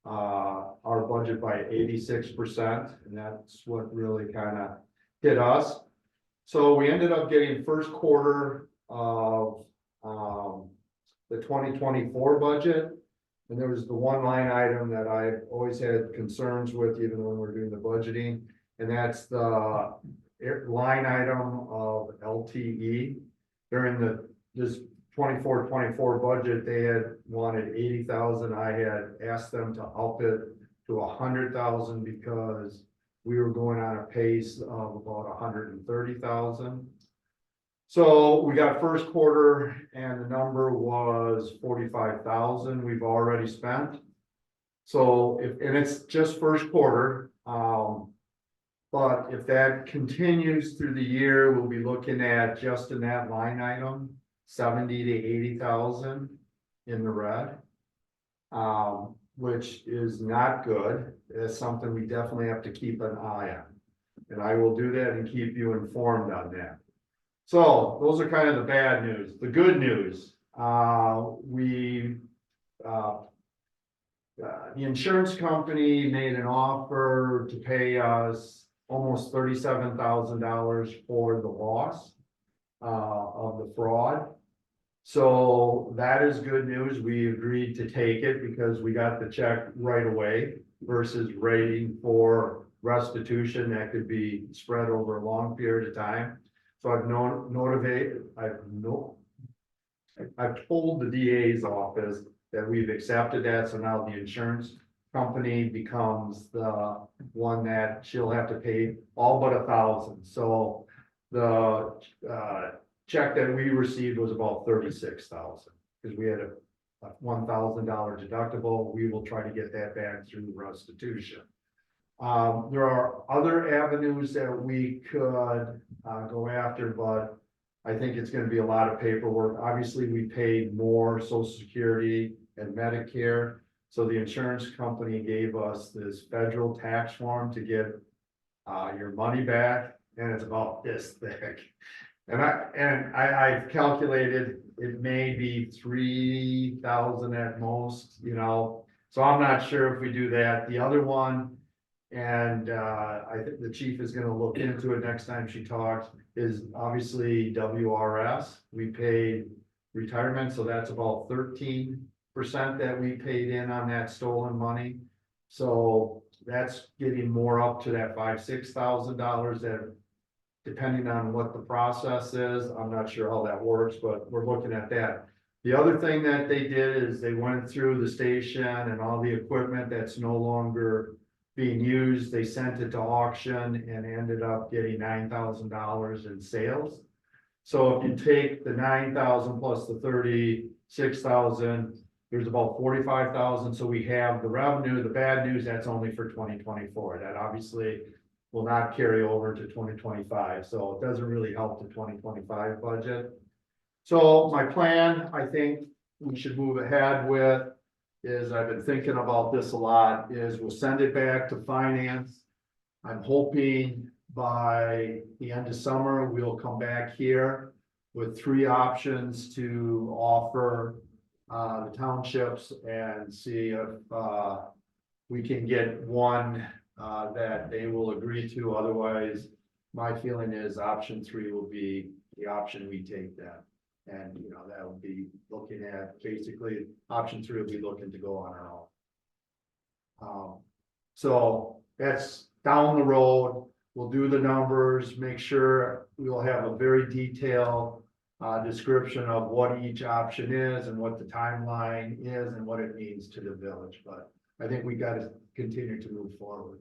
our budget by 86%, and that's what really kind of hit us. So we ended up getting first quarter of the 2024 budget. And there was the one line item that I've always had concerns with, even when we're doing the budgeting, and that's the line item of LTE. During this 24 budget, they had wanted 80,000. I had asked them to up it to 100,000 because we were going on a pace of about 130,000. So we got first quarter and the number was 45,000 we've already spent. So and it's just first quarter. But if that continues through the year, we'll be looking at just in that line item, 70 to 80,000 in the red. Which is not good. It's something we definitely have to keep an eye on. And I will do that and keep you informed on that. So those are kind of the bad news. The good news, the insurance company made an offer to pay us almost $37,000 for the loss of the fraud. So that is good news. We agreed to take it because we got the check right away versus waiting for restitution that could be spread over a long period of time. So I've told the DA's office that we've accepted that, so now the insurance company becomes the one that she'll have to pay all but 1,000. So the check that we received was about 36,000 because we had a $1,000 deductible. We will try to get that back through restitution. There are other avenues that we could go after, but I think it's gonna be a lot of paperwork. Obviously, we paid more Social Security and Medicare. So the insurance company gave us this federal tax form to get your money back, and it's about this thick. And I've calculated it may be 3,000 at most, you know, so I'm not sure if we do that. The other one, and I think the chief is gonna look into it next time she talks, is obviously WRS. We paid retirement, so that's about 13% that we paid in on that stolen money. So that's getting more up to that $5,000-6,000 that, depending on what the process is, I'm not sure how that works, but we're looking at that. The other thing that they did is they went through the station and all the equipment that's no longer being used. They sent it to auction and ended up getting $9,000 in sales. So if you take the 9,000 plus the 36,000, there's about 45,000. So we have the revenue. The bad news, that's only for 2024. That obviously will not carry over to 2025. So it doesn't really help the 2025 budget. So my plan, I think we should move ahead with, is I've been thinking about this a lot, is we'll send it back to finance. I'm hoping by the end of summer, we'll come back here with 3 options to offer the townships and see if we can get one that they will agree to. Otherwise, my feeling is option 3 will be the option we take then. And, you know, that will be looking at, basically, option 3 will be looking to go on our own. So that's down the road. We'll do the numbers, make sure we'll have a very detailed description of what each option is and what the timeline is and what it means to the village. But I think we got to continue to move forward.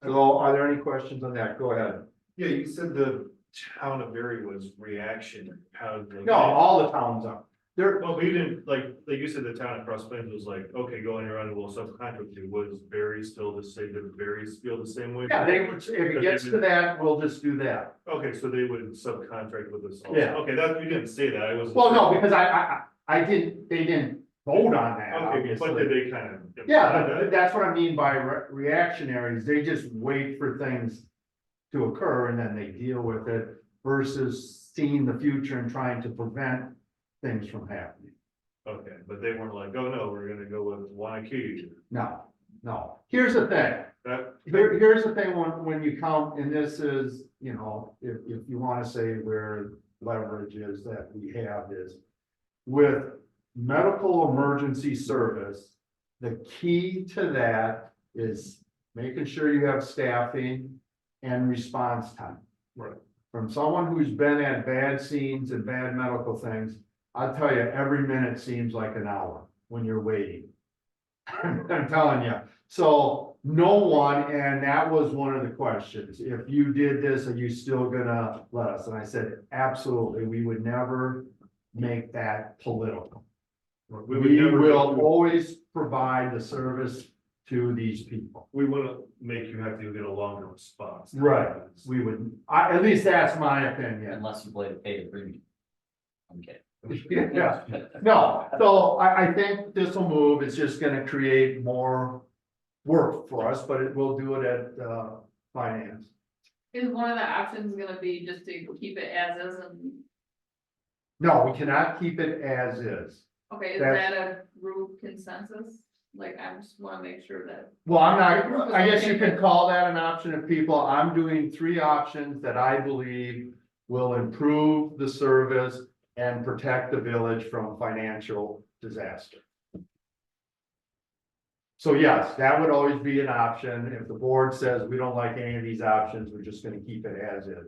So are there any questions on that? Go ahead. Yeah, you said the town of Berry was reaction. How? No, all the towns are. They're, Well, we didn't, like you said, the town of Cross Plains was like, okay, go on your own, we'll subcontract you. Was Berry still the same, did Berry feel the same way? yeah, they would, if it gets to that, we'll just do that. Okay, so they would subcontract with us also. Yeah. Okay, that, you didn't say that, I was. Well, no, because I didn't, they didn't vote on that, Okay, but obviously. did they kind of? Yeah, but that's what I mean by reactionaries. They just wait for things to occur and then they deal with it versus seeing the future and trying to prevent things from happening. Okay, but they weren't like, oh no, we're gonna go with Wanakee. No, no. Here's the thing. That, Here's the thing when you count, and this is, you know, if you want to say where leverage is that we have is with medical emergency service, the key to that is making sure you have staffing and response time. Right. From someone who's been at bad scenes and bad medical things, I'll tell you, every minute seems like an hour when you're waiting. I'm telling you. So no one, and that was one of the questions. If you did this, are you still gonna let us? And I said, absolutely. We would never make that political. we We would never. will always provide the service to these people. We wouldn't make you have to get a longer response. Right. We would, at least that's my opinion. Unless you pay the premium. I'm kidding. Yeah, no, so I think this will move. It's just gonna create more work for us, but it will do it at finance. Is one of the options gonna be just to keep it as is and, No, we cannot keep it as is. okay, is That's- that a group consensus? Like, I just wanna make sure that, Well, I'm not, I guess you can call that an option of people. I'm doing 3 options that I believe will improve the service and protect the village from financial disaster. So yes, that would always be an option. If the board says we don't like any of these options, we're just gonna keep it as is.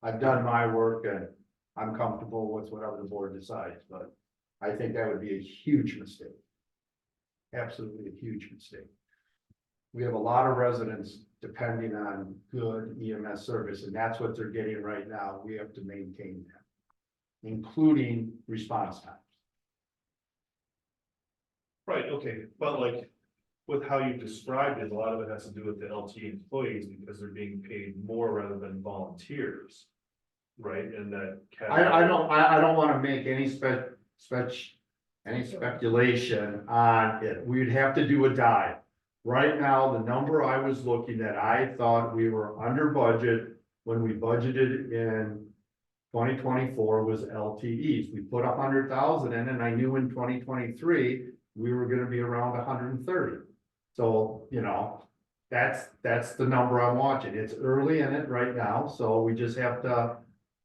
I've done my work and I'm comfortable with whatever the board decides, but I think that would be a huge mistake. Absolutely a huge mistake. We have a lot of residents depending on good EMS service, and that's what they're getting right now. We have to maintain that, including response times. Right, okay, but like, with how you described it, a lot of it has to do with the LT employees because they're being paid more rather than volunteers. Right, and that. I don't wanna make any any speculation on it. We'd have to do a dive. Right now, the number I was looking at, I thought we were under budget when we budgeted in 2024 was LTEs. We put 100,000 in, and I knew in 2023, we were gonna be around 130. So, you know, that's the number I'm watching. It's early in it right now, so we just have to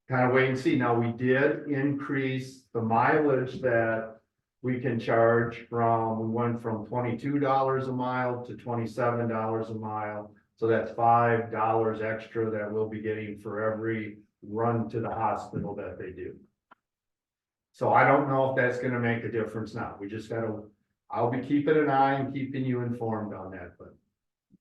kind of wait and see. Now, we did increase the mileage that we can charge we went from $22 a mile to $27 a mile. So that's $5 extra that we'll be getting for every run to the hospital that they do. So I don't know if that's gonna make a difference now. We just I'll be keeping an eye and keeping you informed on that, but.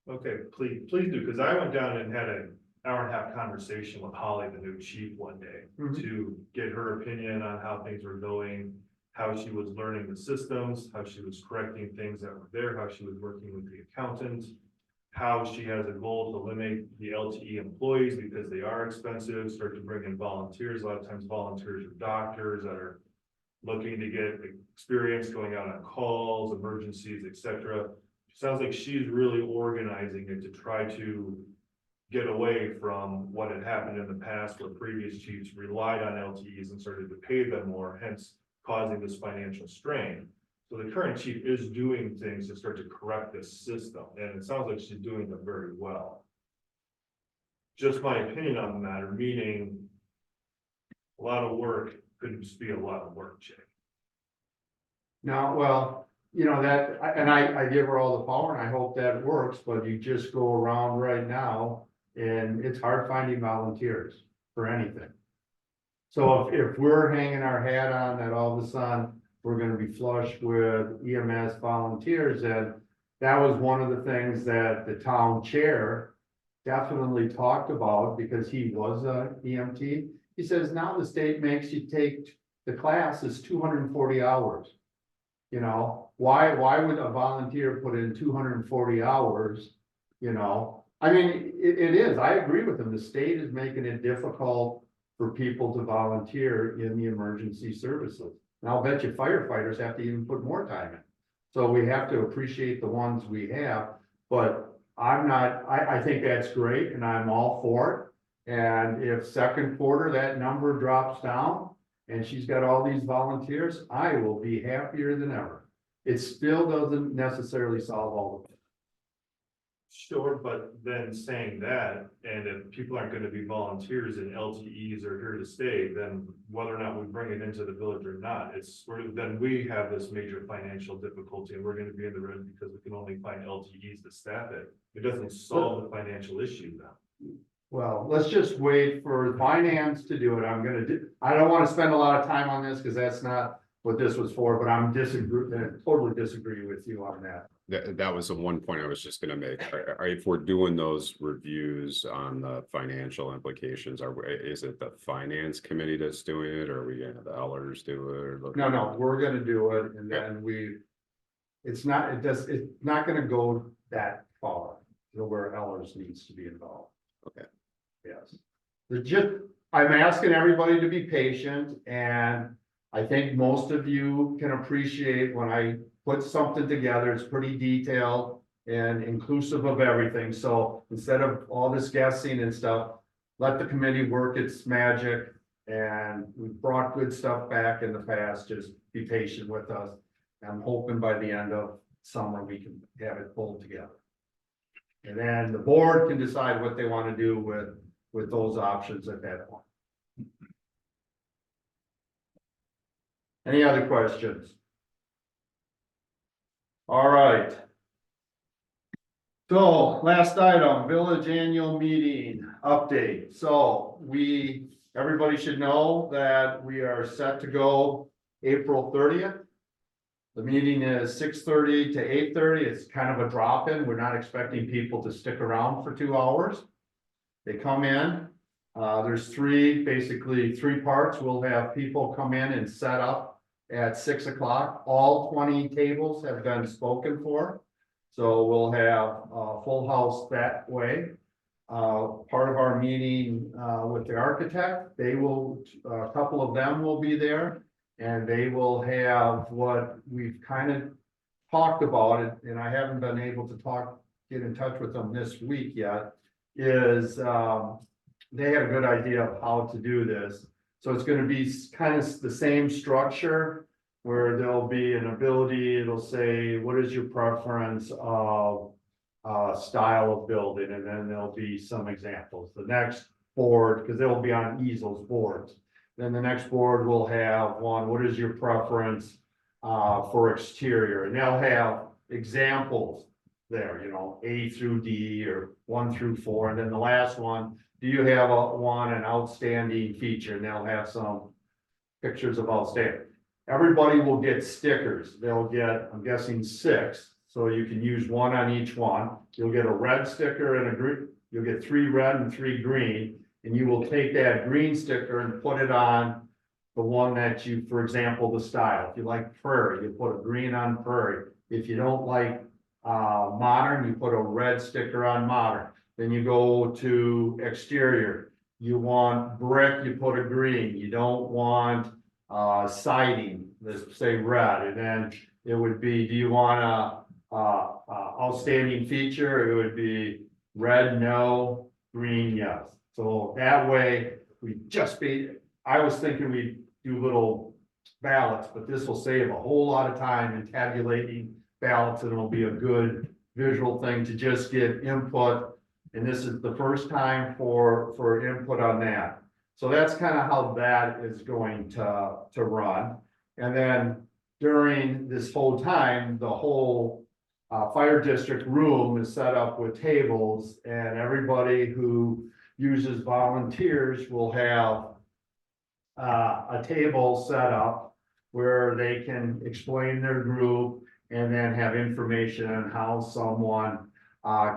Okay, please do, because I went down and had an hour and a half conversation with Holly, the new chief, one day. To get her opinion on how things were going, how she was learning the systems, how she was correcting things that were there, how she was working with the accountant. How she has a goal to eliminate the LTE employees because they are expensive, start to bring in volunteers. A lot of times volunteers are doctors that are looking to get experience going out on calls, emergencies, etc. Sounds like she's really organizing it to try to get away from what had happened in the past where previous chiefs relied on LTEs and started to pay them more, hence causing this financial strain. So the current chief is doing things to start to correct this system, and it sounds like she's doing them very well. Just my opinion on the matter, meaning a lot of work could just be a lot of work, Jay. No, well, you know, I give her all the power and I hope that works, but you just go around right now and it's hard finding volunteers for anything. So if we're hanging our hat on that all of a sudden we're gonna be flush with EMS volunteers, and that was one of the things that the town chair definitely talked about because he was a EMT. He says now the state makes you take the class is 240 hours. You know, why would a volunteer put in 240 hours? You know, I mean, it is, I agree with him. The state is making it difficult for people to volunteer in the emergency services. And I'll bet you firefighters have to even put more time in. So we have to appreciate the ones we have, but I think that's great and I'm all for it. And if second quarter, that number drops down and she's got all these volunteers, I will be happier than ever. It still doesn't necessarily solve all of it. Sure, but then saying that, and if people aren't gonna be volunteers and LTEs are here to stay, then whether or not we bring it into the village or not, then we have this major financial difficulty and we're gonna be in the red because we can only find LTEs to staff it. It doesn't solve the financial issue though. Well, let's just wait for finance to do it. I don't want to spend a lot of time on this because that's not what this was for, but totally disagree with you on that. That was the one point I was just gonna make. If we're doing those reviews on the financial implications, is it the finance committee that's doing it, or are we gonna have the Ellers do it? Or No, we're gonna do it, and then it's not gonna go that far to where Ellers needs to be involved. Okay. Yes. I'm asking everybody to be patient, and I think most of you can appreciate when I put something together, it's pretty detailed and inclusive of everything. So instead of all this guessing and stuff, let the committee work its magic. And we've brought good stuff back in the past, just be patient with us. I'm hoping by the end of summer, we can have it pulled together. And then the board can decide what they want to do with those options at that point. Any other questions? All right. So last item, village annual meeting update. So everybody should know that we are set to go April 30th. The meeting is 6:30 to 8:30. It's kind of a drop-in. We're not expecting people to stick around for 2 hours. They come in. There's basically three parts. We'll have people come in and set up at 6 o'clock. All 20 tables have been spoken for. So we'll have a full house that way. Part of our meeting, with the architect, they will, a couple of them will be there. And they will have what we've kind of talked about it, and I haven't been able to get in touch with them this week yet, is, they have a good idea of how to do this. So it's gonna be kind of the same structure, where there'll be an ability, it'll say, what is your preference of style of building, and then there'll be some examples. The next board, because they'll be on easels boards. Then the next board will have one, what is your preference for exterior? And they'll have examples there, you know, A through D or 1 through 4. And then the last one, do you have an outstanding feature? And they'll have some pictures of outstanding. Everybody will get stickers. They'll get, I'm guessing, 6. So you can use one on each one. You'll get a red sticker and a green, you'll get 3 red and 3 green. And you will take that green sticker and put it on the one that you, for example, the style. If you like prairie, you put a green on prairie. If you don't like modern, you put a red sticker on modern. Then you go to exterior. You want brick, you put a green. You don't want siding, let's say red. And then it would be, do you want a outstanding feature? It would be red, no, green, yes. So that way, I was thinking we'd do little ballots, but this will save a whole lot of time in tabulating ballots, and it'll be a good visual thing to just get input. And this is the first time for input on that. So that's kind of how that is going to run. And then during this whole time, the whole fire district room is set up with tables, and everybody who uses volunteers will have a table set up where they can explain their group and then have information on how someone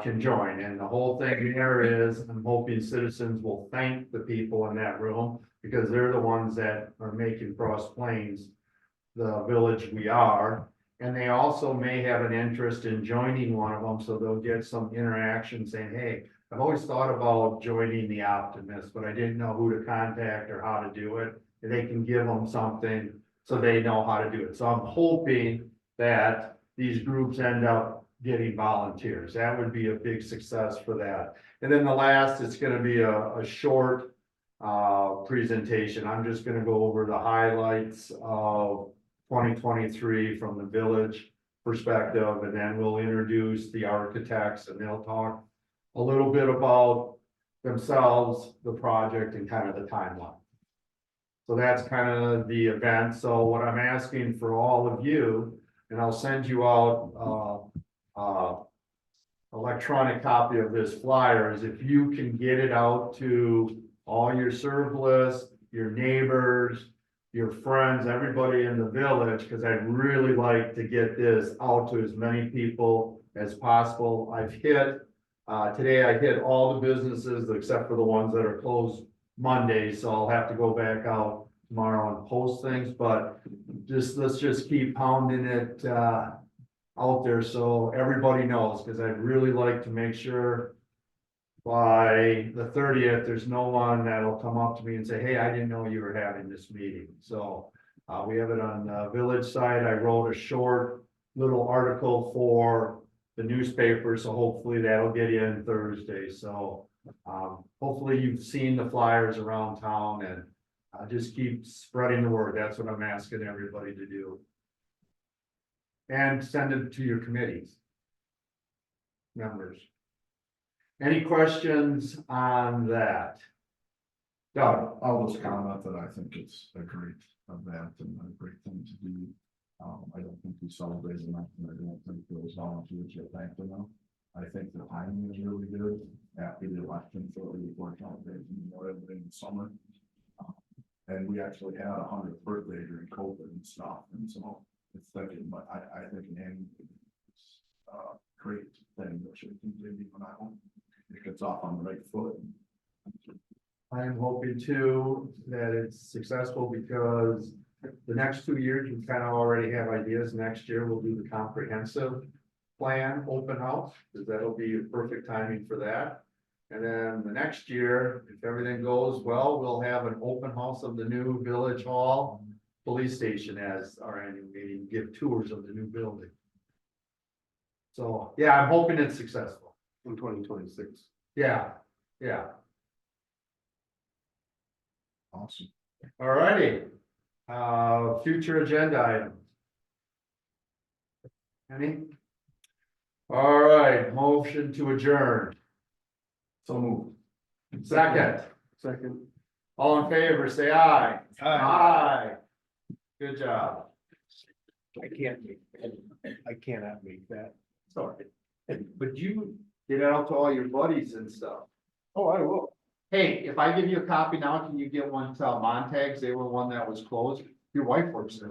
can join. And the whole thing here is, I'm hoping citizens will thank the people in that room, because they're the ones that are making Cross Plains the village we are. And they also may have an interest in joining one of them, so they'll get some interaction saying, hey, I've always thought about joining the Optimist, but I didn't know who to contact or how to do it. And they can give them something so they know how to do it. So I'm hoping that these groups end up getting volunteers. That would be a big success for that. And then the last, it's going to be a short presentation. I'm just going to go over the highlights of 2023 from the village perspective, and then we'll introduce the architects, and they'll talk a little bit about themselves, the project, and kind of the timeline. So that's kind of the event. So what I'm asking for all of you, and I'll send you out electronic copy of this flyer, is if you can get it out to all your serve list, your neighbors, your friends, everybody in the village, because I'd really like to get this out to as many people as possible. Today I hit all the businesses except for the ones that are closed Monday, so I'll have to go back out tomorrow and post things, but let's just keep pounding it out there so everybody knows, because I'd really like to make sure by the 30th, there's no one that'll come up to me and say, hey, I didn't know you were having this meeting. So we have it on the village site. I wrote a short little article for the newspaper, so hopefully that'll get in Thursday. So hopefully you've seen the flyers around town, and just keep spreading the word. That's what I'm asking everybody to do. And send it to your committees, members. Any questions on that? Doug? I'll just comment that I think it's a great event and a great thing to do. I don't think we celebrate enough, and I don't think those volunteers get thanked enough. I think the timing is really good after the election, shortly before Trump days in the summer. And we actually had a 100th birthday during COVID and stuff, and so it's thinking, but I think an annual is a great thing that should continue, and I hope it gets off on the right foot. I am hoping too that it's successful, because the next 2 years, we kind of already have ideas. Next year, we'll do the comprehensive plan, open house, because that'll be perfect timing for that. And then the next year, if everything goes well, we'll have an open house of the new village hall, police station as our annual meeting, give tours of the new building. So, yeah, I'm hoping it's successful. In 2026. Yeah, yeah. Awesome. All righty. Future agenda items. Any? All right, motion to adjourn. So moved. Second, Second. all in favor, say aye. Aye. Good job. I cannot make that. Sorry. But you get it out to all your buddies and stuff. Oh, I will. Hey, if I give you a copy now, can you get one to Montague's? They were one that was closed. Your wife works there.